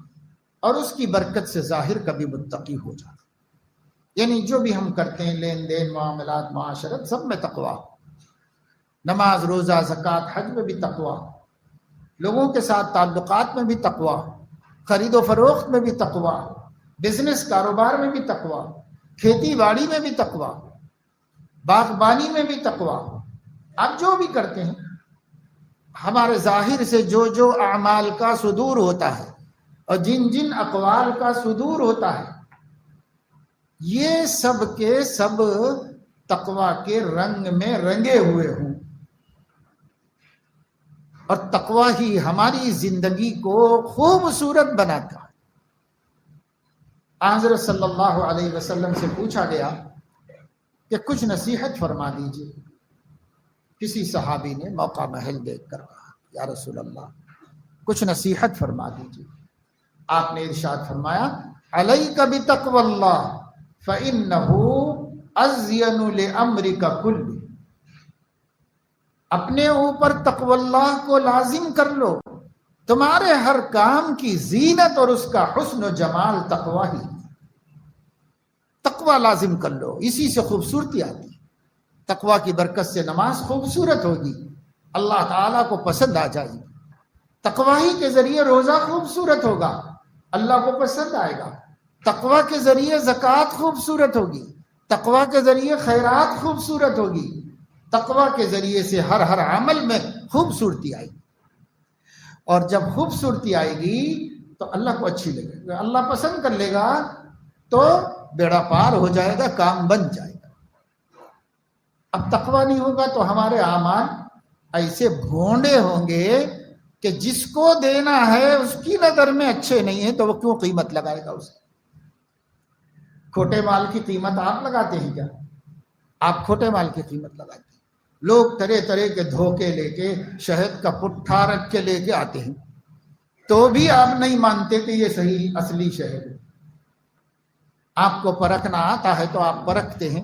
اور اس کی برکت سے ظاہر کا بھی متقی ہو جانا. یعنی جو بھی ہم کرتے ہیں، لین دین، معاملات، معاشرت، سب میں تقویٰ. نماز، روزہ، زکوٰۃ، حج میں بھی تقویٰ، لوگوں کے ساتھ تعلقات میں بھی تقویٰ، خرید و فروخت میں بھی تقویٰ، بزنس کاروبار میں بھی تقویٰ، کھیتی باڑی میں بھی تقویٰ، باغبانی میں بھی تقویٰ، آپ جو بھی کرتے ہیں، ہمارے ظاہر سے جو جو اعمال کا صدور ہوتا ہے اور جن جن اقوال کا صدور ہوتا ہے، یہ سب کے سب تقوی کے رنگ میں رنگے ہوئے ہوں، اور تقوی ہی ہماری زندگی کو خوبصورت بناتا ہے۔ حضرت صلی اللہ علیہ وسلم سے پوچھا گیا کہ کچھ نصیحت فرما دیجیے۔ کسی صحابی نے موقع محل دیکھ کر کہا، یا رسول اللہ کچھ نصیحت فرما دیجیے۔ آپ نے ارشاد فرمایا، علیک بتقوی اللہ فإنہ ازین لامرک کلہ، اپنے اوپر تقوی اللہ کو لازم کر لو، تمہارے ہر کام کی زینت اور اس کا حسن و جمال تقوی ہی۔ تقوی لازم کر لو، اسی سے خوبصورتی آتی ہے۔ تقوی کی برکت سے نماز خوبصورت ہوگی، اللہ تعالیٰ کو پسند آ جائے گی۔ تقوی ہی کے ذریعے روزہ خوبصورت ہوگا، اللہ کو پسند آئے گا۔ تقوی کے ذریعے زکوٰۃ خوبصورت ہوگی، تقوی کے ذریعے خیرات خوبصورت ہوگی، تقوی کے ذریعے سے ہر عمل میں خوبصورتی آئے گی۔ اور جب خوبصورتی آئے گی تو اللہ کو اچھی لگے گی، اللہ پسند کر لے گا تو بیڑا پار ہو جائے گا، کام بن جائے گا۔ اب تقوی نہیں ہوگا تو ہمارے اعمال ایسے بھونڈے ہوں گے کہ جس کو دینا ہے اس کی نظر میں اچھے نہیں ہیں تو وہ کیوں قیمت لگائے گا اسے۔ کھوٹے مال کی قیمت آپ لگاتے ہیں کیا؟ آپ کھوٹے مال کی قیمت لگاتے ہیں۔ لوگ طرح طرح کے دھوکے لے کے، شہد کا پٹھا رکھ کے لے کے آتے ہیں، تو بھی آپ نہیں مانتے کہ یہ صحیح اصلی شہد ہے۔ آپ کو پرکھنا آتا ہے تو آپ پرکھتے ہیں،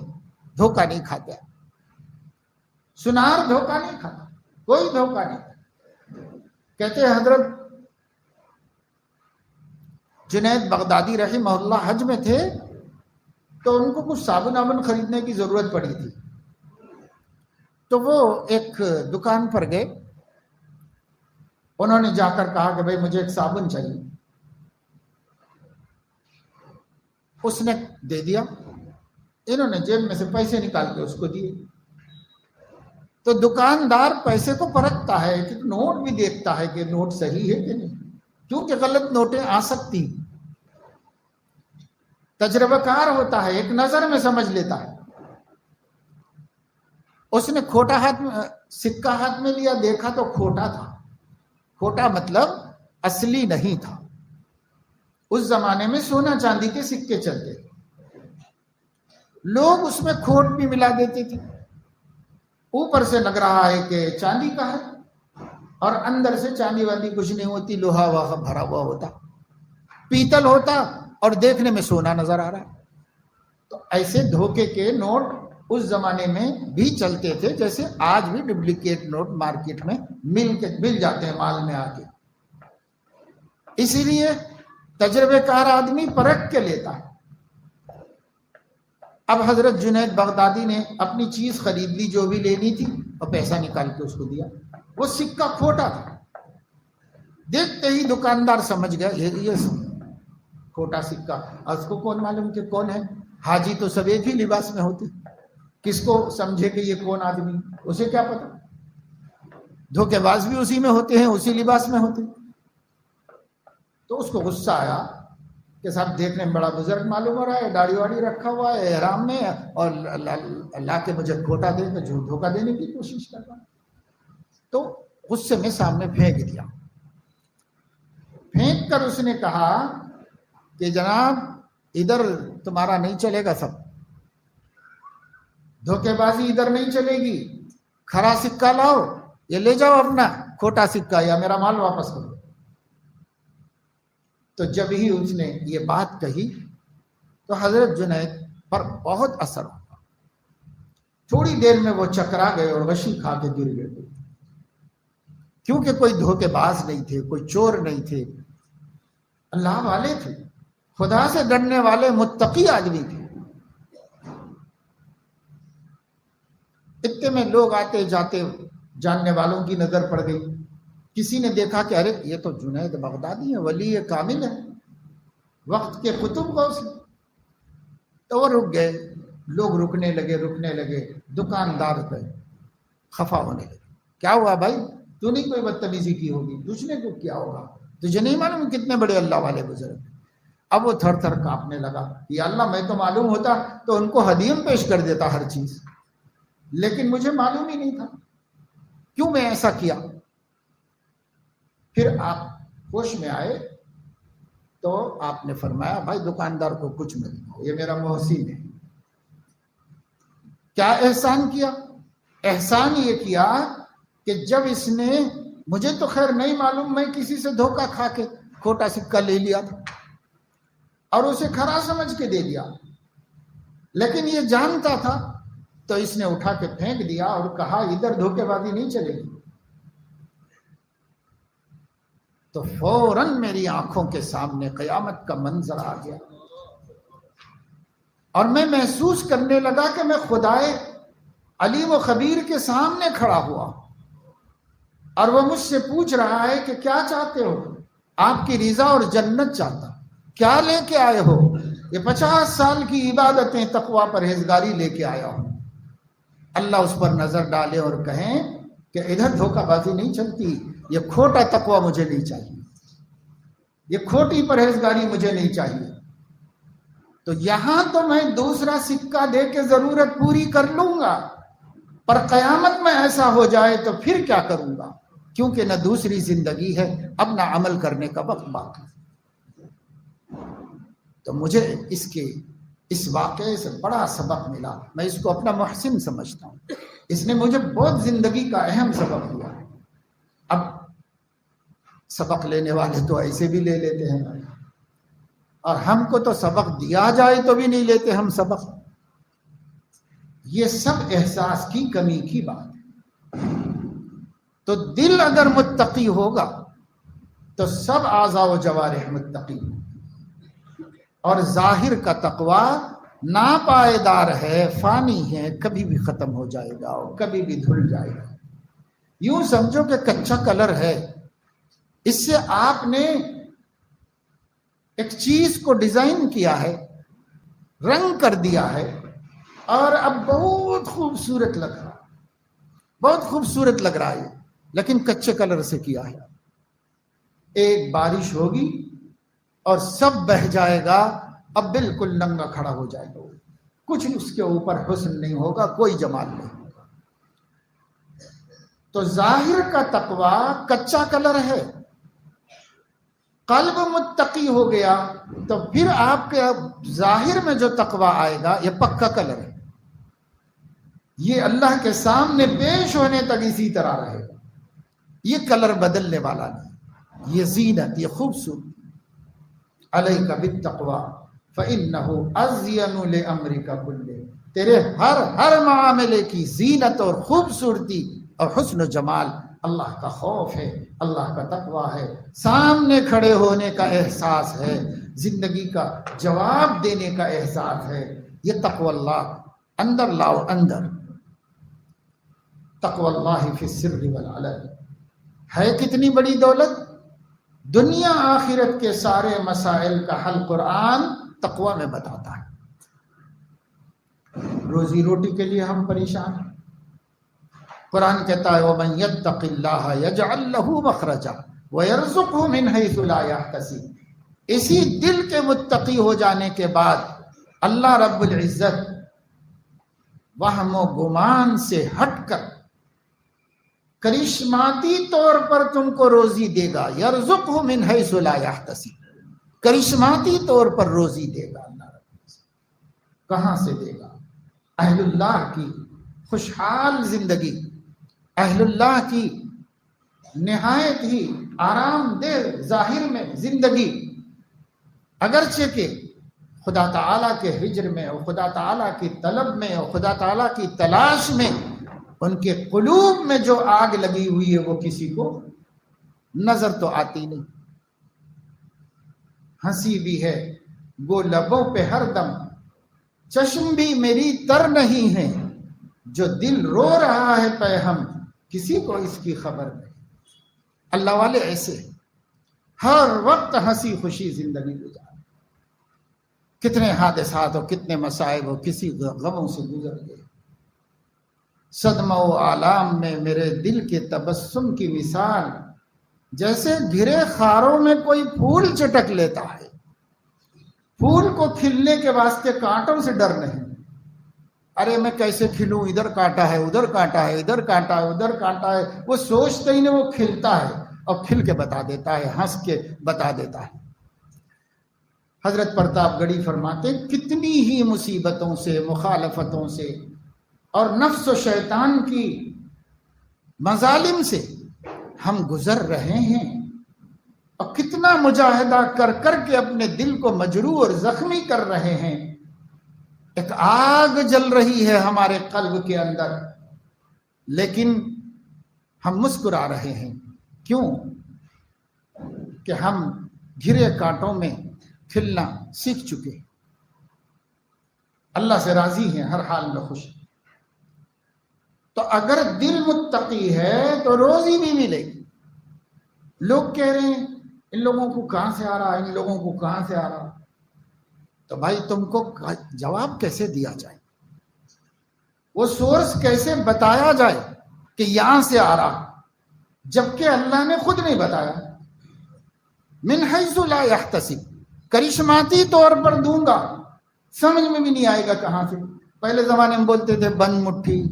دھوکہ نہیں کھاتے۔ سنار دھوکہ نہیں کھاتا، کوئی دھوکہ نہیں کھاتا۔ کہتے ہیں حضرت جنید بغدادی رحمہ اللہ حج میں تھے تو ان کو کچھ صابن آبن خریدنے کی ضرورت پڑی تھی، تو وہ ایک دکان پر گئے، انہوں نے جا کر کہا کہ بھائی مجھے ایک صابن چاہیے۔ اس نے دے دیا، انہوں نے جیب میں سے پیسے نکال کے اس کو دیے۔ تو دکاندار پیسے کو پرکھتا ہے کہ نوٹ بھی دیکھتا ہے کہ نوٹ صحیح ہے کہ نہیں، کیونکہ غلط نوٹیں آ سکتی، تجربہ کار ہوتا ہے، ایک نظر میں سمجھ لیتا ہے۔ اس نے کھوٹا سکہ ہاتھ میں لیا، دیکھا تو کھوٹا تھا۔ کھوٹا مطلب اصلی نہیں تھا۔ اس زمانے میں سونا چاندی کے سکے چلتے تھے، لوگ اس میں کھوٹ بھی ملا دیتے تھے۔ اوپر سے لگ رہا ہے کہ چاندی کا ہے اور اندر سے چاندی واندی کچھ نہیں ہوتی، لوہا وہا بھرا ہوا ہوتا، پیتل ہوتا اور دیکھنے میں سونا نظر آ رہا ہے۔ تو ایسے دھوکے کے نوٹ اس زمانے میں بھی چلتے تھے، جیسے آج بھی ڈپلیکیٹ نوٹ مارکیٹ میں مل جاتے ہیں مال میں آ کے۔ اسی لیے تجربے کار آدمی پرکھ کے لیتا ہے۔ اب حضرت جنید بغدادی نے اپنی چیز خرید لی، جو بھی لینی تھی، اور پیسہ نکال کے اس کو دیا۔ وہ سکہ کھوٹا تھا، دیکھتے ہی دکاندار سمجھ گیا یہ کھوٹا سکہ۔ اس کو کون معلوم کہ کون ہے؟ حاجی تو سب ایک ہی لباس میں ہوتے، کس کو سمجھے کہ یہ کون آدمی، اسے کیا پتا؟ دھوکے باز بھی اسی میں ہوتے ہیں، اسی لباس میں ہوتے ہیں۔ تو اس کو غصہ آیا کہ صاحب دیکھنے میں بڑا بزرگ معلوم ہو رہا ہے، داڑھی واڑی رکھا ہوا ہے احرام میں، اور اللہ کے مجھے کھوٹا دے کے دھوکہ دینے کی کوشش کر رہا ہے۔ تو غصے میں سامنے پھینک دیا۔ پھینک کر اس نے کہا کہ جناب ادھر تمہارا نہیں چلے گا، سب دھوکے بازی ادھر نہیں چلے گی، کھرا سکہ لاؤ، یہ لے جاؤ اپنا کھوٹا سکہ، یا میرا مال واپس کرو۔ تو جب ہی اس نے یہ بات کہی تو حضرت جنید پر بہت اثر ہوا۔ تھوڑی دیر میں وہ چکرا گئے اور غشی کھا کے گر گئے، کیونکہ کوئی دھوکے باز نہیں تھے، کوئی چور نہیں تھے، اللہ والے تھے، خدا سے ڈرنے والے متقی آدمی تھے۔ اتنے میں لوگ آتے جاتے، جاننے والوں کی نظر پڑ گئی۔ کسی نے دیکھا کہ ارے یہ تو جنید بغدادی ہے، ولی کامل ہے، وقت کے قطب غوث ہے۔ تو وہ رک گئے، لوگ رکنے لگے، دکاندار گئے، خفا ہونے لگے. کیا ہوا بھائی؟ تو نہیں کوئی بدتمیزی کی ہوگی؟ تجھ نے تو کیا ہوگا؟ تجھے نہیں معلوم کتنے بڑے اللہ والے گزرے؟ اب وہ تھر تھر کانپنے لگا. یا اللہ میں تو معلوم ہوتا تو ان کو ہدیہ پیش کر دیتا ہر چیز، لیکن مجھے معلوم ہی نہیں تھا، کیوں میں ایسا کیا؟ پھر آپ ہوش میں آئے تو آپ نے فرمایا بھائی دکاندار کو کچھ مت دو، یہ میرا محسن ہے. کیا احسان کیا؟ احسان یہ کیا کہ جب اس نے، مجھے تو خیر نہیں معلوم، میں کسی سے دھوکہ کھا کے کھوٹا سکہ لے لیا تھا اور اسے کھرا سمجھ کے دے دیا، لیکن یہ جانتا تھا تو اس نے اٹھا کے پھینک دیا اور کہا ادھر دھوکے بازی نہیں چلے گی. تو فوراً میری آنکھوں کے سامنے قیامت کا منظر آ گیا اور میں محسوس کرنے لگا کہ میں خدائے علیم و خبیر کے سامنے کھڑا ہوا اور وہ مجھ سے پوچھ رہا ہے کہ کیا چاہتے ہو؟ آپ کی رضا اور جنت چاہتا. کیا لے کے آئے ہو؟ یہ 50 سال کی عبادتیں تقویٰ پرہیزگاری لے کے آیا ہوں. اللہ اس پر نظر ڈالے اور کہیں کہ ادھر دھوکہ بازی نہیں چلتی، یہ کھوٹا تقویٰ مجھے نہیں چاہیے، یہ کھوٹی پرہیزگاری مجھے نہیں چاہیے. تو یہاں تو میں دوسرا سکہ دے کے ضرورت پوری کر لوں گا، پر قیامت میں ایسا ہو جائے تو پھر کیا کروں گا؟ کیونکہ نہ دوسری زندگی ہے، اب نہ عمل کرنے کا وقت باقی. تو مجھے اس واقعے سے بڑا سبق ملا. میں اس کو اپنا محسن سمجھتا ہوں. اس نے مجھے بہت زندگی کا اہم سبق دیا. اب سبق لینے والے تو ایسے بھی لے لیتے ہیں، اور ہم کو تو سبق دیا جائے تو بھی نہیں لیتے ہم سبق. یہ سب احساس کی کمی کی بات ہے. تو دل اگر متقی ہوگا تو سب اعضاء و جوارح متقی ہوں. اور ظاہر کا تقوی ناپائیدار ہے، فانی ہے، کبھی بھی ختم ہو جائے گا اور کبھی بھی دھل جائے گا. یوں سمجھو کہ کچا کلر ہے، اس سے آپ نے ایک چیز کو ڈیزائن کیا ہے، رنگ کر دیا ہے، اور اب بہت خوبصورت لگ رہا ہے، بہت خوبصورت لگ رہا ہے، لیکن کچے کلر سے کیا ہے. ایک بارش ہوگی اور سب بہہ جائے گا، اب بالکل ننگا کھڑا ہو جائے گا، کچھ اس کے اوپر حسن نہیں ہوگا، کوئی جمال نہیں ہوگا. تو ظاہر کا تقوی کچا کلر ہے. قلب متقی ہو گیا تو پھر آپ کے ظاہر میں جو تقوی آئے گا یہ پکا کلر ہے. یہ اللہ کے سامنے پیش ہونے تک اسی طرح رہے گا، یہ کلر بدلنے والا نہیں. یہ زینت، یہ خوبصورتی. علیک بالتقوی فإنہ ازین لامرک کلہ. تیرے ہر معاملے کی زینت اور خوبصورتی اور حسن و جمال اللہ کا خوف ہے، اللہ کا تقوی ہے، سامنے کھڑے ہونے کا احساس ہے، زندگی کا جواب دینے کا احساس ہے. یہ تقوی اللہ اندر لاؤ. اندر تقوی اللہ فی السر والعلن ہے کتنی بڑی دولت. دنیا آخرت کے سارے مسائل کا حل قرآن تقوی میں بتاتا ہے. روزی روٹی کے لیے ہم پریشان ہیں، قرآن کہتا ہے وَمَن يَتَّقِ اللَّهَ يَجْعَلْ لَهُ مَخْرَجًا وَيَرْزُقْهُ مِنْ حَيْثُ لَا يَحْتَسِبُ. اسی دل کے متقی ہو جانے کے بعد اللہ رب العزت وہم و گمان سے ہٹ کر کرشماتی طور پر تم کو روزی دے گا. یرزقہ من حیث لا یحتسب، کرشماتی طور پر روزی دے گا اللہ رب العزت. کہاں سے دے گا؟ اہل اللہ کی خوشحال زندگی، اہل اللہ کی نہایت ہی آرام دہ ظاہر میں زندگی، اگرچہ کہ خدا تعالیٰ کے ہجر میں اور خدا تعالیٰ کی طلب میں اور خدا تعالیٰ کی تلاش میں ان کے قلوب میں جو آگ لگی ہوئی ہے وہ کسی کو نظر تو آتی نہیں. ہنسی بھی ہے وہ لبوں پہ ہر دم، چشم بھی میری تر نہیں ہے، جو دل رو رہا ہے پہ ہم کسی کو اس کی خبر نہیں. اللہ والے ایسے ہر وقت ہنسی خوشی زندگی گزار. کتنے حادثات اور کتنے مصائب اور کسی غموں سے گزر گئے. صدمہ و آلام میں میرے دل کے تبسم کی مثال جیسے گھرے خاروں میں کوئی پھول چٹک لیتا ہے. پھول کو کھلنے کے واسطے کانٹوں سے ڈر نہیں. ارے میں کیسے کھلوں، ادھر کانٹا ہے، ادھر کانٹا ہے، ادھر کانٹا ہے، ادھر کانٹا ہے. وہ سوچتے ہی نہیں، وہ کھلتا ہے اور کھل کے بتا دیتا ہے، ہنس کے بتا دیتا ہے. حضرت پرتاپ گڑھی فرماتے کتنی ہی مصیبتوں سے، مخالفتوں سے اور نفس و شیطان کی مظالم سے ہم گزر رہے ہیں، اور کتنا مجاہدہ کر کر کے اپنے دل کو مجروح اور زخمی کر رہے ہیں. ایک آگ جل رہی ہے ہمارے قلب کے اندر، لیکن ہم مسکرا رہے ہیں. کیوں؟ کہ ہم گھرے کانٹوں میں کھلنا سیکھ چکے، اللہ سے راضی ہیں، ہر حال میں خوش. تو اگر دل متقی ہے تو روزی بھی ملے گی. لوگ کہہ رہے ہیں ان لوگوں کو کہاں سے آ رہا، ان لوگوں کو کہاں سے آ رہا. تو بھائی تم کو جواب کیسے دیا جائے، وہ سورس کیسے بتایا جائے کہ یہاں سے آ رہا، جبکہ اللہ نے خود نہیں بتایا. من حیث لا یحتسب، کرشماتی طور پر دوں گا، سمجھ میں بھی نہیں آئے گا کہاں سے. پہلے زمانے میں بولتے تھے بند مٹھی،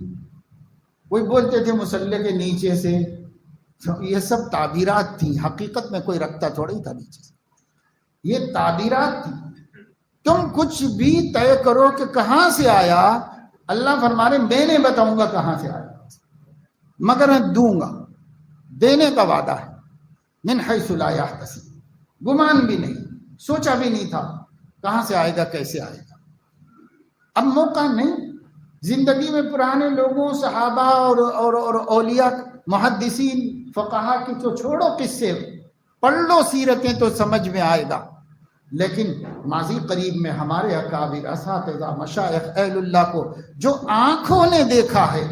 کوئی بولتے تھے مسلح کے نیچے سے. یہ سب تعبیرات تھی، حقیقت میں کوئی رکھتا تھوڑی تھا نیچے سے. یہ تعبیرات تھی. تم کچھ بھی طے کرو کہ کہاں سے آیا، اللہ فرما رہے میں نے بتاؤں گا کہاں سے آیا، مگر میں دوں گا، دینے کا وعدہ ہے. من حیث لا یحتسب، گمان بھی نہیں، سوچا بھی نہیں تھا کہاں سے آئے گا، کیسے آئے گا. اب موقع نہیں. زندگی میں پرانے لوگوں، صحابہ اور اولیاء، محدثین، فقہا کی تو چھوڑو قصے، پڑھ لو سیرتیں تو سمجھ میں آئے گا. لیکن ماضی قریب میں ہمارے اکابر، اساتذہ، مشائخ اہل اللہ کو جو آنکھوں نے دیکھا ہے،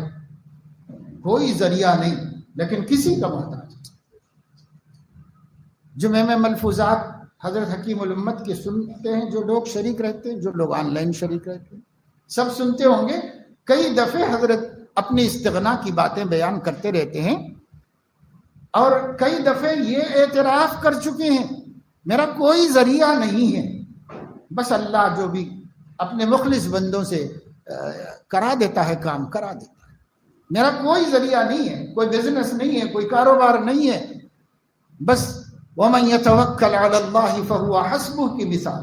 کوئی ذریعہ نہیں لیکن کسی کا محتاج. جمعے میں ملفوظات حضرت حکیم الامت کے سنتے ہیں جو لوگ شریک رہتے ہیں، جو لوگ آن لائن شریک رہتے ہیں، سب سنتے ہوں گے. کئی دفعے حضرت اپنی استغنا کی باتیں بیان کرتے رہتے ہیں، اور کئی دفعے یہ اعتراف کر چکے ہیں میرا کوئی ذریعہ نہیں ہے، بس اللہ جو بھی اپنے مخلص بندوں سے کرا دیتا ہے کام کرا دیتا ہے. میرا کوئی ذریعہ نہیں ہے، کوئی بزنس نہیں ہے، کوئی کاروبار نہیں ہے، بس وَمَن يَتَوَكَّلْ عَلَى اللَّهِ فَهُوَ حَسْبُهُ کی مثال.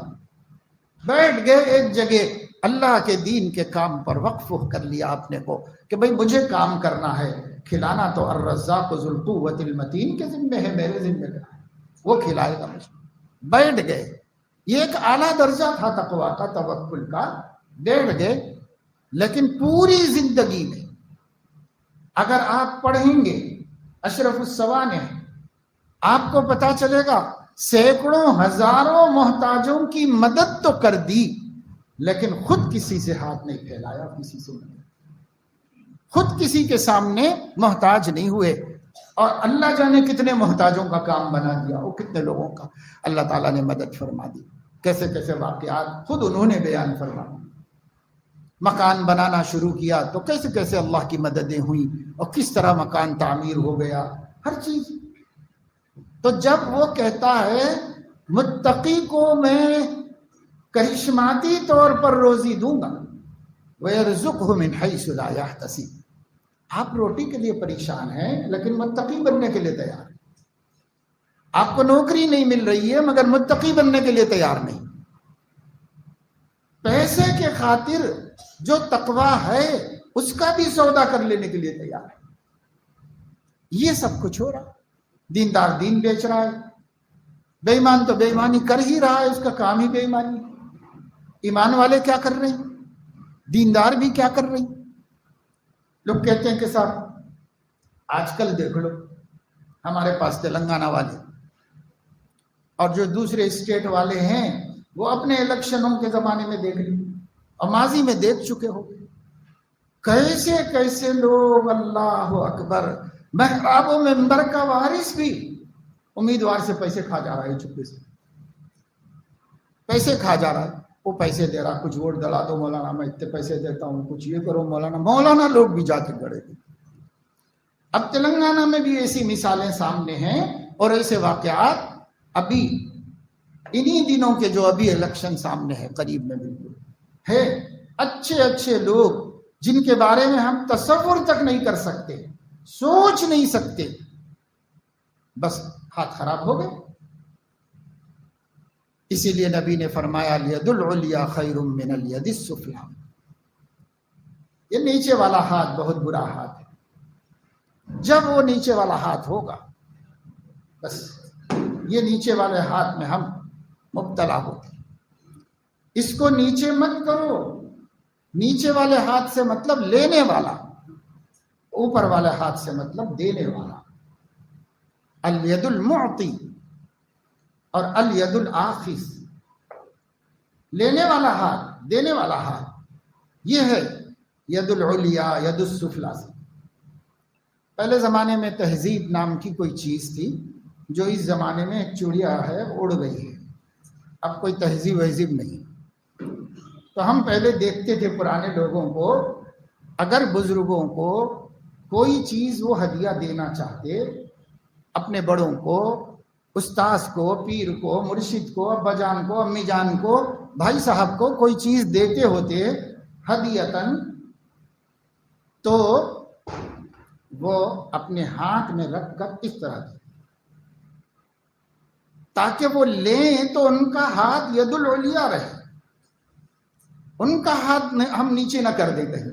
بیٹھ گئے ایک جگہ، اللہ کے دین کے کام پر وقف کر لیا اپنے کو کہ بھئی مجھے کام کرنا ہے، کھلانا تو الرزاق ذو القوۃ المتین کے ذمہ ہے، میرے ذمہ ہے، وہ کھلائے گا مجھے. بیٹھ گئے. یہ ایک اعلیٰ درجہ تھا تقویٰ کا، توکل کا. بیٹھ گئے. لیکن پوری زندگی میں اگر آپ پڑھیں گے اشرف السوانح، آپ کو پتا چلے گا سینکڑوں ہزاروں محتاجوں کی مدد تو کر دی، لیکن خود کسی سے ہاتھ نہیں پھیلایا، کسی سے نہیں، خود کسی کے سامنے محتاج نہیں ہوئے. اور اللہ جانے کتنے محتاجوں کا کام بنا دیا، وہ کتنے لوگوں کا اللہ تعالیٰ نے مدد فرما دی. کیسے کیسے واقعات خود انہوں نے بیان فرما. مکان بنانا شروع کیا تو کیسے کیسے اللہ کی مددیں ہوئیں، اور کس طرح مکان تعمیر ہو گیا، ہر چیز. تو جب وہ کہتا ہے متقی کو میں کرشماتی طور پر روزی دوں گا، وَيَرْزُقْهُ مِنْ حَيْثُ لَا يَحْتَسِبُ. آپ روٹی کے لیے پریشان ہیں لیکن متقی بننے کے لیے تیار ہیں. آپ کو نوکری نہیں مل رہی ہے مگر متقی بننے کے لیے تیار نہیں. پیسے کے خاطر جو تقوی ہے اس کا بھی سودا کر لینے کے لیے تیار ہے. یہ سب کچھ ہو رہا. دیندار دین بیچ رہا ہے، بے ایمان تو بے ایمانی کر ہی رہا ہے، اس کا کام ہی بے ایمانی. ایمان والے کیا کر رہے ہیں، دیندار بھی کیا کر رہے ہیں. لوگ کہتے ہیں کہ صاحب آج کل دیکھ لو ہمارے پاس تلنگانہ والے اور جو دوسرے اسٹیٹ والے ہیں، وہ اپنے الیکشنوں کے زمانے میں دیکھ لی اور ماضی میں دیکھ چکے ہو کیسے کیسے لوگ، اللہ اکبر، محراب و منبر کا وارث بھی امیدوار سے پیسے کھا جا رہا ہے، چپے سے پیسے کھا جا رہا ہے. وہ پیسے دے رہا، کچھ ووٹ دلا دو مولانا، میں اتنے پیسے دیتا ہوں، کچھ یہ کرو مولانا، مولانا لوگ بھی جا کے کھڑے تھے۔ اب تلنگانہ میں بھی ایسی مثالیں سامنے ہیں اور ایسے واقعات ابھی انہی دنوں کے جو ابھی الیکشن سامنے ہے قریب میں بالکل ہے، اچھے اچھے لوگ جن کے بارے میں ہم تصور تک نہیں کر سکتے، سوچ نہیں سکتے، بس ہاتھ خراب ہو گئے۔ اسی لیے نبی نے فرمایا الید العلیٰ خیر من الید السفلیٰ، یہ نیچے والا ہاتھ بہت برا ہاتھ ہے۔ جب وہ نیچے والا ہاتھ ہوگا، بس یہ نیچے والے ہاتھ میں ہم مبتلا ہوتے ہیں۔ اس کو نیچے مت کرو، نیچے والے ہاتھ سے مطلب لینے والا، اوپر والے ہاتھ سے مطلب دینے والا۔ الید المعطی اور الید الاخذ، لینے والا ہاتھ، دینے والا ہاتھ، یہ ہے ید العلیٰ ید السفلیٰ سے۔ پہلے زمانے میں تہذیب نام کی کوئی چیز تھی جو اس زمانے میں ایک چڑیا ہے، اڑ گئی ہے، اب کوئی تہذیب وہذیب نہیں۔ تو ہم پہلے دیکھتے تھے پرانے لوگوں کو، اگر بزرگوں کو کوئی چیز وہ ہدیہ دینا چاہتے، اپنے بڑوں کو، استاذ کو، پیر کو، مرشد کو، ابا جان کو، امی جان کو، بھائی صاحب کو کوئی چیز دیتے ہوتے ہدیتاً، تو وہ اپنے ہاتھ میں رکھ کر اس طرح دیتے تاکہ وہ لیں تو ان کا ہاتھ ید العلیٰ رہے، ان کا ہاتھ ہم نیچے نہ کر دیں کہیں۔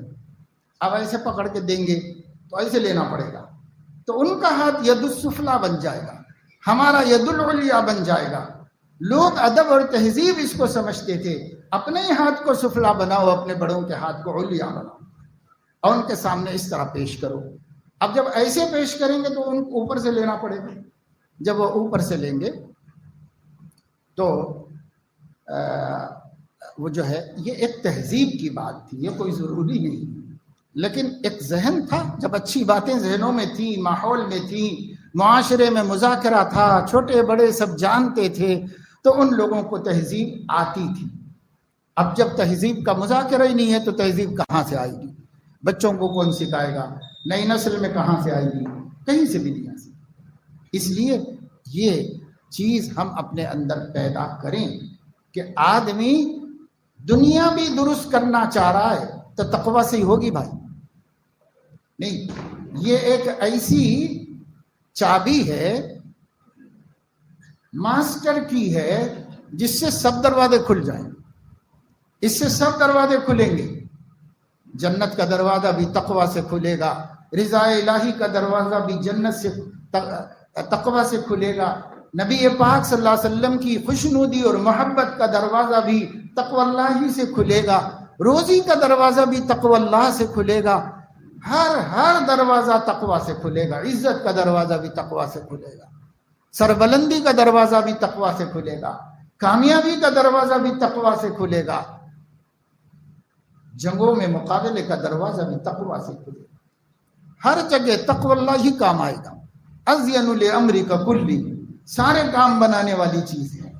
اب ایسے پکڑ کے دیں گے تو ایسے لینا پڑے گا، تو ان کا ہاتھ ید السفلیٰ بن جائے گا، ہمارا ید العلیٰ بن جائے گا۔ لوگ ادب اور تہذیب اس کو سمجھتے تھے، اپنے ہی ہاتھ کو سفلیٰ بناؤ، اپنے بڑوں کے ہاتھ کو علیٰ بناؤ اور ان کے سامنے اس طرح پیش کرو۔ اب جب ایسے پیش کریں گے تو ان کو اوپر سے لینا پڑے گا، جب وہ اوپر سے لیں گے تو وہ جو ہے، یہ ایک تہذیب کی بات تھی، یہ کوئی ضروری نہیں، لیکن ایک ذہن تھا، جب اچھی باتیں ذہنوں میں تھیں، ماحول میں تھیں، معاشرے میں مذاکرہ تھا، چھوٹے بڑے سب جانتے تھے، تو ان لوگوں کو تہذیب آتی تھی۔ اب جب تہذیب کا مذاکرہ ہی نہیں ہے تو تہذیب کہاں سے آئے گی؟ بچوں کو کون سکھائے گا؟ نئی نسل میں کہاں سے آئے گی؟ کہیں سے بھی نہیں آ سکتی۔ اس لیے یہ چیز ہم اپنے اندر پیدا کریں کہ آدمی دنیا بھی درست کرنا چاہ رہا ہے تو تقوی سے ہی ہوگی بھائی، نہیں، یہ ایک ایسی چابی ہے ماسٹر کی ہے جس سے سب دروازے کھل جائیں، اس سے سب دروازے کھلیں گے۔ جنت کا دروازہ بھی تقوی سے کھلے گا، رضا الہی کا دروازہ بھی جنت سے تقوی سے کھلے گا، نبی پاک صلی اللہ علیہ وسلم کی خوشنودی اور محبت کا دروازہ بھی تقوی اللہ ہی سے کھلے گا، روزی کا دروازہ بھی تقوی اللہ سے کھلے گا، ہر دروازہ تقوی سے کھلے گا، عزت کا دروازہ بھی تقوی سے کھلے گا، سربلندی کا دروازہ بھی تقوی سے کھلے گا، کامیابی کا دروازہ بھی تقوی سے کھلے گا، جنگوں میں مقابلے کا دروازہ بھی تقوی سے کھلے گا۔ ہر جگہ تقوی اللہ ہی کام آئے گا۔ ازین لامرک کلی، سارے کام بنانے والی چیز ہے،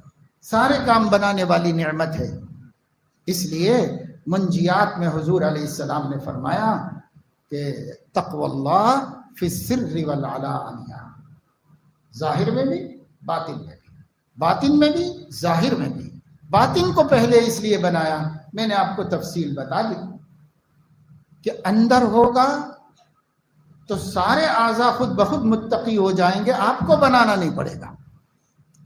سارے کام بنانے والی نعمت ہے۔ اس لیے منجیات میں حضور علیہ السلام نے فرمایا کہ تقوی اللہ فی السر والعلانیہ، ظاہر میں بھی باطن میں بھی، باطن میں بھی ظاہر میں بھی۔ باطن کو پہلے اس لیے بنایا، میں نے آپ کو تفصیل بتا دی کہ اندر ہوگا تو سارے اعضاء خود بخود متقی ہو جائیں گے، آپ کو بنانا نہیں پڑے گا۔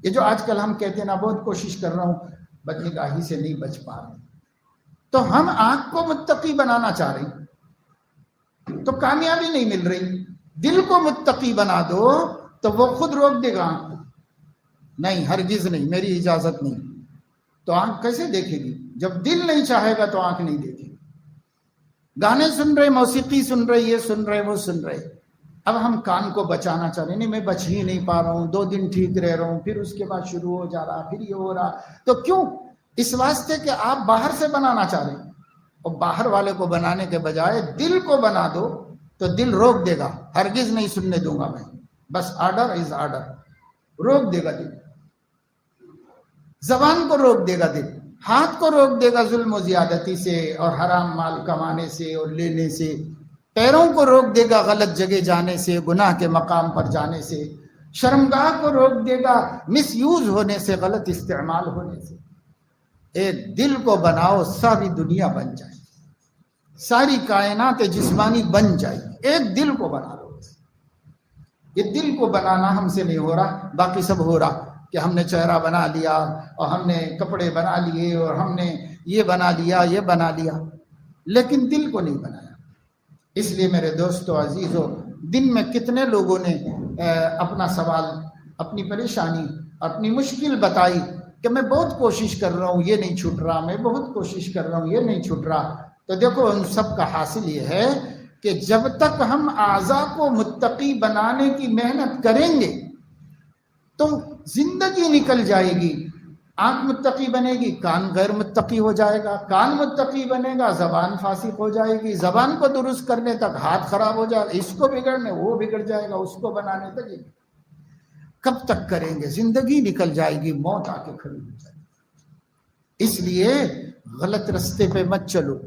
یہ جو آج کل ہم کہتے ہیں نا، بہت کوشش کر رہا ہوں بدنگاہی سے نہیں بچ پا رہے، تو ہم آنکھ کو متقی بنانا چاہ رہے ہیں تو کامیابی نہیں مل رہی۔ دل کو متقی بنا دو تو وہ خود روک دے گا آنکھ کو، نہیں ہرگز نہیں، میری اجازت نہیں۔ تو آنکھ کیسے دیکھے گی؟ جب دل نہیں چاہے گا تو آنکھ نہیں دیکھے گی۔ گانے سن رہے، موسیقی سن رہے، یہ سن رہے، وہ سن رہے، اب ہم کان کو بچانا چاہ رہے، نہیں میں بچ ہی نہیں پا رہا ہوں، 2 دن ٹھیک رہ رہا ہوں، پھر اس کے بعد شروع ہو جا رہا، پھر یہ ہو رہا۔ تو کیوں؟ اس واسطے کہ آپ باہر سے بنانا چاہ رہے ہیں، اور باہر والے کو بنانے کے بجائے دل کو بنا دو تو دل روک دے گا، ہرگز نہیں سننے دوں گا میں، بس آرڈر از آرڈر، روک دے گا دل، زبان کو روک دے گا دل، ہاتھ کو روک دے گا ظلم و زیادتی سے اور حرام مال کمانے سے اور لینے سے، پیروں کو روک دے گا غلط جگہ جانے سے، گناہ کے مقام پر جانے سے، شرمگاہ کو روک دے گا مس یوز ہونے سے، غلط استعمال ہونے سے۔ ایک دل کو بناؤ، ساری دنیا بن جائے، ساری کائنات جسمانی بن جائے، ایک دل کو بنا لو۔ یہ دل کو بنانا ہم سے نہیں ہو رہا، باقی سب ہو رہا کہ ہم نے چہرہ بنا لیا اور ہم نے کپڑے بنا لیے اور ہم نے یہ بنا لیا یہ بنا لیا، لیکن دل کو نہیں بنایا۔ اس لیے میرے دوستو عزیزو، دن میں کتنے لوگوں نے اپنا سوال، اپنی پریشانی، اپنی مشکل بتائی کہ میں بہت کوشش کر رہا ہوں یہ نہیں چھوٹ رہا، میں بہت کوشش کر رہا ہوں یہ نہیں چھوٹ رہا۔ تو دیکھو ان سب کا حاصل یہ ہے کہ جب تک ہم اعضاء کو متقی بنانے کی محنت کریں گے تو زندگی نکل جائے گی۔ آنکھ متقی بنے گی، کان غیر متقی ہو جائے گا، کان متقی بنے گا، زبان فاسق ہو جائے گی، زبان کو درست کرنے تک ہاتھ خراب ہو جائے گا، اس کو بگڑنے وہ بگڑ جائے گا، اس کو بنانے تک کب تک کریں گے؟ زندگی نکل جائے گی، موت آ کے کھڑی ہو جائے گی۔ اس لیے غلط رستے پہ مت چلو،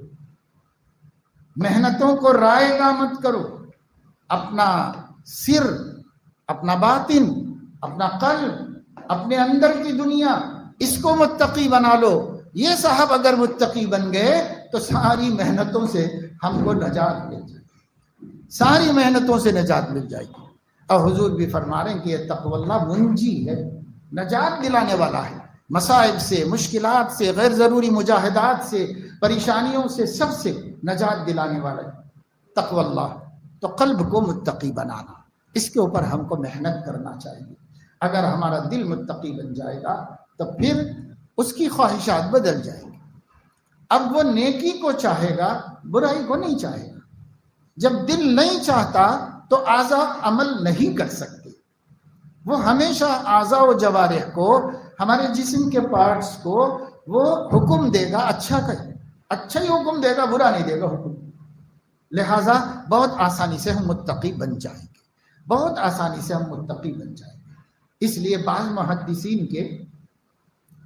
محنتوں کو رائے گا مت کرو، اپنا سر، اپنا باطن، اپنا قلب، اپنے اندر کی دنیا، اس کو متقی بنا لو۔ یہ صاحب اگر متقی بن گئے تو ساری محنتوں سے ہم کو نجات مل جائے گی، ساری محنتوں سے نجات مل جائے گی۔ اور حضور بھی فرما رہے ہیں کہ یہ تقوی اللہ منجی ہے، نجات دلانے والا ہے، مصائب سے، مشکلات سے، غیر ضروری مجاہدات سے، پریشانیوں سے، سب سے نجات دلانے والا ہے تقوی اللہ۔ تو قلب کو متقی بنانا، اس کے اوپر ہم کو محنت کرنا چاہیے۔ اگر ہمارا دل متقی بن جائے گا تو پھر اس کی خواہشات بدل جائیں گی۔ اب وہ نیکی کو چاہے گا، برائی کو نہیں چاہے گا۔ جب دل نہیں چاہتا تو اعضاء عمل نہیں کر سکتے۔ وہ ہمیشہ اعضاء و جوارح کو، ہمارے جسم کے پارٹس کو وہ حکم دے گا اچھا کرے، اچھا ہی حکم دے گا، برا نہیں دے گا حکم۔ لہٰذا بہت آسانی سے ہم متقی بن جائیں گے، بہت آسانی سے ہم متقی بن جائیں گے۔ اس لیے بعض محدثین کے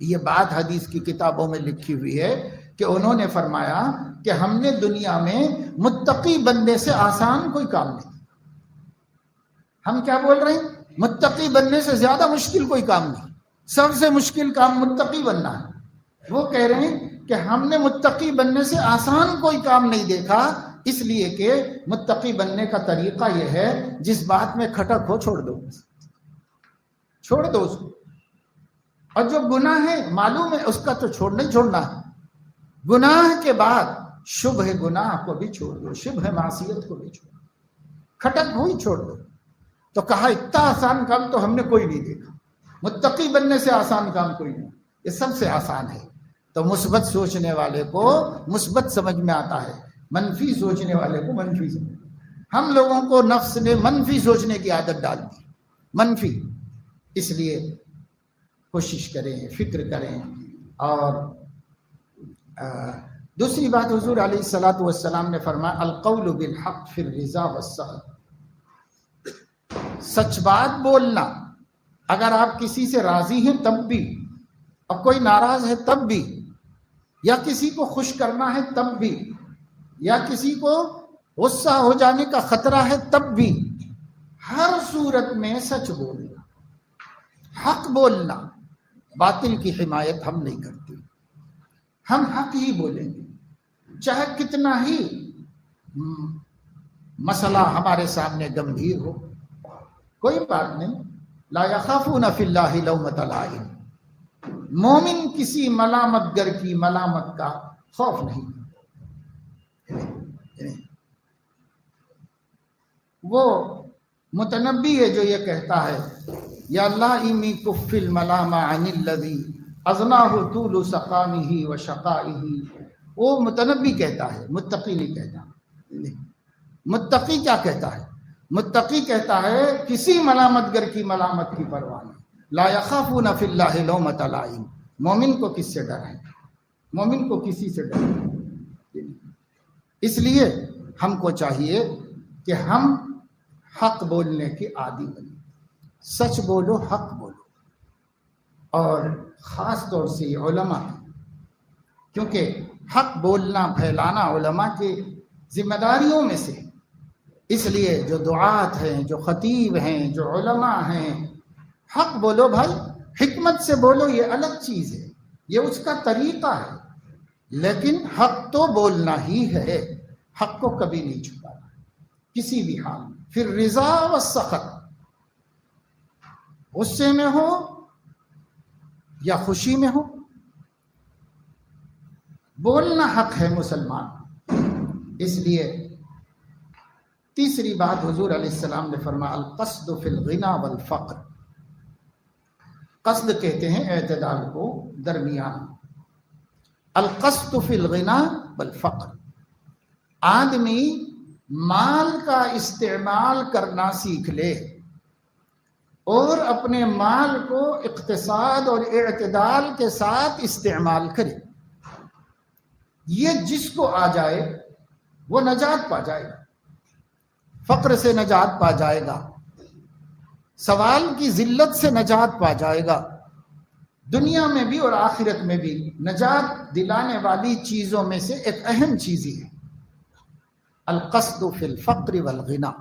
یہ بات حدیث کی کتابوں میں لکھی ہوئی ہے کہ انہوں نے فرمایا کہ ہم نے دنیا میں متقی بننے سے آسان کوئی کام نہیں۔ ہم کیا بول رہے ہیں؟ متقی بننے سے زیادہ مشکل کوئی کام نہیں، سب سے مشکل کام متقی بننا ہے۔ وہ کہہ رہے ہیں کہ ہم نے متقی بننے سے آسان کوئی کام نہیں دیکھا، اس لیے کہ متقی بننے کا طریقہ یہ ہے جس بات میں کھٹک ہو چھوڑ دو، چھوڑ دو اس کو، اور جو گناہ ہے معلوم ہے اس کا تو چھوڑنا ہے۔ گناہ کے بعد شبہ گناہ کو بھی چھوڑ دو، شبہ معصیت کو بھی چھوڑ دو، کھٹک ہوئی چھوڑ دو۔ تو کہا اتنا آسان کام تو ہم نے کوئی نہیں دیکھا، متقی بننے سے آسان کام کوئی نہیں، یہ سب سے آسان ہے۔ تو مثبت سوچنے والے کو مثبت سمجھ میں آتا ہے، منفی سوچنے والے کو منفی سمجھ۔ ہم لوگوں کو نفس نے منفی سوچنے کی عادت ڈال دی، منفی۔ اس لیے کوشش کریں، فکر کریں۔ اور دوسری بات حضور علیہ الصلوۃ والسلام نے فرمایا القول بالحق فی الرضا والسخط، سچ بات بولنا، اگر آپ کسی سے راضی ہیں تب بھی، اور کوئی ناراض ہے تب بھی، یا کسی کو خوش کرنا ہے تب بھی، یا کسی کو غصہ ہو جانے کا خطرہ ہے تب بھی، ہر صورت میں سچ بولنا، حق بولنا۔ باطل کی حمایت ہم نہیں کرتے، ہم حق ہی بولیں گے، چاہے کتنا ہی مسئلہ ہمارے سامنے گمبھیر ہو، کوئی بات نہیں۔ لا یخافون فی اللہ لومۃ لائم، مومن کسی ملامت گر کی ملامت کا خوف نہیں۔ وہ متنبی ہے جو یہ کہتا ہے یا اللہ ایمی کف الملام عن الذی اذناہ طول سقامہ و شقائہ، وہ متنبی کہتا ہے، متقی نہیں کہتا۔ متقی کیا کہتا ہے؟ متقی کہتا ہے کسی ملامت گر کی ملامت کی پرواہ نہیں۔ لا یخافون فی اللہ لومۃ لائم، مومن کو کس سے ڈر ہے؟ مومن کو کسی سے ڈر ہے۔ اس لیے ہم کو چاہیے کہ ہم حق بولنے کے عادی بنیں، سچ بولو، حق بولو۔ اور خاص طور سے علماء کیونکہ حق بولنا پھیلانا علماء کی ذمہ داریوں میں سے، اس لیے جو دعات ہیں، جو خطیب ہیں، جو علماء ہیں، حق بولو بھائی، حکمت سے بولو، یہ الگ چیز ہے، یہ اس کا طریقہ ہے، لیکن حق تو بولنا ہی ہے، حق کو کبھی نہیں چھپانا کسی بھی حال میں، پھر رضا و سخط، غصے میں ہو یا خوشی میں ہو، بولنا حق ہے مسلمان۔ اس لیے تیسری بات حضور علیہ السلام نے فرمایا القصد فی الغنى والفقر، قصد کہتے ہیں اعتدال کو، درمیان، القصد فی الغنى والفقر، آدمی مال کا استعمال کرنا سیکھ لے اور اپنے مال کو اقتصاد اور اعتدال کے ساتھ استعمال کرے، یہ جس کو آ جائے وہ نجات پا جائے گا، فقر سے نجات پا جائے گا، سوال کی ذلت سے نجات پا جائے گا، دنیا میں بھی اور آخرت میں بھی نجات دلانے والی چیزوں میں سے ایک اہم چیز ہی ہے القصد فی الفقر والغنى۔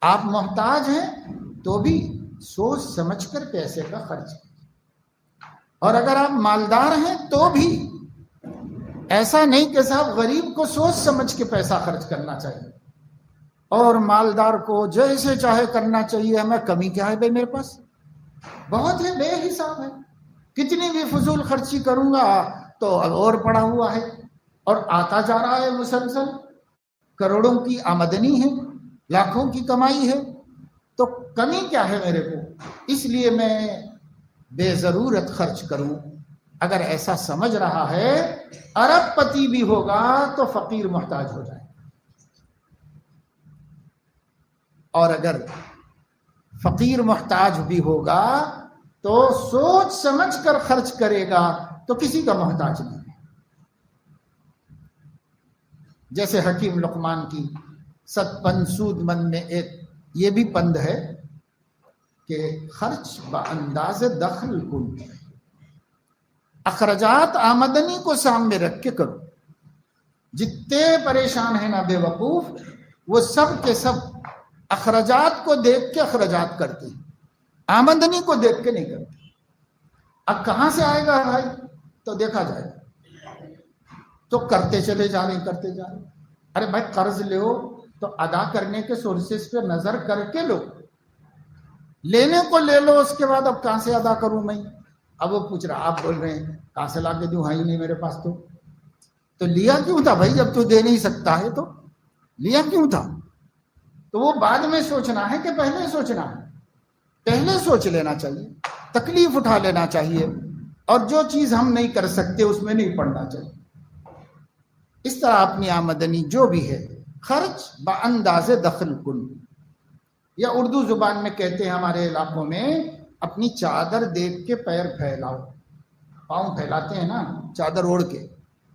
آپ محتاج ہیں تو بھی سوچ سمجھ کر پیسے کا خرچ کیجیے، اور اگر آپ مالدار ہیں تو بھی ایسا نہیں کہ صاحب غریب کو سوچ سمجھ کے پیسہ خرچ کرنا چاہیے اور مالدار کو جیسے چاہے کرنا چاہیے، ہمیں کمی کیا ہے بھائی، میرے پاس بہت ہے، بے حساب ہے، کتنی بھی فضول خرچی کروں گا تو اور پڑا ہوا ہے اور آتا جا رہا ہے، مسلسل کروڑوں کی آمدنی ہے، لاکھوں کی کمائی ہے، تو کمی کیا ہے میرے کو، اس لیے میں بے ضرورت خرچ کروں۔ اگر ایسا سمجھ رہا ہے ارب پتی بھی ہوگا تو فقیر محتاج ہو جائے، اور اگر فقیر محتاج بھی ہوگا تو سوچ سمجھ کر خرچ کرے گا تو کسی کا محتاج نہیں ہے۔ جیسے حکیم لقمان کی 7 پنسود من میں ایک یہ بھی پند ہے کہ خرچ بانداز دخل کن، اخراجات آمدنی کو سامنے رکھ کے کرو۔ جتنے پریشان ہیں نا بے وقوف، وہ سب کے سب اخراجات کو دیکھ کے اخراجات کرتے ہیں، آمدنی کو دیکھ کے نہیں کرتے۔ اب کہاں سے آئے گا بھائی تو دیکھا جائے گا، تو کرتے چلے جا رہے کرتے جا رہے۔ ارے بھائی قرض لو تو ادا کرنے کے سورسز پہ نظر کر کے لو، لینے کو لے لو، اس کے بعد اب کہاں سے ادا کروں میں؟ اب وہ پوچھ رہا، آپ بول رہے ہیں کہاں سے لا کے دوں، ہی نہیں میرے پاس، تو لیا کیوں تھا بھائی جب تو دے نہیں سکتا ہے، تو لیا کیوں تھا؟ تو وہ بعد میں سوچنا ہے کہ پہلے سوچنا ہے؟ پہلے سوچ لینا چاہیے، تکلیف اٹھا لینا چاہیے، اور جو چیز ہم نہیں کر سکتے اس میں نہیں پڑنا چاہیے۔ اس طرح اپنی آمدنی جو بھی ہے خرچ بانداز دخل کن، یا اردو زبان میں کہتے ہیں ہمارے علاقوں میں اپنی چادر دیکھ کے پیر پھیلاؤ، پاؤں پھیلاتے ہیں نا چادر اوڑھ کے،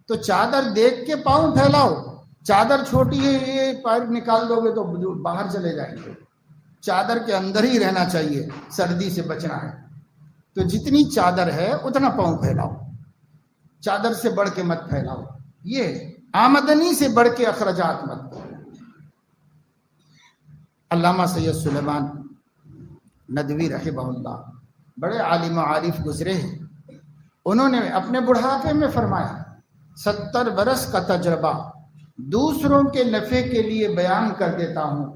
تو چادر دیکھ کے پاؤں پھیلاؤ، چادر چھوٹی ہے یہ پیر نکال دو گے تو باہر چلے جائیں گے، چادر کے اندر ہی رہنا چاہیے، سردی سے بچنا ہے، تو جتنی چادر ہے اتنا پاؤں پھیلاؤ، چادر سے بڑھ کے مت پھیلاؤ، یہ آمدنی سے بڑھ کے اخراجات مت کرو۔ علامہ سید سلیمان ندوی رحمہ اللہ بڑے عالم و عارف گزرے ہیں، انہوں نے اپنے بڑھاپے میں فرمایا 70 برس کا تجربہ دوسروں کے نفع کے لیے بیان کر دیتا ہوں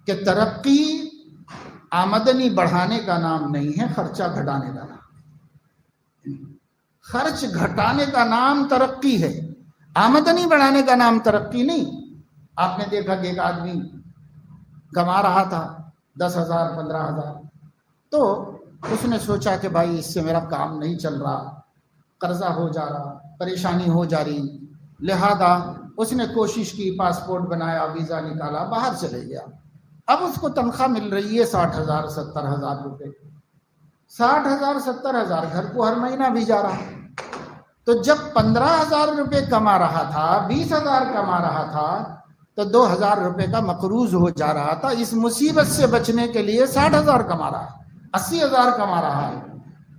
کہ ترقی آمدنی بڑھانے کا نام نہیں ہے، خرچہ گھٹانے کا نام، خرچ گھٹانے کا نام ترقی ہے، آمدنی بڑھانے کا نام ترقی نہیں۔ آپ نے دیکھا کہ ایک آدمی کما رہا تھا 10,000 15,000، تو اس نے سوچا کہ بھائی اس سے میرا کام نہیں چل رہا، قرضہ ہو جا رہا، پریشانی ہو جا رہی، لہذا اس نے کوشش کی، پاسپورٹ بنایا، ویزا نکالا، باہر چلے گیا۔ اب اس کو تنخواہ مل رہی ہے 60,000 70,000 روپے، 60,000 70,000 گھر کو ہر مہینہ بھی جا رہا۔ تو جب 15,000 روپے کما رہا تھا، 20,000 کما رہا تھا، تو 2,000 روپے کا مقروض ہو جا رہا تھا۔ اس مصیبت سے بچنے کے لیے 60,000 کما رہا ہے، 80,000 کما رہا ہے۔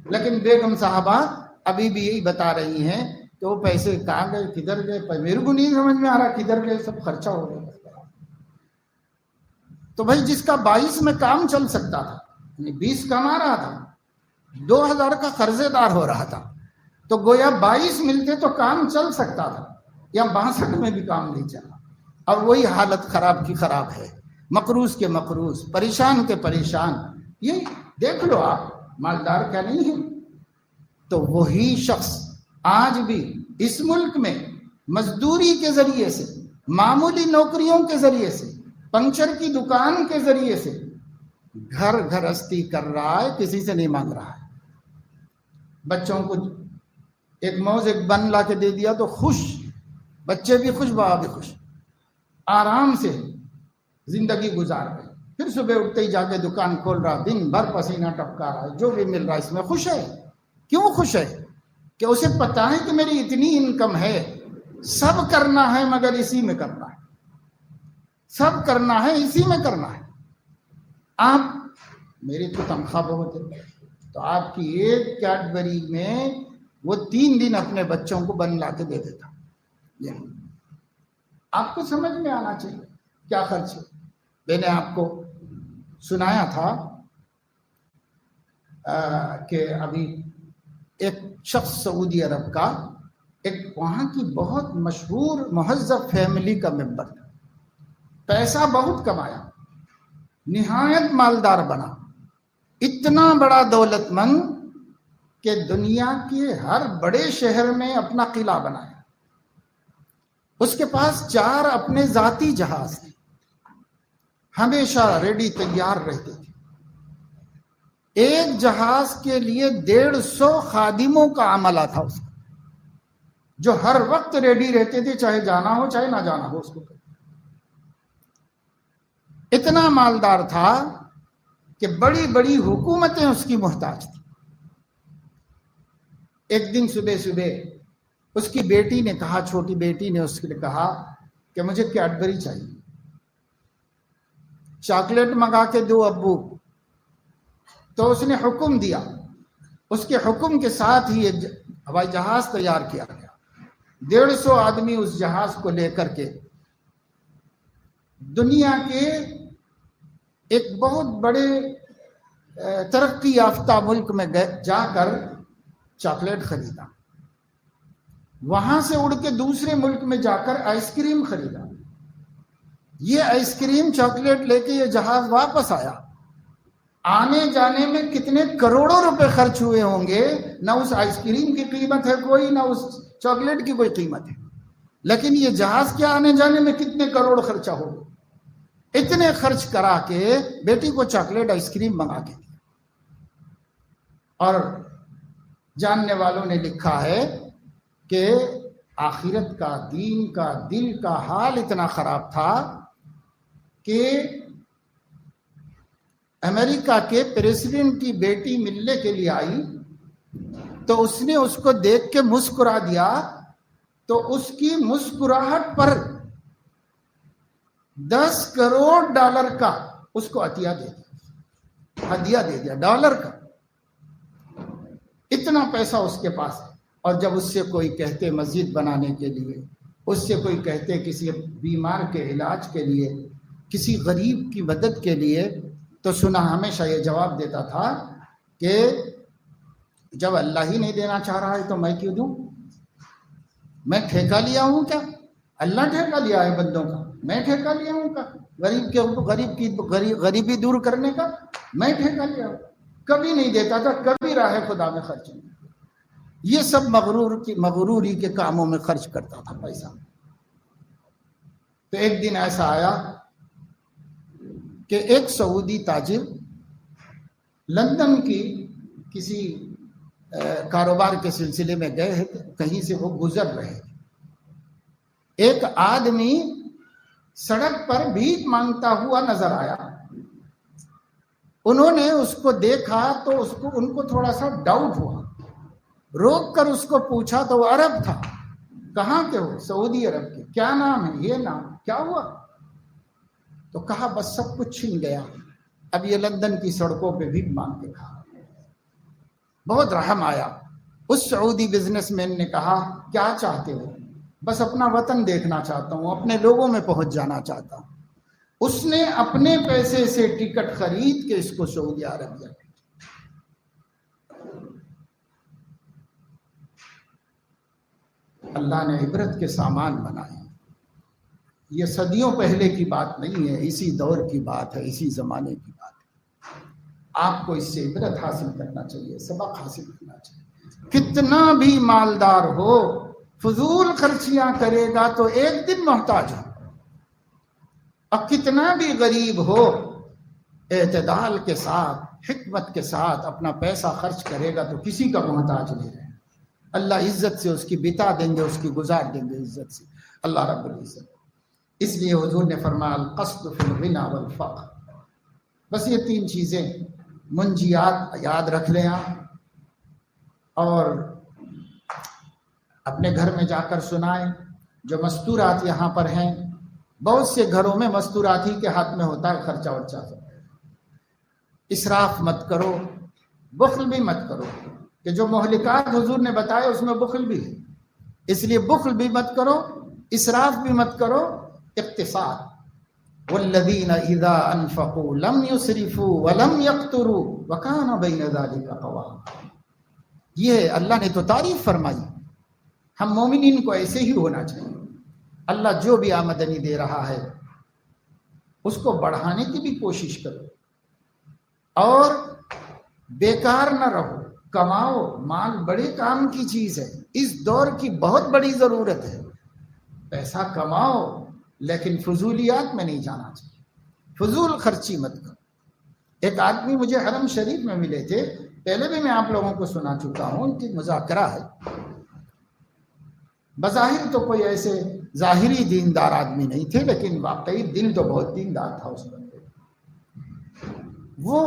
لیکن بیگم صاحبہ ابھی بھی یہی بتا رہی ہیں کہ وہ پیسے کہاں گئے, کدھر گئے, میرے کو نہیں سمجھ میں آ رہا کدھر گئے, سب خرچہ ہو گیا. تو بھائی جس کا 22 میں کام چل سکتا تھا, 20 کما رہا تھا, 2000 کا قرضے دار ہو رہا تھا, تو گویا 22 ملتے تو کام چل سکتا تھا, یا 62 میں بھی کام نہیں چلا. اور وہی حالت خراب کی خراب ہے, مقروض کے مقروض, پریشان کے پریشان. یہ دیکھ لو آپ, مالدار کیا نہیں ہے. تو وہی شخص آج بھی اس ملک میں مزدوری کے ذریعے سے, معمولی نوکریوں کے ذریعے سے, پنچر کی دکان کے ذریعے سے گھر گھرستی کر رہا ہے, کسی سے نہیں مانگ رہا ہے. بچوں کو ایک موز ایک بن لا کے دے دیا تو خوش, بچے بھی خوش, باپ بھی خوش, آرام سے زندگی گزار رہے. پھر صبح اٹھتے ہی جا کے دکان کھول رہا, دن بھر پسینہ ٹپکا رہا ہے, جو بھی مل رہا ہے اس میں خوش ہے. کیوں خوش ہے؟ کہ اسے پتا ہے کہ میری اتنی انکم ہے, سب کرنا ہے مگر اسی میں کرنا ہے, سب کرنا ہے اسی میں کرنا ہے. آپ, میری تو تنخواہ بہت ہے, تو آپ کی ایک کیڈبری میں وہ 3 دن اپنے بچوں کو بن لا کے دے دیتا. آپ کو سمجھ میں آنا چاہیے کیا خرچ ہے. میں نے آپ کو سنایا تھا کہ ابھی ایک شخص سعودی عرب کا, ایک وہاں کی بہت مشہور مہذب فیملی کا ممبر تھا, پیسہ بہت کمایا, نہایت مالدار بنا, اتنا بڑا دولت مند کہ دنیا کے ہر بڑے شہر میں اپنا قلعہ بنایا. اس کے پاس 4 اپنے ذاتی جہاز تھے, ہمیشہ ریڈی تیار رہتے تھے. ایک جہاز کے لیے 150 خادموں کا عملہ تھا اس کا, جو ہر وقت ریڈی رہتے تھے, چاہے جانا ہو چاہے نہ جانا ہو اس کو. اتنا مالدار تھا کہ بڑی بڑی حکومتیں اس کی محتاج تھیں. ایک دن صبح اس کی بیٹی نے کہا, چھوٹی بیٹی نے اس کے لیے کہا کہ مجھے کیڈبری چاہیے, چاکلیٹ منگا کے دو ابو. تو اس نے حکم دیا, اس کے حکم کے ساتھ ہی ایک ہوائی جہاز تیار کیا گیا. 150 آدمی اس جہاز کو لے کر کے دنیا کے ایک بہت بڑے ترقی یافتہ ملک میں جا کر چاکلیٹ خریدا. وہاں سے اڑ کے دوسرے ملک میں جا کر آئس کریم خریدا. یہ آئس کریم چاکلیٹ لے کے یہ جہاز واپس آیا. آنے جانے میں کتنے کروڑوں روپے خرچ ہوئے ہوں گے, نہ اس آئس کریم کی قیمت ہے کوئی, نہ اس چاکلیٹ کی کوئی قیمت ہے. لیکن یہ جہاز کے آنے جانے میں کتنے کروڑ خرچہ ہو گئے. اتنے خرچ کرا کے بیٹی کو چاکلیٹ آئس کریم منگا کے دیا. اور جاننے والوں نے لکھا ہے کہ آخرت کا, دین کا, دل کا حال اتنا خراب تھا کہ امریکہ کے پریزیڈنٹ کی بیٹی ملنے کے لیے آئی تو اس نے اس کو دیکھ کے مسکرا دیا, تو اس کی مسکراہٹ پر $10 کروڑ کا اس کو ہدیہ دے دیا ڈالر کا. اتنا پیسہ اس کے پاس ہے. اور جب اس سے کوئی کہتے مسجد بنانے کے لیے, اس سے کوئی کہتے کسی بیمار کے علاج کے لیے, کسی غریب کی مدد کے لیے, تو سنا ہمیشہ یہ جواب دیتا تھا کہ جب اللہ ہی نہیں دینا چاہ رہا ہے تو میں کیوں دوں؟ میں ٹھیکہ لیا ہوں کیا؟ اللہ ٹھیکہ لیا ہے بندوں کا, میں ٹھیکہ لیا ہوں کا غریبی دور کرنے کا؟ میں ٹھیکہ لیا ہوں. کبھی نہیں دیتا تھا, کبھی راہ خدا میں خرچ نہیں. یہ سب مغروری کے کاموں میں خرچ کرتا تھا پیسہ. تو ایک دن ایسا آیا کہ ایک سعودی تاجر لندن کی کسی کاروبار کے سلسلے میں گئے تھے, کہیں سے وہ گزر رہے تھے. ایک آدمی سڑک پر بھیک مانگتا ہوا نظر آیا. انہوں نے اس کو دیکھا تو ان کو تھوڑا سا ڈاؤٹ ہوا, روک کر اس کو پوچھا تو وہ عرب تھا. کہاں کے ہو؟ سعودی عرب کے. کیا نام ہے؟ یہ نام. کیا ہوا؟ تو کہا بس سب کچھ چھن گیا, اب یہ لندن کی سڑکوں پہ بھی مانگ کے کھا. بہت رحم آیا. اس سعودی بزنس مین نے کہا کیا چاہتے ہو؟ بس اپنا وطن دیکھنا چاہتا ہوں، اپنے لوگوں میں پہنچ جانا چاہتا ہوں۔ اس نے اپنے پیسے سے ٹکٹ خرید کے اس کو سعودی عربیہ بھیجا۔ اللہ نے عبرت کے سامان بنائے۔ یہ صدیوں پہلے کی بات نہیں ہے، اسی دور کی بات ہے، اسی زمانے کی بات ہے۔ آپ کو اس سے عبرت حاصل کرنا چاہیے، سبق حاصل کرنا چاہیے۔ کتنا بھی مالدار ہو، فضول خرچیاں کرے گا تو ایک دن محتاج ہو، اور کتنا بھی غریب ہو اعتدال کے ساتھ، حکمت کے ساتھ اپنا پیسہ خرچ کرے گا تو کسی کا محتاج نہیں رہے۔ اللہ عزت سے اس کی بتا دیں گے، اس کی گزار دیں گے عزت سے، اللہ رب العزت۔ اس لیے حضور نے فرمایا القصد فی الغنی والفقر۔ بس یہ تین چیزیں منجیات یاد رکھ لیں آپ، اور اپنے گھر میں جا کر سنائیں۔ جو مستورات یہاں پر ہیں، بہت سے گھروں میں مستورات ہی کے ہاتھ میں ہوتا ہے خرچہ ورچہ سب۔ اسراف مت کرو، بخل بھی مت کرو، کہ جو مہلکات حضور نے بتائے اس میں بخل بھی ہے، اس لیے بخل بھی مت کرو، اسراف بھی مت کرو، اقتصاد۔ والذین اذا انفقوا لم يسرفوا ولم يقتروا وكان بین ذلک قواما۔ یہ اللہ نے تو تعریف فرمائی، ہم مومنین کو ایسے ہی ہونا چاہیے۔ اللہ جو بھی آمدنی دے رہا ہے اس کو بڑھانے کی بھی کوشش کرو، اور بیکار نہ رہو، کماؤ۔ مال بڑے کام کی چیز ہے، اس دور کی بہت بڑی ضرورت ہے۔ پیسہ کماؤ لیکن فضولیات میں نہیں جانا چاہیے، فضول خرچی مت کرو۔ ایک آدمی مجھے حرم شریف میں ملے تھے، پہلے بھی میں آپ لوگوں کو سنا چکا ہوں، ان کی مذاکرہ ہے۔ بظاہر تو کوئی ایسے ظاہری دیندار آدمی نہیں تھے، لیکن واقعی دل تو بہت دیندار تھا اس بندے۔ وہ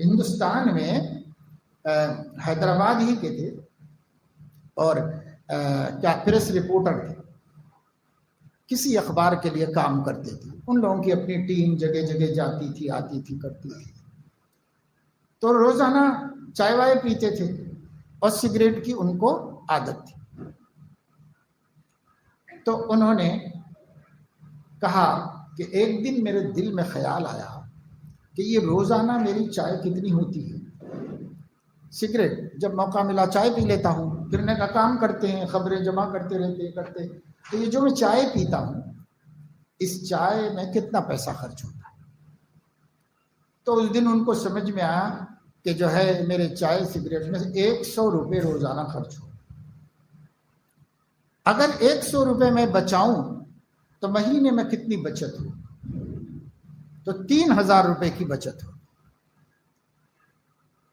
ہندوستان میں حیدرآباد ہی کے تھے، اور کیا پریس رپورٹر تھے، کسی اخبار کے لیے کام کرتے تھے۔ ان لوگوں کی اپنی ٹیم جگہ جگہ جاتی تھی، آتی تھی، کرتی تھی۔ تو روزانہ چائے وائے پیتے تھے، اور سگریٹ کی ان کو عادت تھی۔ تو انہوں نے کہا کہ ایک دن میرے دل میں خیال آیا کہ یہ روزانہ میری چائے کتنی ہوتی ہے، سگریٹ جب موقع ملا چائے پی لیتا ہوں، پھرنے کا کام کرتے ہیں، خبریں جمع کرتے رہتے، تو یہ جو میں چائے پیتا ہوں اس چائے میں کتنا پیسہ خرچ ہوتا ہے۔ تو اس دن ان کو سمجھ میں آیا کہ جو ہے میرے چائے سگریٹ میں 100 روپے روزانہ خرچ ہو۔ اگر 100 روپے میں بچاؤں تو مہینے میں کتنی بچت ہو؟ تو 3000 روپے کی بچت ہو،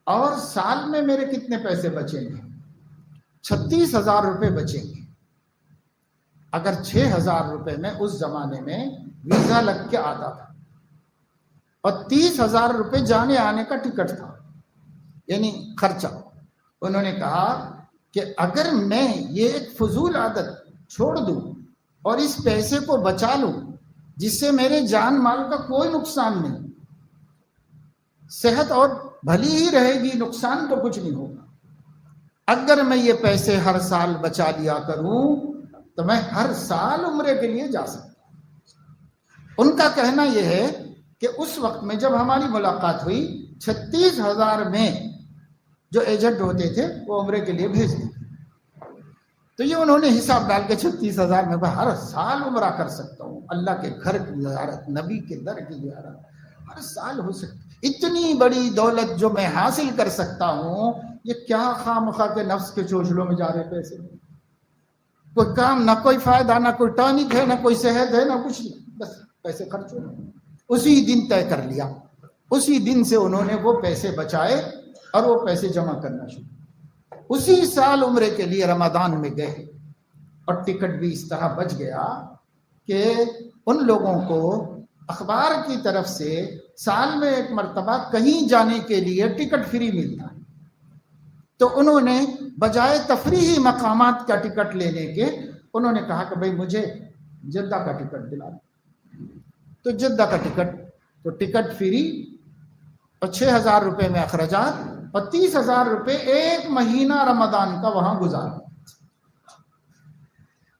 اور سال میں میرے کتنے پیسے بچیں گے؟ 36,000 روپے بچیں گے۔ اگر 6,000 روپے میں اس زمانے میں ویزا لگ کے آتا تھا، اور 30,000 روپے جانے آنے کا ٹکٹ تھا، یعنی خرچہ۔ انہوں نے کہا کہ اگر میں یہ ایک فضول عادت چھوڑ دوں اور اس پیسے کو بچا لوں، جس سے میرے جان مال کا کوئی نقصان نہیں، صحت اور بھلی ہی رہے گی، نقصان تو کچھ نہیں ہوگا، اگر میں یہ پیسے ہر سال بچا لیا کروں تو میں ہر سال عمرے کے لیے جا سکتا ہوں۔ ان کا کہنا یہ ہے کہ اس وقت میں جب ہماری ملاقات ہوئی، 36,000 میں جو ایجنٹ ہوتے تھے وہ عمرے کے لیے بھیج دیتے۔ تو یہ انہوں نے حساب ڈال کے 36,000 میں ہر سال عمرہ کر سکتا ہوں، اللہ کے گھر کی زیارت، نبی کے در کی زیارت ہر سال ہو سکتی۔ اتنی بڑی دولت جو میں حاصل کر سکتا ہوں، یہ کیا خواہ مخواہ کے نفس کے چوچلوں میں جا رہے پیسے؟ کوئی کام نہ، کوئی فائدہ نہ، کوئی ٹانک ہے نہ، کوئی صحت ہے نہ، کچھ نہیں، بس پیسے خرچ ہو۔ اسی دن طے کر لیا، اسی دن سے انہوں نے وہ پیسے بچائے اور وہ پیسے جمع کرنا شروع۔ اسی سال عمرے کے لیے رمضان میں گئے، اور ٹکٹ بھی اس طرح بچ گیا کہ ان لوگوں کو اخبار کی طرف سے سال میں ایک مرتبہ کہیں جانے کے لیے ٹکٹ فری ملتا ہے۔ تو انہوں نے بجائے تفریحی مقامات کا ٹکٹ لینے کے، انہوں نے کہا کہ بھئی مجھے جدہ کا ٹکٹ دلا دو۔ تو جدہ کا ٹکٹ، تو ٹکٹ فری اور 6,000 روپے میں اخراجات، اور 30,000 روپے ایک مہینہ رمضان کا وہاں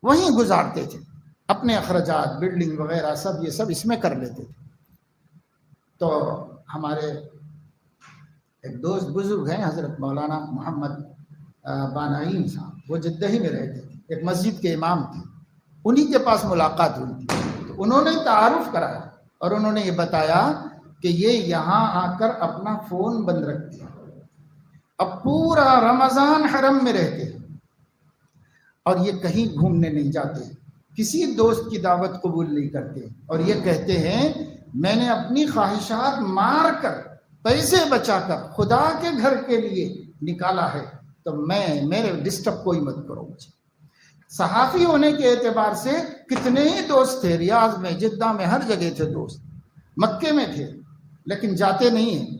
وہیں گزارتے تھے، اپنے اخراجات بلڈنگ وغیرہ سب یہ سب اس میں کر لیتے تھے۔ تو ہمارے ایک دوست بزرگ ہیں حضرت مولانا محمد بانائیم صاحب، وہ جدہ ہی میں رہتے تھے، ایک مسجد کے امام تھے، انہی کے پاس ملاقات ہوئی تھی۔ تو انہوں نے تعارف کرایا اور انہوں نے یہ بتایا کہ یہ یہاں آ کر اپنا فون بند رکھتے ہیں، اب پورا رمضان حرم میں رہتے ہیں اور یہ کہیں گھومنے نہیں جاتے، کسی دوست کی دعوت قبول نہیں کرتے، اور یہ کہتے ہیں میں نے اپنی خواہشات مار کر پیسے بچا کر خدا کے گھر کے لیے نکالا ہے، تو میرے ڈسٹرب کوئی مت کرو مجھے۔ صحافی ہونے کے اعتبار سے کتنے ہی دوست تھے، ریاض میں، جدہ میں، ہر جگہ تھے دوست، مکے میں تھے، لیکن جاتے نہیں ہیں۔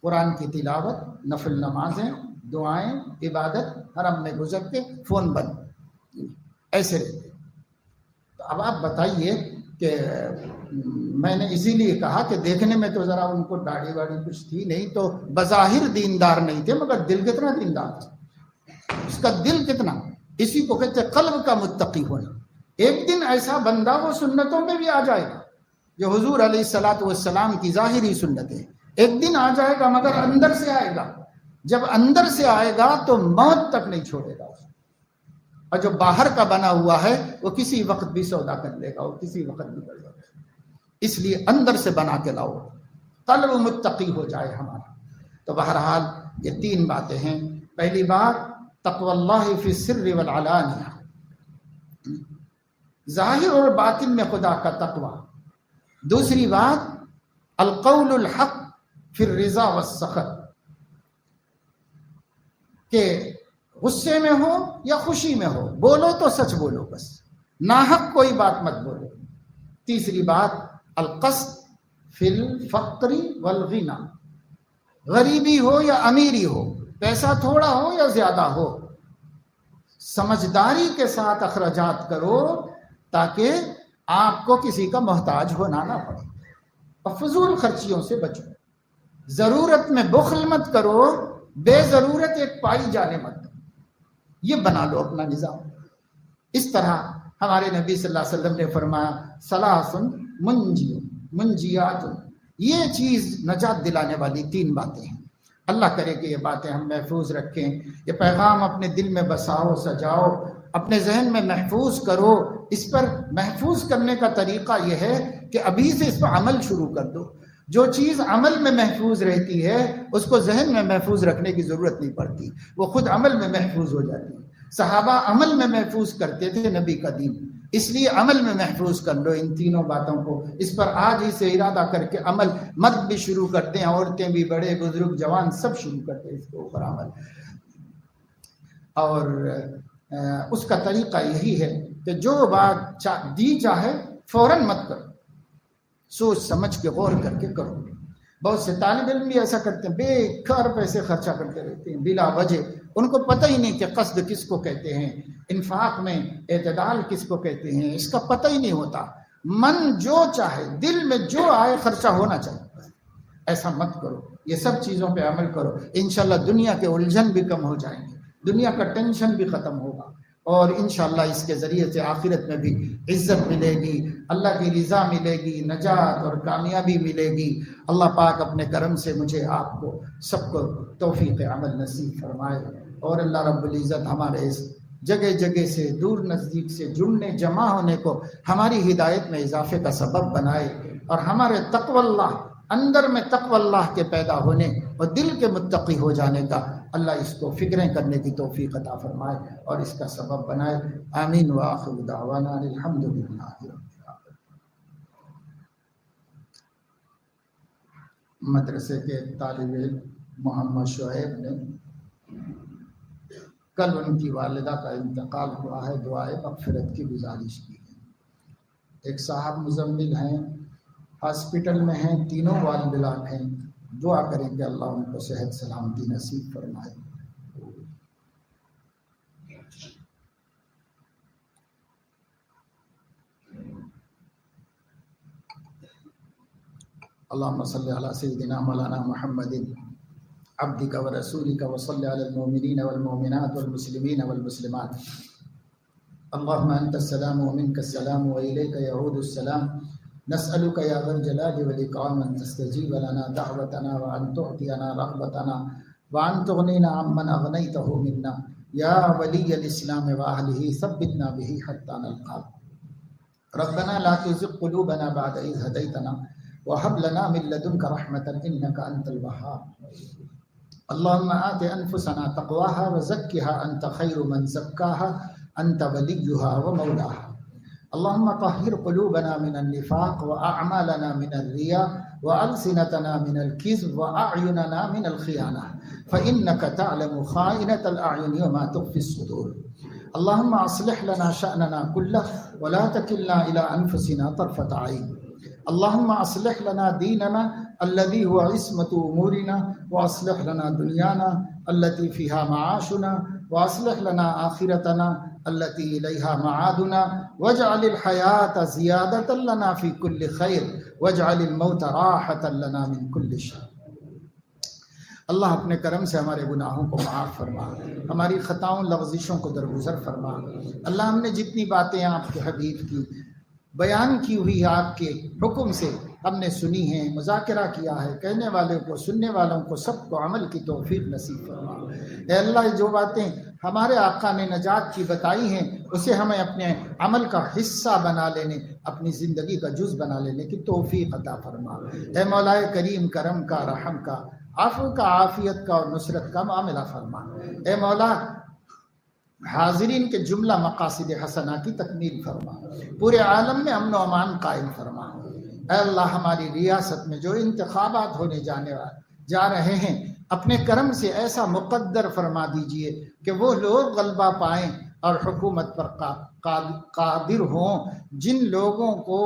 قرآن کی تلاوت، نفل نمازیں، دعائیں، عبادت، حرم میں گزر کے فون بند، ایسے رہتے۔ تو اب آپ بتائیے کہ میں نے اسی لیے کہا کہ دیکھنے میں تو ذرا ان کو داڑھی واڑی کچھ تھی نہیں، تو بظاہر دیندار نہیں تھے، مگر دل کتنا دیندار تھا، اس کا دل کتنا، اسی کو کہتے ہیں قلب کا متقی ہونا۔ ایک دن ایسا بندہ وہ سنتوں میں بھی آ جائے گا جو حضور علیہ الصلوۃ والسلام کی ظاہری سنت ہے، ایک دن آ جائے گا، مگر اندر سے آئے گا، جب اندر سے آئے گا تو موت تک نہیں چھوڑے گا، اور جو باہر کا بنا ہوا ہے وہ کسی وقت بھی سودا کر لے گا، وہ کسی وقت بھی کر لے گا۔ اس لیے اندر سے بنا کے لاؤ، قلب متقی ہو جائے ہمارا۔ تو بہرحال یہ 3 باتیں ہیں۔ پہلی بات تقوی اللہ فی السر والعلانیہ، ظاہر اور باطن میں خدا کا تقوی۔ دوسری بات القول الحق فی الرضا والسخط، کہ غصے میں ہو یا خوشی میں ہو بولو تو سچ بولو، بس ناحق کوئی بات مت بولو۔ تیسری بات القصد فی الفقر والغنی، غریبی ہو یا امیری ہو، پیسہ تھوڑا ہو یا زیادہ ہو، سمجھداری کے ساتھ اخراجات کرو تاکہ آپ کو کسی کا محتاج ہونا نہ پڑے، اور فضول خرچیوں سے بچو، ضرورت میں بخل مت کرو، بے ضرورت ایک پائی جانے مت دو، یہ بنا لو اپنا نظام۔ اس طرح ہمارے نبی صلی اللہ علیہ وسلم نے فرمایا ثلاث منجیات، یہ چیز نجات دلانے والی 3 باتیں ہیں۔ اللہ کرے کہ یہ باتیں ہم محفوظ رکھیں، یہ پیغام اپنے دل میں بساؤ، سجاؤ، اپنے ذہن میں محفوظ کرو۔ اس پر محفوظ کرنے کا طریقہ یہ ہے کہ ابھی سے اس پر عمل شروع کر دو۔ جو چیز عمل میں محفوظ رہتی ہے اس کو ذہن میں محفوظ رکھنے کی ضرورت نہیں پڑتی، وہ خود عمل میں محفوظ ہو جاتی ہے۔ صحابہ عمل میں محفوظ کرتے تھے نبی کا دین، اس لیے عمل میں محفوظ کر لو ان 3 باتوں کو۔ اس پر آج ہی سے ارادہ کر کے عمل، مرد بھی شروع کرتے ہیں، عورتیں بھی، بڑے بزرگ جوان سب شروع کرتے ہیں اس کے اوپر عمل۔ اور اس کا طریقہ یہی ہے کہ جو بات دی چاہے فوراً مت کرو، سوچ سمجھ کے غور کر کے کرو۔ بہت سے طالب علم بھی ایسا کرتے ہیں، بیکار پیسے خرچہ کرتے رہتے ہیں بلا وجہ، ان کو پتہ ہی نہیں کہ قصد کس کو کہتے ہیں، انفاق میں اعتدال کس کو کہتے ہیں، اس کا پتہ ہی نہیں ہوتا۔ من جو چاہے، دل میں جو آئے خرچہ ہونا چاہیے، ایسا مت کرو، یہ سب چیزوں پہ عمل کرو، انشاءاللہ دنیا کے الجھن بھی کم ہو جائیں گے، دنیا کا ٹینشن بھی ختم ہوگا، اور انشاءاللہ اس کے ذریعے سے آخرت میں بھی عزت ملے گی، اللہ کی رضا ملے گی، نجات اور کامیابی ملے گی۔ اللہ پاک اپنے کرم سے مجھے آپ کو سب کو توفیق عمل نصیب فرمائے، اور اللہ رب العزت ہمارے اس جگہ جگہ سے، دور نزدیک سے جڑنے، جمع ہونے کو ہماری ہدایت میں اضافے کا سبب بنائے، اور ہمارے تقوی اللہ، اندر میں تقوی اللہ کے پیدا ہونے اور دل کے متقی ہو جانے کا اللہ اس کو فکریں کرنے کی توفیق عطا فرمائے اور اس کا سبب بنائے۔ آمین وآخر دعوانا الحمدللہ رب العالمین۔ مدرسے کے طالب علم محمد شعیب نے، کل ان کی والدہ کا انتقال ہوا ہے، دعائے مغفرت کی گزارش کی ہے۔ ایک صاحب مزمل ہیں، ہاسپٹل میں ہیں، 3 وال بلاک ہیں، دعا کریں کہ اللہ ان کو صحت سلامتی نصیب فرمائے۔ اللہم صلی علی سیدنا مولانا محمد عبدك ورسولك وصل على المؤمنين والمؤمنات والمسلمين والمسلمات. اللهم أنت السلام ومنك السلام وإليك يعود السلام. نسألك يا ذا الجلال والإكرام أن تستجيب لنا دعوتنا وأن تعطينا رغبتنا وأن تغنينا عمن أغنيته منا. يا ولي الإسلام وأهله ثبتنا به حتى نلقاك. ربنا لا تزغ قلوبنا بعد إذ هديتنا وهب لنا من لدنك رحمة إنك أنت الوهاب. اللهم آت أنفسنا تقواها وزكها أنت خير من زكاها أنت وليها ومولاها. اللهم طهر قلوبنا من النفاق وأعمالنا من الرياء وألسنتنا من الكذب وأعيننا من الخيانة فإنك تعلم خائنة الأعين وما تخفي الصدور. اللهم أصلح لنا شأننا كله ولا تكلنا إلى أنفسنا طرفة عين. اللهم أصلح لنا ديننا الذي هو عصمة أمورنا وأصلح لنا دنيانا التي فيها معاشنا وأصلح لنا آخرتنا التي إليها معادنا واجعل الحياة زيادة لنا في كل خير واجعل الموت راحة لنا من كل شر. اللہ اپنے کرم سے ہمارے گناہوں کو معاف فرما، ہماری خطاؤں لغزشوں کو درگزر فرما۔ اللہ ہم نے جتنی باتیں آپ کے حبیب کی بیان کی ہوئی آپ کے حکم سے ہم نے سنی ہیں، مذاکرہ کیا ہے، کہنے والے کو سننے والوں کو سب کو عمل کی توفیق نصیب فرما۔ اے اللہ جو باتیں ہمارے آقا نے نجات کی بتائی ہیں اسے ہمیں اپنے عمل کا حصہ بنا لینے، اپنی زندگی کا جز بنا لینے کی توفیق عطا فرما۔ اے مولا کریم کرم کا، رحم کا، عفو کا، عافیت کا اور نصرت کا معاملہ فرما۔ اے مولا حاضرین کے جملہ مقاصد حسنہ کی تکمیل فرما، پورے عالم میں امن و امان قائم فرما۔ اے اللہ ہماری ریاست میں جو انتخابات ہونے جا رہے ہیں اپنے کرم سے ایسا مقدر فرما دیجئے کہ وہ لوگ غلبہ پائیں اور حکومت پر قادر ہوں جن لوگوں کو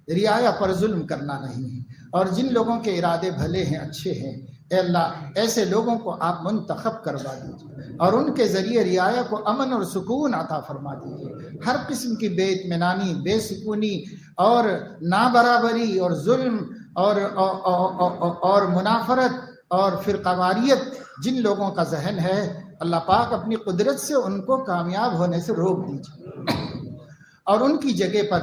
رعایا پر ظلم کرنا نہیں ہے اور جن لوگوں کے ارادے بھلے ہیں، اچھے ہیں۔ اے اللہ ایسے لوگوں کو آپ منتخب کروا دیجیے اور ان کے ذریعے رعایا کو امن اور سکون عطا فرما دیجیے۔ ہر قسم کی بے اطمینانی، بے سکونی اور نابرابری اور ظلم اور منافرت اور فرقہ واریت جن لوگوں کا ذہن ہے اللہ پاک اپنی قدرت سے ان کو کامیاب ہونے سے روک دیجیے اور ان کی جگہ پر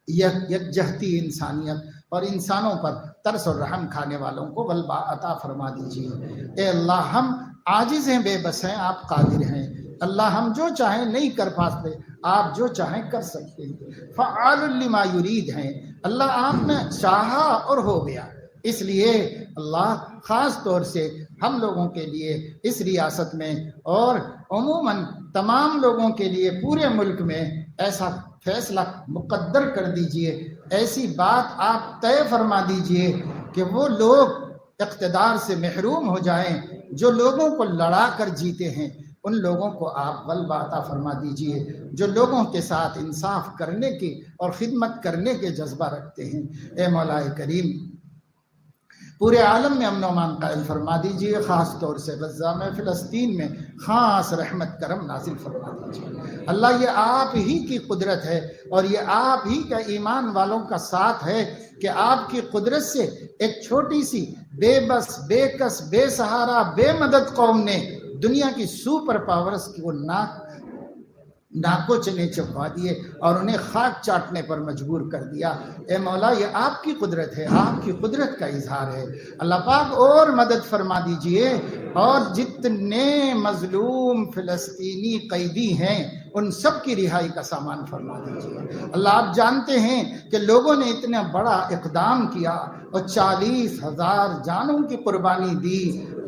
یکجہتی انسانیت اور انسانوں پر ترس اور رحم کھانے والوں کو غلبہ عطا فرما دیجیے۔ اے اللہ ہم عاجز ہیں، بے بس ہیں، آپ قادر ہیں۔ اللہ ہم جو چاہیں نہیں کر پاتے، آپ جو چاہیں کر سکتے ہیں، فعال لما یرید ہیں۔ اللہ آپ نے چاہا اور ہو گیا، اس لیے اللہ خاص طور سے ہم لوگوں کے لیے اس ریاست میں اور عموماً تمام لوگوں کے لیے پورے ملک میں ایسا فیصلہ مقدر کر دیجئے، ایسی بات آپ طے فرما دیجئے کہ وہ لوگ اقتدار سے محروم ہو جائیں جو لوگوں کو لڑا کر جیتے ہیں، ان لوگوں کو آپ غلبہ عطا فرما دیجئے جو لوگوں کے ساتھ انصاف کرنے کی اور خدمت کرنے کے جذبہ رکھتے ہیں۔ اے مولا کریم پورے عالم میں امن و امان قائم فرما دیجئے، خاص طور سے غزہ میں، فلسطین میں خاص رحمت کرم نازل فرما دیجئے۔ اللہ یہ آپ ہی کی قدرت ہے اور یہ آپ ہی کا ایمان والوں کا ساتھ ہے کہ آپ کی قدرت سے ایک چھوٹی سی بے بس، بے کس، بے سہارا، بے مدد قوم نے دنیا کی سپر پاورز کو ناکو چنے چبوا دیے اور انہیں خاک چاٹنے پر مجبور کر دیا۔ اے مولا یہ آپ کی قدرت ہے، آپ کی قدرت کا اظہار ہے۔ اللہ پاک اور مدد فرما دیجئے اور جتنے مظلوم فلسطینی قیدی ہیں ان سب کی رہائی کا سامان فرما دیجئے۔ اللہ آپ جانتے ہیں کہ لوگوں نے اتنا بڑا اقدام کیا اور 40,000 جانوں کی قربانی دی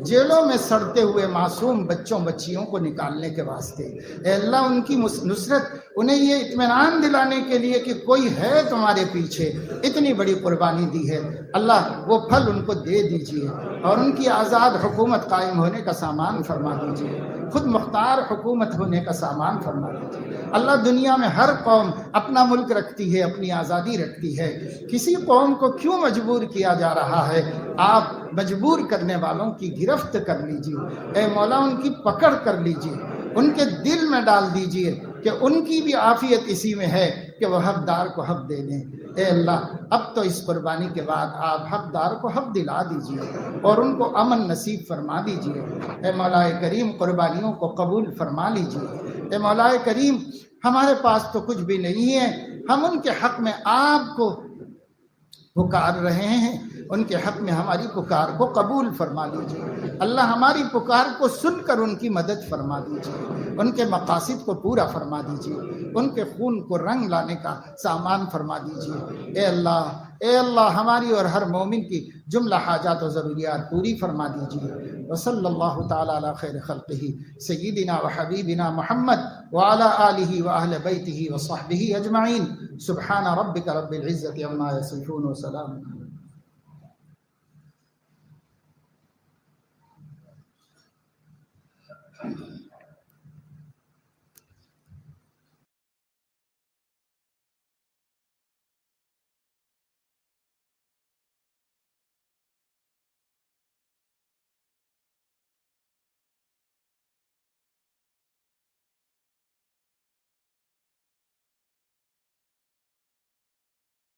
جیلوں میں سڑتے ہوئے معصوم بچوں بچیوں کو نکالنے کے واسطے۔ اے اللہ ان کی نصرت، انہیں یہ اطمینان دلانے کے لیے کہ کوئی ہے تمہارے پیچھے، اتنی بڑی قربانی دی ہے۔ اللہ وہ پھل ان کو دے دیجئے اور ان کی آزاد حکومت قائم ہونے کا سامان فرما دیجئے، خود مختار حکومت ہونے کا سامان فرما دیجئے۔ اللہ دنیا میں ہر قوم اپنا ملک رکھتی ہے، اپنی آزادی رکھتی ہے، کسی قوم کو کیوں مجبور کیا جا رہا ہے؟ آپ مجبور کرنے والوں کی گرفت کر لیجئے، اے مولا ان کی پکڑ کر لیجئے، ان کے دل میں ڈال دیجئے کہ ان کی بھی عافیت اسی میں ہے کہ وہ حقدار کو حق دے دیں۔ اے اللہ اب تو اس قربانی کے بعد آپ حقدار کو حق دلا دیجیے اور ان کو امن نصیب فرما دیجیے۔ اے مولا کریم قربانیوں کو قبول فرما لیجیے۔ اے مولا کریم ہمارے پاس تو کچھ بھی نہیں ہے، ہم ان کے حق میں آپ کو پکار رہے ہیں، ان کے حق میں ہماری پکار کو قبول فرما لیجیے۔ اللہ ہماری پکار کو سن کر ان کی مدد فرما دیجیے، ان کے مقاصد کو پورا فرما دیجیے، ان کے خون کو رنگ لانے کا سامان فرما دیجیے۔ اے اللہ ہماری اور ہر مومن کی جملہ حاجات و ضروریات پوری فرما دیجیے۔ وصلی اللہ تعالی علی خیر خلقہ سیدنا و حبیبنا محمد وعلی آلہ و اہل بیتہ و صحبہ اجمعین۔ سبحان ربک رب العزت عما یصفون وسلام